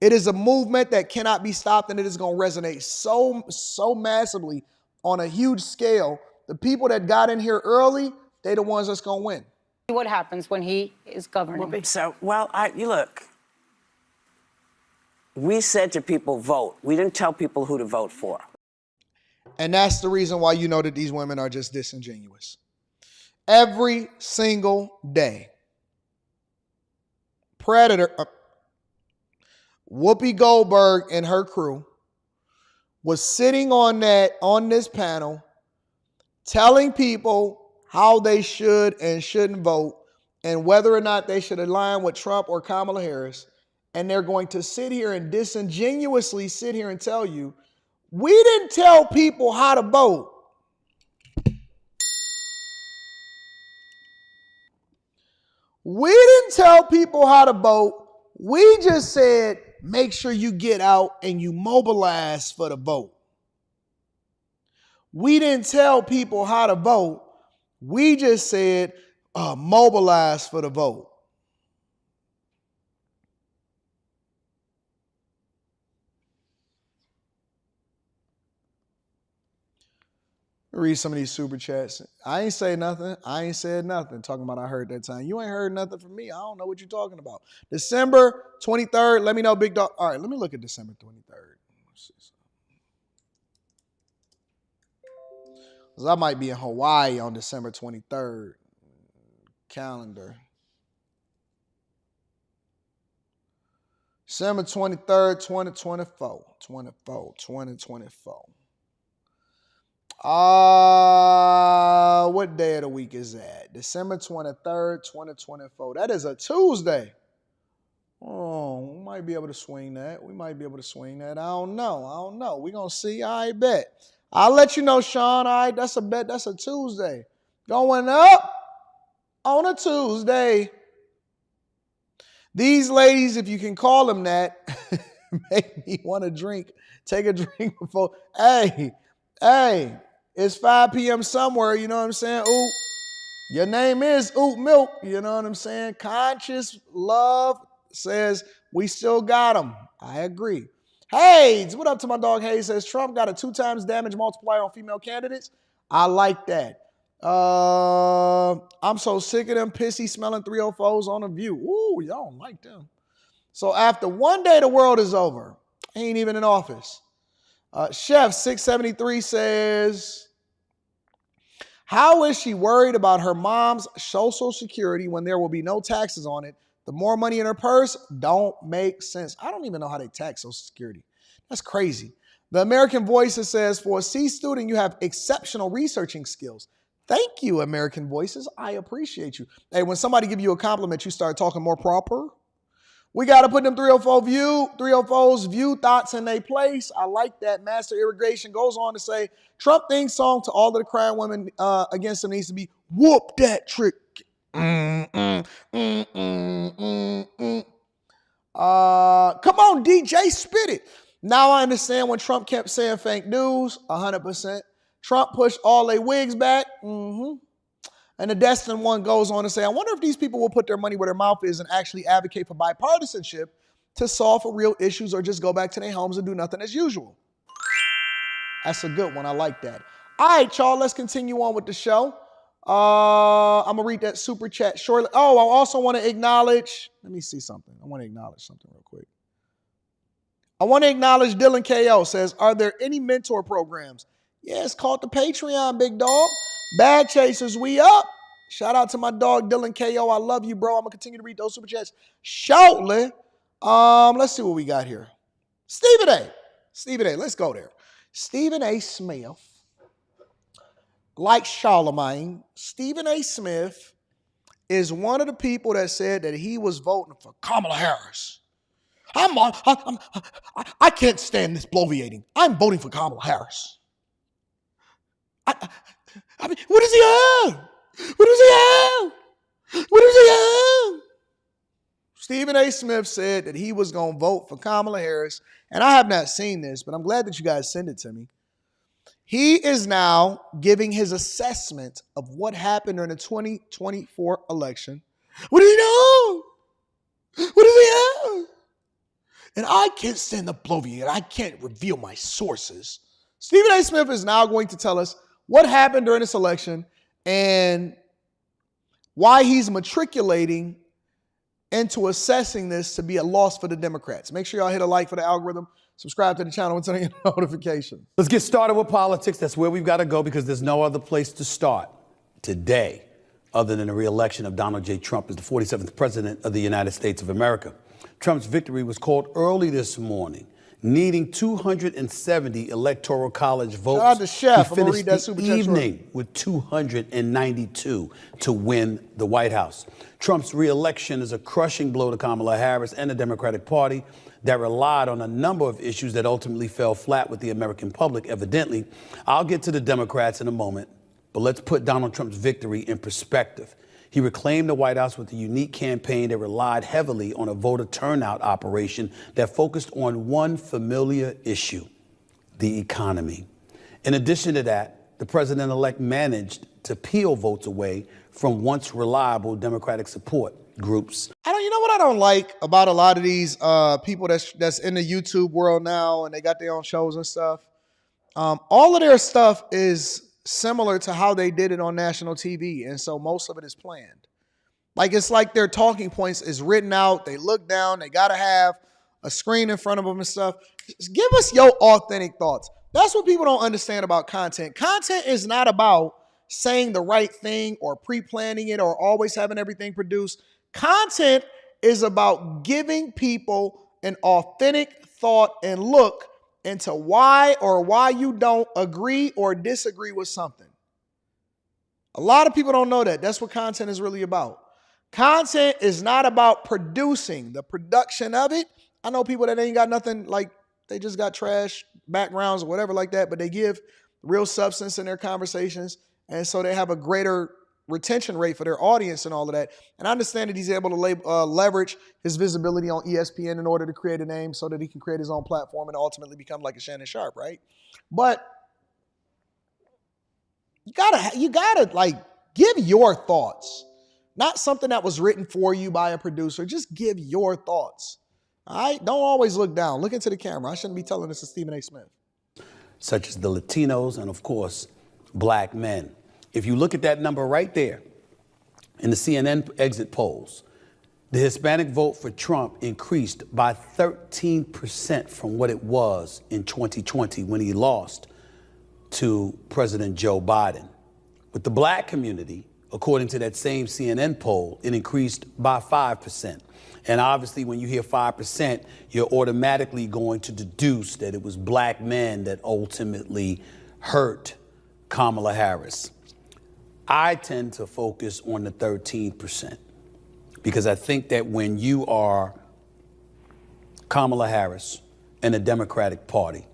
S1: It is a movement that cannot be stopped, and it is going to resonate so massively on a huge scale. The people that got in here early, they the ones that's going to win.
S16: What happens when he is governing?
S14: So, you look. We said to people, vote. We didn't tell people who to vote for.
S1: And that's the reason why you know that these women are just disingenuous. Every single day, Whoopi Goldberg and her crew was sitting on this panel telling people how they should and shouldn't vote and whether or not they should align with Trump or Kamala Harris. And they're going to sit here and disingenuously sit here and tell you, we didn't tell people how to vote. We didn't tell people how to vote. We just said, make sure you get out and you mobilize for the vote. We didn't tell people how to vote. We just said, mobilize for the vote. Read some of these super chats. I ain't say nothing. I ain't said nothing. Talking about I heard that time. You ain't heard nothing from me. I don't know what you're talking about. December 23rd. Let me know, Big Dog. All right, let me look at December 23rd. Because I might be in Hawaii on December 23rd. Calendar. December 23rd, 2024. 2024. What day of the week is that? December 23rd, 2024. That is a Tuesday. Oh, we might be able to swing that. I don't know. We're going to see. I bet. I'll let you know, Sean. All right, that's a bet. That's a Tuesday. Going up on a Tuesday. These ladies, if you can call them that, make me want to drink. Take a drink before. Hey. It's 5 p.m. somewhere, you know what I'm saying? Ooh, your name is Oot Milk, you know what I'm saying? Conscious Love says, we still got them. I agree. Hayes, what up to my dog Hayes? Says, Trump got a 2 times damage multiplier on female candidates. I like that. I'm so sick of them pissy smelling 304s on The View. Ooh, y'all don't like them. So after one day the world is over, he ain't even in office. Chef 673 says, how is she worried about her mom's Social Security when there will be no taxes on it? The more money in her purse don't make sense. I don't even know how they tax Social Security. That's crazy. The American Voices says, for a C student, you have exceptional researching skills. Thank you, American Voices. I appreciate you. Hey, when somebody give you a compliment, you start talking more proper. We got to put them 304's view thoughts in their place. I like that. Master Irrigation goes on to say, Trump theme song to all of the crying women against him needs to be, whoop that trick. Come on, DJ, spit it. Now I understand when Trump kept saying fake news, 100%. Trump pushed all their wigs back. And the Destin one goes on to say, I wonder if these people will put their money where their mouth is and actually advocate for bipartisanship to solve for real issues or just go back to their homes and do nothing as usual. That's a good one. I like that. All right, y'all, let's continue on with the show. I'm going to read that super chat shortly. Oh, I also want to acknowledge, let me see something. I want to acknowledge something real quick. I want to acknowledge Dylan KO says, are there any mentor programs? Yeah, it's called the Patreon, big dog. Bag Chasers, we up. Shout out to my dog Dylan KO. I love you, bro. I'm going to continue to read those super chats shortly. Let's see what we got here. Stephen A. Let's go there. Stephen A. Smith. Like Charlemagne, Stephen A. Smith is one of the people that said that he was voting for Kamala Harris. I can't stand this bloviating. I'm voting for Kamala Harris. I mean, what does he have? What does he have? What does he have? Stephen A. Smith said that he was going to vote for Kamala Harris, and I have not seen this, but I'm glad that you guys sent it to me. He is now giving his assessment of what happened during the 2024 election. What does he know? What does he have? And I can't stand the bloviating. I can't reveal my sources. Stephen A. Smith is now going to tell us what happened during this election and why he's matriculating into assessing this to be a loss for the Democrats. Make sure y'all hit a like for the algorithm. Subscribe to the channel and turn on your notifications.
S17: Let's get started with politics. That's where we've got to go because there's no other place to start today other than the re-election of Donald J. Trump as the 47th president of the United States of America. Trump's victory was called early this morning, needing 270 electoral college votes.
S1: Shout out to Chef.
S17: He finished the evening with 292 to win the White House. Trump's re-election is a crushing blow to Kamala Harris and the Democratic Party that relied on a number of issues that ultimately fell flat with the American public, evidently. I'll get to the Democrats in a moment, but let's put Donald Trump's victory in perspective. He reclaimed the White House with a unique campaign that relied heavily on a voter turnout operation that focused on one familiar issue, the economy. In addition to that, the president-elect managed to peel votes away from once reliable Democratic support groups.
S1: You know what I don't like about a lot of these people that's in the YouTube world now and they got their own shows and stuff. All of their stuff is similar to how they did it on national TV. And so most of it is planned. Like, it's like their talking points is written out. They look down. They got to have a screen in front of them and stuff. Just give us your authentic thoughts. That's what people don't understand about content. Content is not about saying the right thing or pre-planning it or always having everything produced. Content is about giving people an authentic thought and look into why you don't agree or disagree with something. A lot of people don't know that. That's what content is really about. Content is not about producing, the production of it. I know people that ain't got nothing, like they just got trash backgrounds or whatever like that, but they give real substance in their conversations. And so they have a greater retention rate for their audience and all of that. And I understand that he's able to leverage his visibility on ESPN in order to create a name so that he can create his own platform and ultimately become like a Shannon Sharp, right? But You gotta like give your thoughts, not something that was written for you by a producer. Just give your thoughts. All right, don't always look down. Look into the camera. I shouldn't be telling this to Stephen A. Smith.
S17: Such as the Latinos and, of course, black men. If you look at that number right there in the CNN exit polls, the Hispanic vote for Trump increased by 13% from what it was in 2020 when he lost to President Joe Biden. With the black community, according to that same CNN poll, it increased by 5%. And obviously, when you hear 5%, you're automatically going to deduce that it was black men that ultimately hurt Kamala Harris. I tend to focus on the 13% because I think that when you are Kamala Harris and the Democratic Party,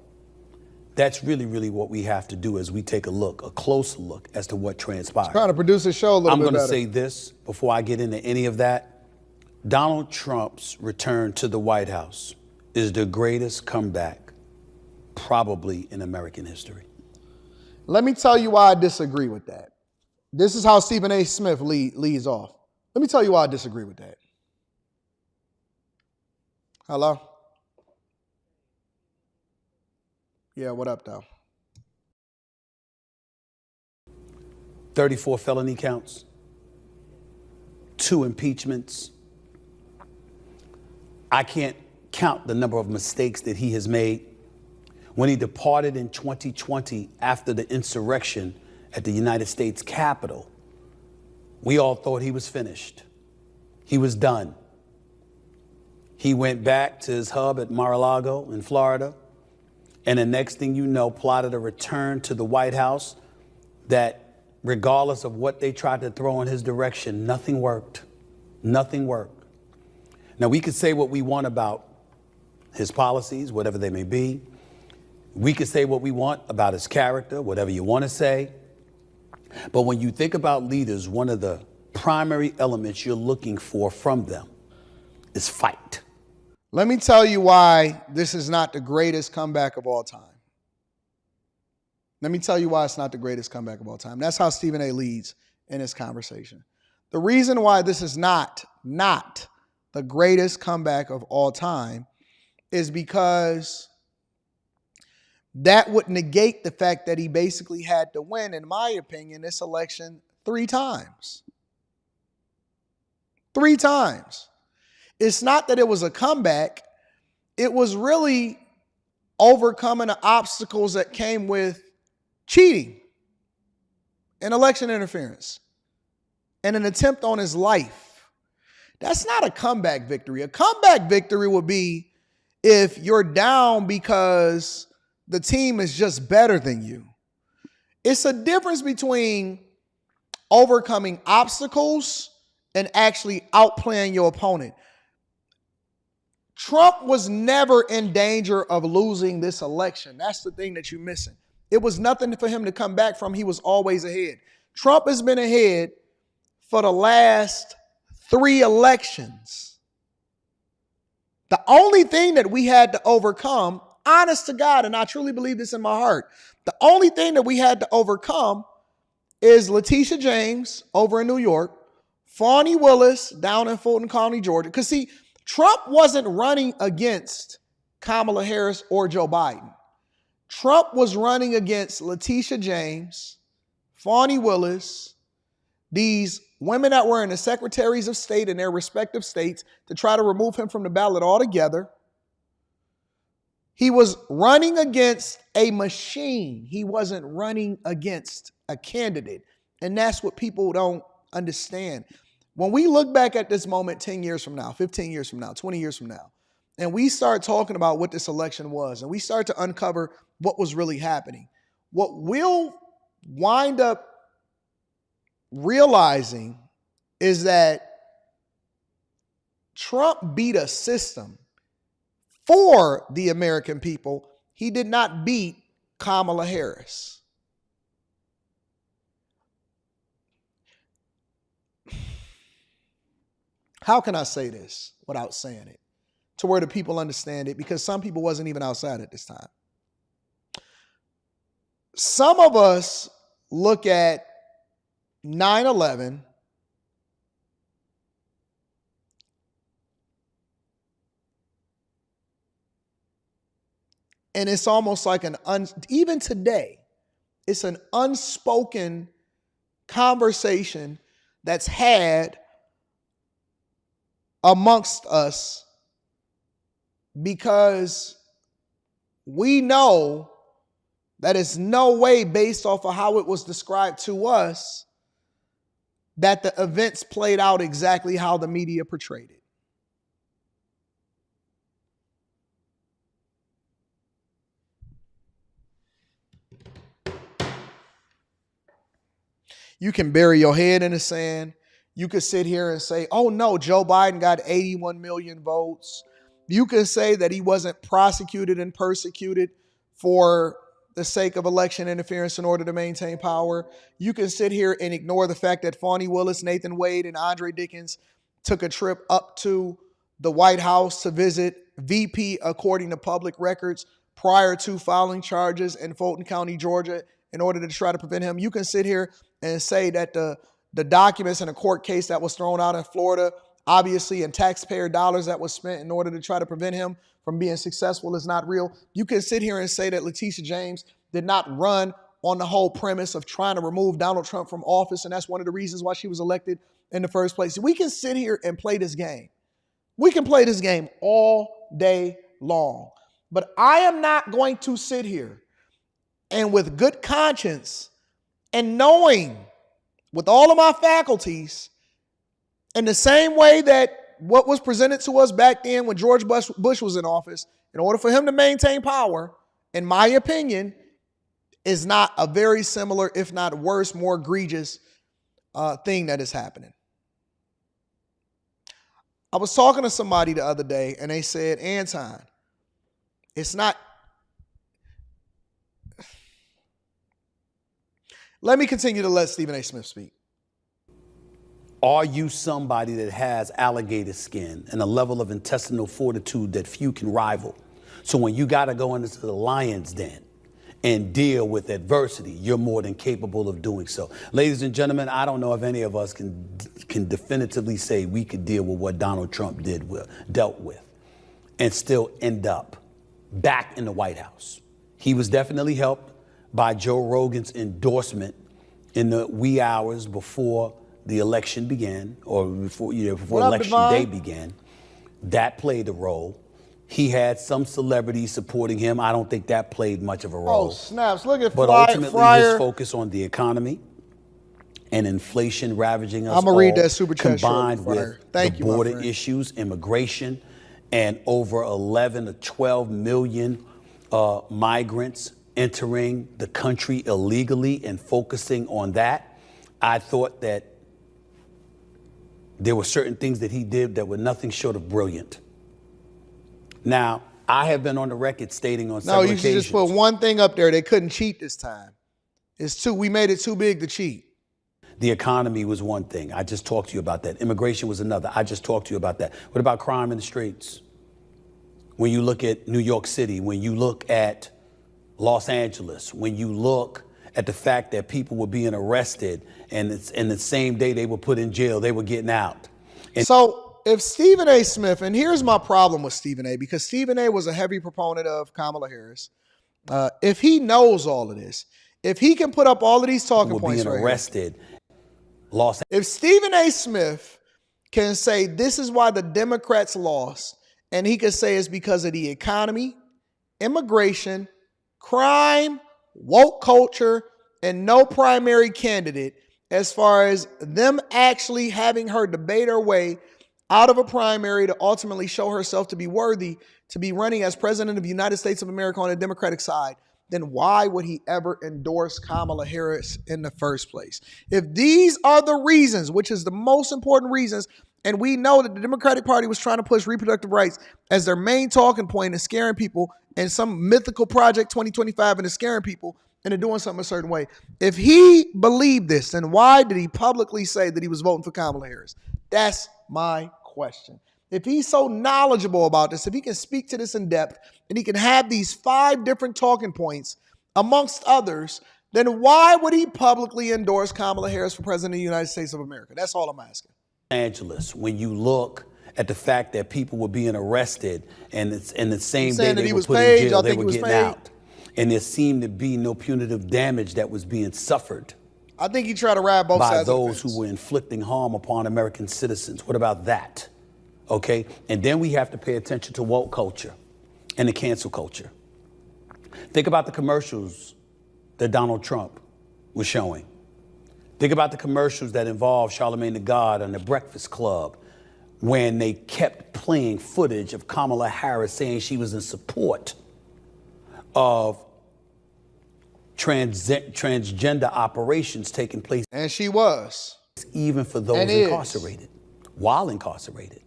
S17: that's really, really what we have to do as we take a closer look as to what transpired.
S1: Trying to produce a show a little bit better.
S17: I'm going to say this before I get into any of that. Donald Trump's return to the White House is the greatest comeback probably in American history.
S1: Let me tell you why I disagree with that. This is how Stephen A. Smith leads off. Let me tell you why I disagree with that. Hello? Yeah, what up, though?
S17: 34 felony counts, 2 impeachments. I can't count the number of mistakes that he has made. When he departed in 2020 after the insurrection at the United States Capitol, we all thought he was finished. He was done. He went back to his hub at Mar-a-Lago in Florida, and the next thing you know, plotted a return to the White House that, regardless of what they tried to throw in his direction, nothing worked. Nothing worked. Now, we could say what we want about his policies, whatever they may be. We could say what we want about his character, whatever you want to say. But when you think about leaders, one of the primary elements you're looking for from them is fight.
S1: Let me tell you why this is not the greatest comeback of all time. Let me tell you why it's not the greatest comeback of all time. That's how Stephen A. leads in this conversation. The reason why this is not the greatest comeback of all time is because that would negate the fact that he basically had to win, in my opinion, this election 3 times. 3 times. It's not that it was a comeback. It was really overcoming the obstacles that came with cheating and election interference and an attempt on his life. That's not a comeback victory. A comeback victory would be if you're down because the team is just better than you. It's a difference between overcoming obstacles and actually outplaying your opponent. Trump was never in danger of losing this election. That's the thing that you're missing. It was nothing for him to come back from. He was always ahead. Trump has been ahead for the last 3 elections. The only thing that we had to overcome, honest to God, and I truly believe this in my heart, the only thing that we had to overcome is Letitia James over in New York, Fani Willis down in Fulton County, Georgia. Because see, Trump wasn't running against Kamala Harris or Joe Biden. Trump was running against Letitia James, Fani Willis, these women that were in the secretaries of state in their respective states to try to remove him from the ballot altogether. He was running against a machine. He wasn't running against a candidate. And that's what people don't understand. When we look back at this moment 10 years from now, 15 years from now, 20 years from now, and we start talking about what this election was, and we start to uncover what was really happening, what we'll wind up realizing is that Trump beat a system for the American people. He did not beat Kamala Harris. How can I say this without saying it to where the people understand it? Because some people wasn't even outside at this time. Some of us look at 9/11, and it's almost like even today, it's an unspoken conversation that's had amongst us because we know that it's no way, based off of how it was described to us, that the events played out exactly how the media portrayed it. You can bury your head in the sand. You could sit here and say, oh no, Joe Biden got 81 million votes. You could say that he wasn't prosecuted and persecuted for the sake of election interference in order to maintain power. You can sit here and ignore the fact that Fani Willis, Nathan Wade, and Andre Dickens took a trip up to the White House to visit VP, according to public records, prior to filing charges in Fulton County, Georgia, in order to try to prevent him. You can sit here and say that the documents in a court case that was thrown out in Florida, obviously, and taxpayer dollars that was spent in order to try to prevent him from being successful is not real. You can sit here and say that Letitia James did not run on the whole premise of trying to remove Donald Trump from office, and that's one of the reasons why she was elected in the first place. We can sit here and play this game. We can play this game all day long. But I am not going to sit here and with good conscience and knowing with all of my faculties, in the same way that what was presented to us back then when George Bush was in office, in order for him to maintain power, in my opinion, is not a very similar, if not worse, more egregious thing that is happening. I was talking to somebody the other day and they said, Anton, it's not. Let me continue to let Stephen A. Smith speak.
S17: Are you somebody that has alligator skin and a level of intestinal fortitude that few can rival? So when you got to go into the lion's den and deal with adversity, you're more than capable of doing so. Ladies and gentlemen, I don't know if any of us can definitively say we could deal with what Donald Trump dealt with and still end up back in the White House. He was definitely helped by Joe Rogan's endorsement in the wee hours before the election began, or before election day began. That played a role. He had some celebrities supporting him. I don't think that played much of a role.
S1: Oh, snaps. Look at
S17: But ultimately, his focus on the economy and inflation ravaging us
S1: I'm gonna read that super chat
S17: combined with the border issues, immigration, and over 11 to 12 million migrants entering the country illegally and focusing on that. I thought that there were certain things that he did that were nothing short of brilliant. Now, I have been on the record stating on several occasions.
S1: No, you should just put one thing up there. They couldn't cheat this time. We made it too big to cheat.
S17: The economy was one thing. I just talked to you about that. Immigration was another. I just talked to you about that. What about crime in the streets? When you look at New York City, when you look at Los Angeles, when you look at the fact that people were being arrested and in the same day they were put in jail, they were getting out.
S1: So if Stephen A. Smith, and here's my problem with Stephen A., because Stephen A. was a heavy proponent of Kamala Harris. If he knows all of this, if he can put up all of these talking points
S17: being arrested,
S1: if Stephen A. Smith can say this is why the Democrats lost, and he can say it's because of the economy, immigration, crime, woke culture, and no primary candidate, as far as them actually having her debate her way out of a primary to ultimately show herself to be worthy to be running as president of the United States of America on the Democratic side, then why would he ever endorse Kamala Harris in the first place? If these are the reasons, which is the most important reasons, and we know that the Democratic Party was trying to push reproductive rights as their main talking point and scaring people, and some mythical project 2025 and scaring people into doing something a certain way. If he believed this, then why did he publicly say that he was voting for Kamala Harris? That's my question. If he's so knowledgeable about this, if he can speak to this in depth, and he can have these 5 different talking points, amongst others, then why would he publicly endorse Kamala Harris for president of the United States of America? That's all I'm asking.
S17: Angeles, when you look at the fact that people were being arrested and it's in the same day
S1: that
S17: they
S1: he
S17: were
S1: was
S17: put
S1: paid,
S17: in
S1: y'all
S17: jail, they
S1: think
S17: were
S1: he was
S17: getting
S1: paid?
S17: out. And there seemed to be no punitive damage that was being suffered
S1: I think he tried to ride both
S17: by
S1: sides of the
S17: those
S1: fence.
S17: who were inflicting harm upon American citizens. What about that? Okay? And then we have to pay attention to woke culture and the cancel culture. Think about the commercials that Donald Trump was showing. Think about the commercials that involved Charlamagne the God and the Breakfast Club when they kept playing footage of Kamala Harris saying she was in support of transgender operations taking place.
S1: And she was.
S17: Even for those
S1: And is.
S17: incarcerated, while incarcerated.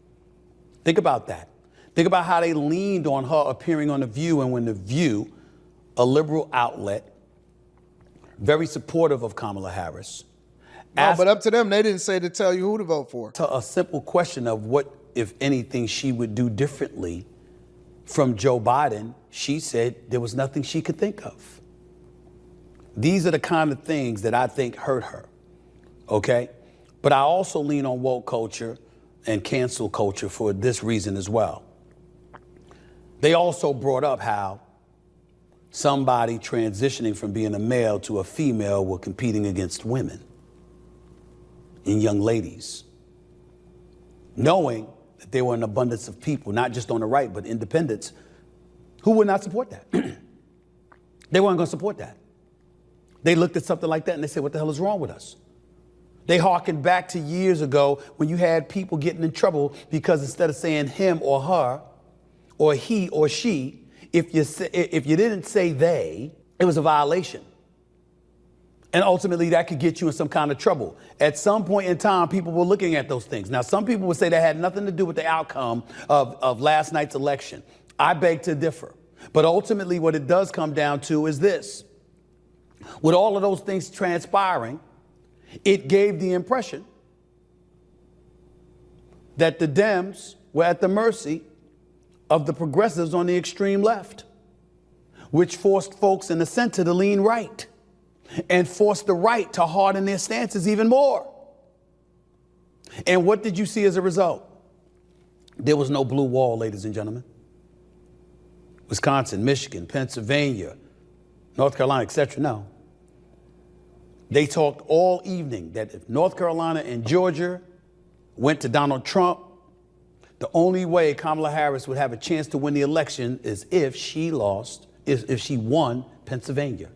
S17: Think about that. Think about how they leaned on her appearing on The View, and when The View, a liberal outlet, very supportive of Kamala Harris,
S1: No, but up to them, they didn't say to tell you who to vote for.
S17: to a simple question of what, if anything, she would do differently from Joe Biden, she said there was nothing she could think of. These are the kind of things that I think hurt her, okay? But I also lean on woke culture and cancel culture for this reason as well. They also brought up how somebody transitioning from being a male to a female were competing against women and young ladies, knowing that there were an abundance of people, not just on the right, but independents, who would not support that. They weren't going to support that. They looked at something like that and they said, what the hell is wrong with us? They hearkened back to years ago when you had people getting in trouble because instead of saying him or her or he or she, if you didn't say they, it was a violation. And ultimately that could get you in some kind of trouble. At some point in time, people were looking at those things. Now, some people would say that had nothing to do with the outcome of last night's election. I beg to differ. But ultimately what it does come down to is this. With all of those things transpiring, it gave the impression that the Dems were at the mercy of the progressives on the extreme left, which forced folks in the center to lean right and forced the right to harden their stances even more. And what did you see as a result? There was no blue wall, ladies and gentlemen. Wisconsin, Michigan, Pennsylvania, North Carolina, etc. No. They talked all evening that if North Carolina and Georgia went to Donald Trump, the only way Kamala Harris would have a chance to win the election is if she won Pennsylvania.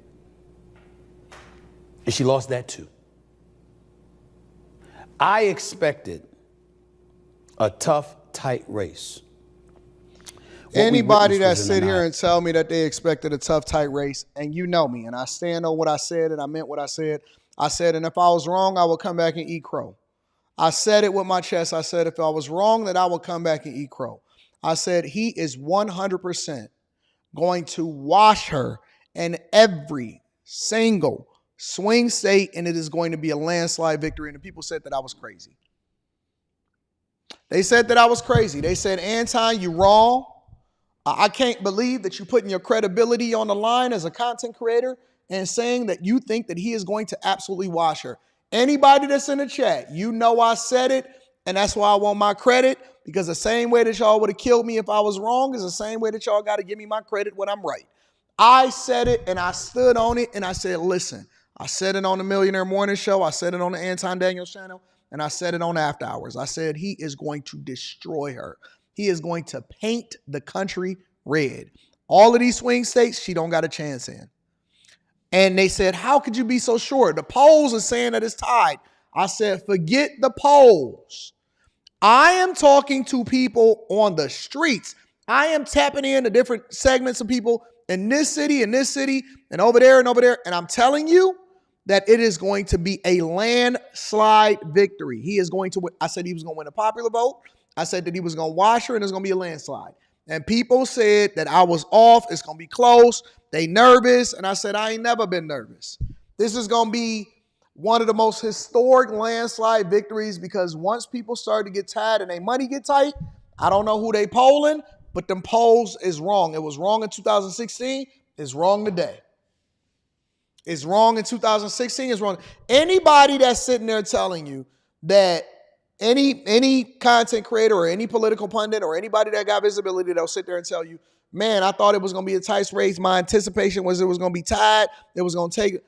S17: And she lost that too. I expected a tough, tight race.
S1: Anybody that sit here and tell me that they expected a tough, tight race, and you know me, and I stand on what I said, and I meant what I said, and if I was wrong, I would come back and eat crow. I said it with my chest. I said if I was wrong, that I would come back and eat crow. I said he is 100% going to wash her in every single swing state, and it is going to be a landslide victory. And the people said that I was crazy. They said that I was crazy. They said, Anton, you wrong. I can't believe that you're putting your credibility on the line as a content creator and saying that you think that he is going to absolutely wash her. Anybody that's in the chat, you know I said it, and that's why I want my credit, because the same way that y'all would have killed me if I was wrong is the same way that y'all got to give me my credit when I'm right. I said it, and I stood on it, and I said, listen, I said it on the Millionaire Morning Show, I said it on the Anton Daniels channel, and I said it on After Hours. I said he is going to destroy her. He is going to paint the country red. All of these swing states, she don't got a chance in. And they said, how could you be so sure? The polls are saying that it's tied. I said, forget the polls. I am talking to people on the streets. I am tapping into different segments of people in this city, and over there, and over there. And I'm telling you that it is going to be a landslide victory. He is going to win. I said he was going to win a popular vote. I said that he was going to wash her, and it's going to be a landslide. And people said that I was off. It's going to be close. They nervous. And I said, I ain't never been nervous. This is going to be one of the most historic landslide victories, because once people start to get tired and their money get tight, I don't know who they polling, but them polls is wrong. It was wrong in 2016. It's wrong today. is wrong in 2016 is wrong. Anybody that's sitting there telling you that any content creator or any political pundit or anybody that got visibility, they'll sit there and tell you, man, I thought it was going to be a tight race. My anticipation was it was going to be tied. It was going to take.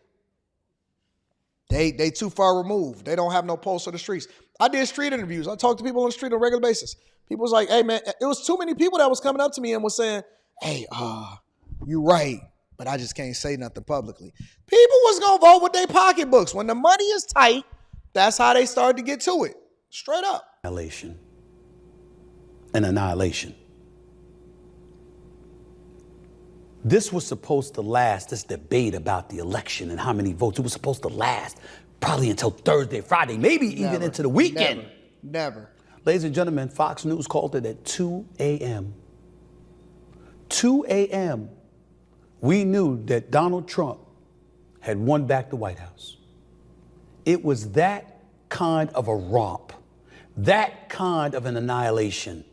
S1: They too far removed. They don't have no pulse of the streets. I did street interviews. I talked to people on the street on a regular basis. People was like, hey, man, it was too many people that was coming up to me and was saying, hey, you right, but I just can't say nothing publicly. People was going to vote with their pocketbooks. When the money is tight, that's how they started to get to it. Straight up.
S17: Annihilation. An annihilation. This was supposed to last, this debate about the election and how many votes, it was supposed to last probably until Thursday, Friday, maybe even into the weekend.
S1: Never.
S17: Ladies and gentlemen, Fox News called it at 2 a.m. 2 a.m. We knew that Donald Trump had won back the White House. It was that kind of a romp, that kind of an annihilation.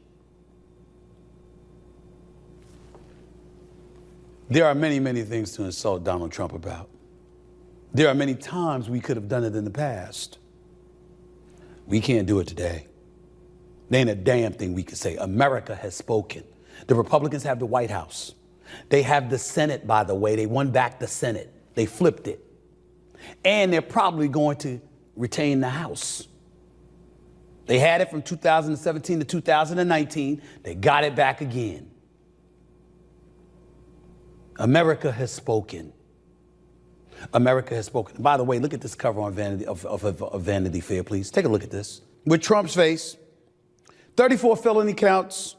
S17: There are many, many things to insult Donald Trump about. There are many times we could have done it in the past. We can't do it today. There ain't a damn thing we could say. America has spoken. The Republicans have the White House. They have the Senate, by the way. They won back the Senate. They flipped it. And they're probably going to retain the House. They had it from 2017 to 2019. They got it back again. America has spoken. America has spoken. By the way, look at this cover on Vanity Fair, please. Take a look at this. With Trump's face, 34 felony counts,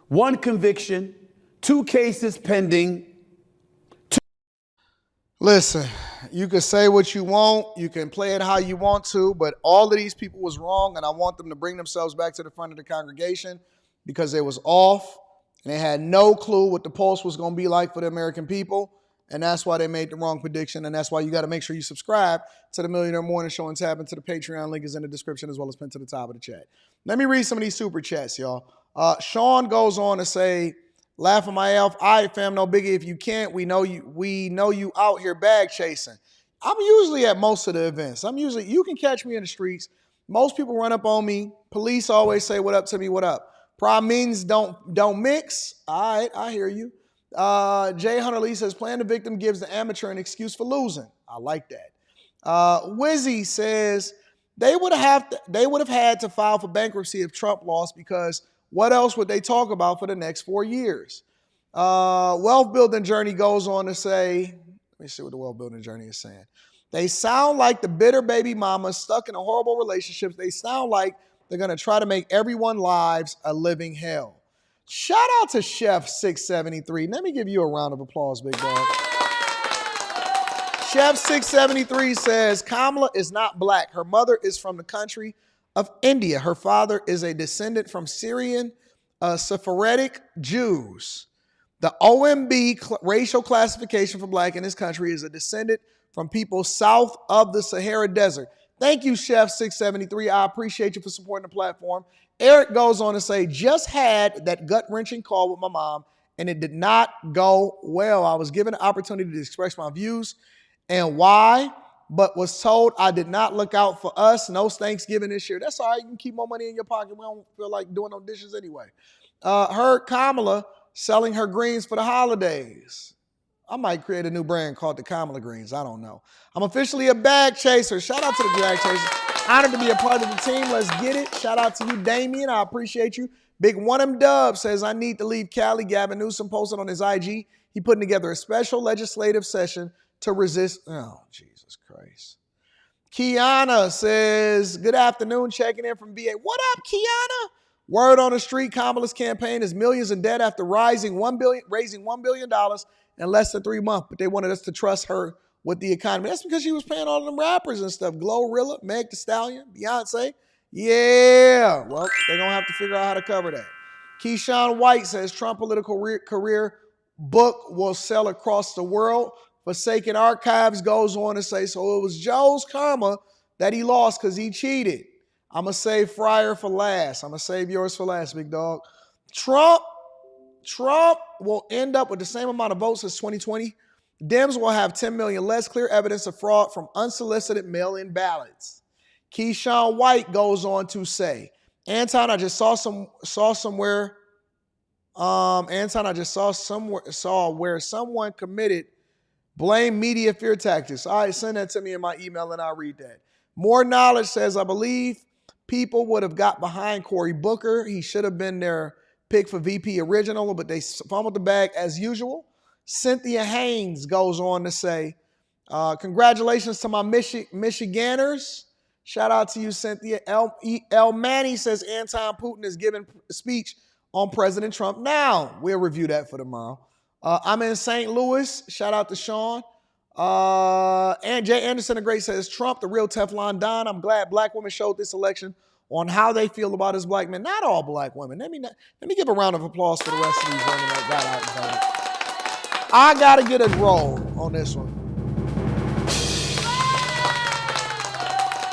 S17: 1 conviction, 2 cases pending.
S1: Listen, you can say what you want. You can play it how you want to, but all of these people was wrong, and I want them to bring themselves back to the front of the congregation because they was off. And they had no clue what the pulse was going to be like for the American people. And that's why they made the wrong prediction. And that's why you got to make sure you subscribe to the Millionaire Morning Show and tap into the Patreon. Link is in the description as well as pinned to the top of the chat. Let me read some of these super chats, y'all. Sean goes on to say, laughing my elf. All right, fam, no biggie. If you can't, we know you out here bag chasing. I'm usually at most of the events. You can catch me in the streets. Most people run up on me. Police always say, what up to me, what up? Prime means don't mix. All right, I hear you. Jay Hunter Lee says, playing the victim gives the amateur an excuse for losing. I like that. Wizzy says, they would have had to file for bankruptcy if Trump lost because what else would they talk about for the next 4 years? Wealth Building Journey goes on to say, let me see what the Wealth Building Journey is saying. They sound like the bitter baby mamas stuck in a horrible relationship. They sound like they're going to try to make everyone's lives a living hell. Shout out to Chef 673. Let me give you a round of applause, big dog. Chef 673 says, Kamala is not black. Her mother is from the country of India. Her father is a descendant from Syrian Sephardic Jews. The OMB racial classification for black in this country is a descendant from people south of the Sahara Desert. Thank you, Chef 673. I appreciate you for supporting the platform. Eric goes on to say, just had that gut-wrenching call with my mom, and it did not go well. I was given an opportunity to express my views and why, but was told I did not look out for us. No Thanksgiving this year. That's all right. You can keep more money in your pocket. We don't feel like doing no dishes anyway. Heard Kamala selling her greens for the holidays. I might create a new brand called the Kamala Greens. I don't know. I'm officially a bag chaser. Shout out to the bag chasers. Honored to be a part of the team. Let's get it. Shout out to you, Damien. I appreciate you. Big One M Dub says, I need to leave Cali. Gavin Newsom posted on his IG. He putting together a special legislative session to resist. Oh, Jesus Christ. Kiana says, good afternoon. Checking in from VA. What up, Kiana? Word on the street, Kamala's campaign is millions in debt after raising $1 billion in less than 3 months, but they wanted us to trust her with the economy. That's because she was paying all of them rappers and stuff. Glorilla, Meg Thee Stallion, Beyonce. Yeah. Well, they're going to have to figure out how to cover that. Keyshawn White says Trump political career book will sell across the world. Forsaken Archives goes on to say, so it was Joe's karma that he lost because he cheated. I'm going to save Fryer for last. I'm going to save yours for last, big dog. Trump will end up with the same amount of votes as 2020 Dems will have 10 million less clear evidence of fraud from unsolicited mail-in ballots. Keyshawn White goes on to say, Anton, I just saw somewhere where someone committed blame media fear tactics. All right, send that to me in my email and I'll read that. More Knowledge says, I believe people would have got behind Cory Booker. He should have been their pick for VP original, but they fumbled the bag as usual. Cynthia Haynes goes on to say, congratulations to my Michiganders. Shout out to you, Cynthia. El Manny says Anton Putin is giving a speech on President Trump now. We'll review that for tomorrow. I'm in St. Louis. Shout out to Sean. And Jay Anderson the Great says, Trump, the real Teflon Don. I'm glad black women showed this election on how they feel about his black men. Not all black women. Let me give a round of applause for the rest of these women that got out and voted. I got to get a roll on this one.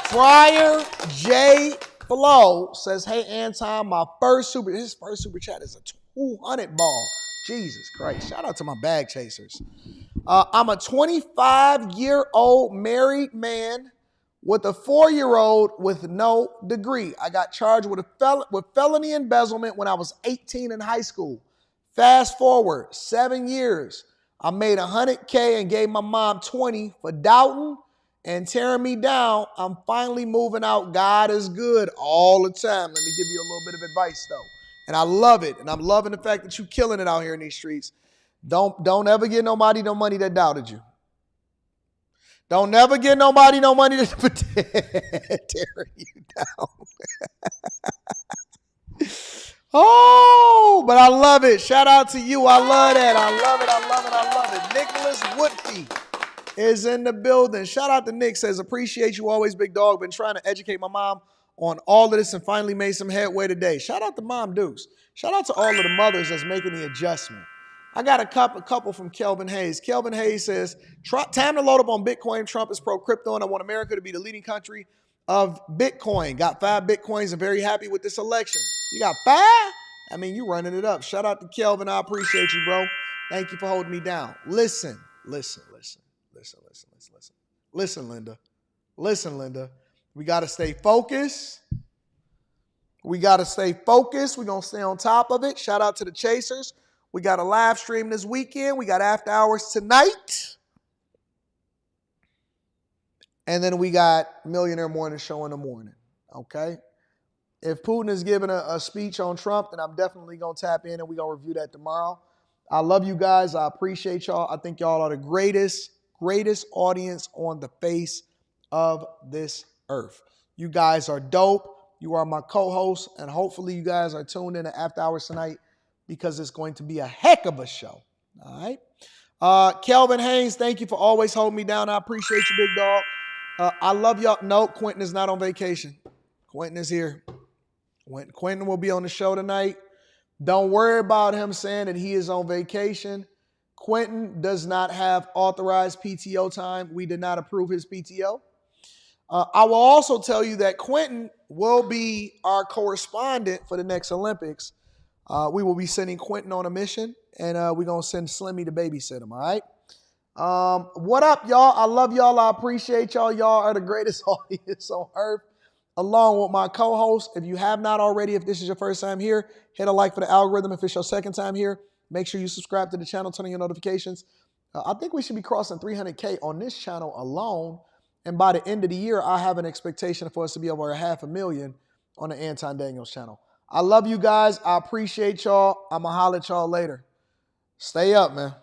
S1: Friar J. Flo says, hey, Anton, his first super chat is a 200 ball. Jesus Christ. Shout out to my bag chasers. I'm a 25-year-old married man with a 4-year-old with no degree. I got charged with felony embezzlement when I was 18 in high school. Fast forward 7 years. I made $100K and gave my mom 20 for doubting and tearing me down. I'm finally moving out. God is good all the time. Let me give you a little bit of advice, though. And I love it. And I'm loving the fact that you're killing it out here in these streets. Don't ever give nobody no money that doubted you. Don't never give nobody no money that's tearing you down. Oh, but I love it. Shout out to you. I love that. I love it. I love it. I love it. Nicholas Woodfee is in the building. Shout out to Nick. Says, appreciate you always, big dog. Been trying to educate my mom on all of this and finally made some headway today. Shout out to Mom Dukes. Shout out to all of the mothers that's making the adjustment. I got a couple from Kelvin Hayes. Kelvin Hayes says, time to load up on Bitcoin. Trump is pro-crypto and I want America to be the leading country of Bitcoin. Got 5 Bitcoins and very happy with this election. You got 5? I mean, you running it up. Shout out to Kelvin. I appreciate you, bro. Thank you for holding me down. Listen, Linda. Listen, Linda. We got to stay focused. We're going to stay on top of it. Shout out to the Chasers. We got a live stream this weekend. We got after hours tonight. And then we got Millionaire Morning Show in the morning. Okay? If Putin is giving a speech on Trump, then I'm definitely going to tap in and we're going to review that tomorrow. I love you guys. I appreciate y'all. I think y'all are the greatest audience on the face of this earth. You guys are dope. You are my co-host, and hopefully you guys are tuned in to After Hours tonight because it's going to be a heck of a show. All right. Kelvin Haynes, thank you for always holding me down. I appreciate you, big dog. I love y'all. No, Quentin is not on vacation. Quentin is here. Quentin will be on the show tonight. Don't worry about him saying that he is on vacation. Quentin does not have authorized PTO time. We did not approve his PTO. I will also tell you that Quentin will be our correspondent for the next Olympics. We will be sending Quentin on a mission, and we're going to send Slimmy to babysit him, all right? What up, y'all? I love y'all. I appreciate y'all. Y'all are the greatest audience on earth, along with my co-host. If you have not already, if this is your first time here, hit a like for the algorithm. If it's your second time here, make sure you subscribe to the channel, turn on your notifications. I think we should be crossing 300K on this channel alone. And by the end of the year, I have an expectation for us to be over 500,000 on the Anton Daniels channel. I love you guys. I appreciate y'all. I'm going to holler at y'all later. Stay up, man.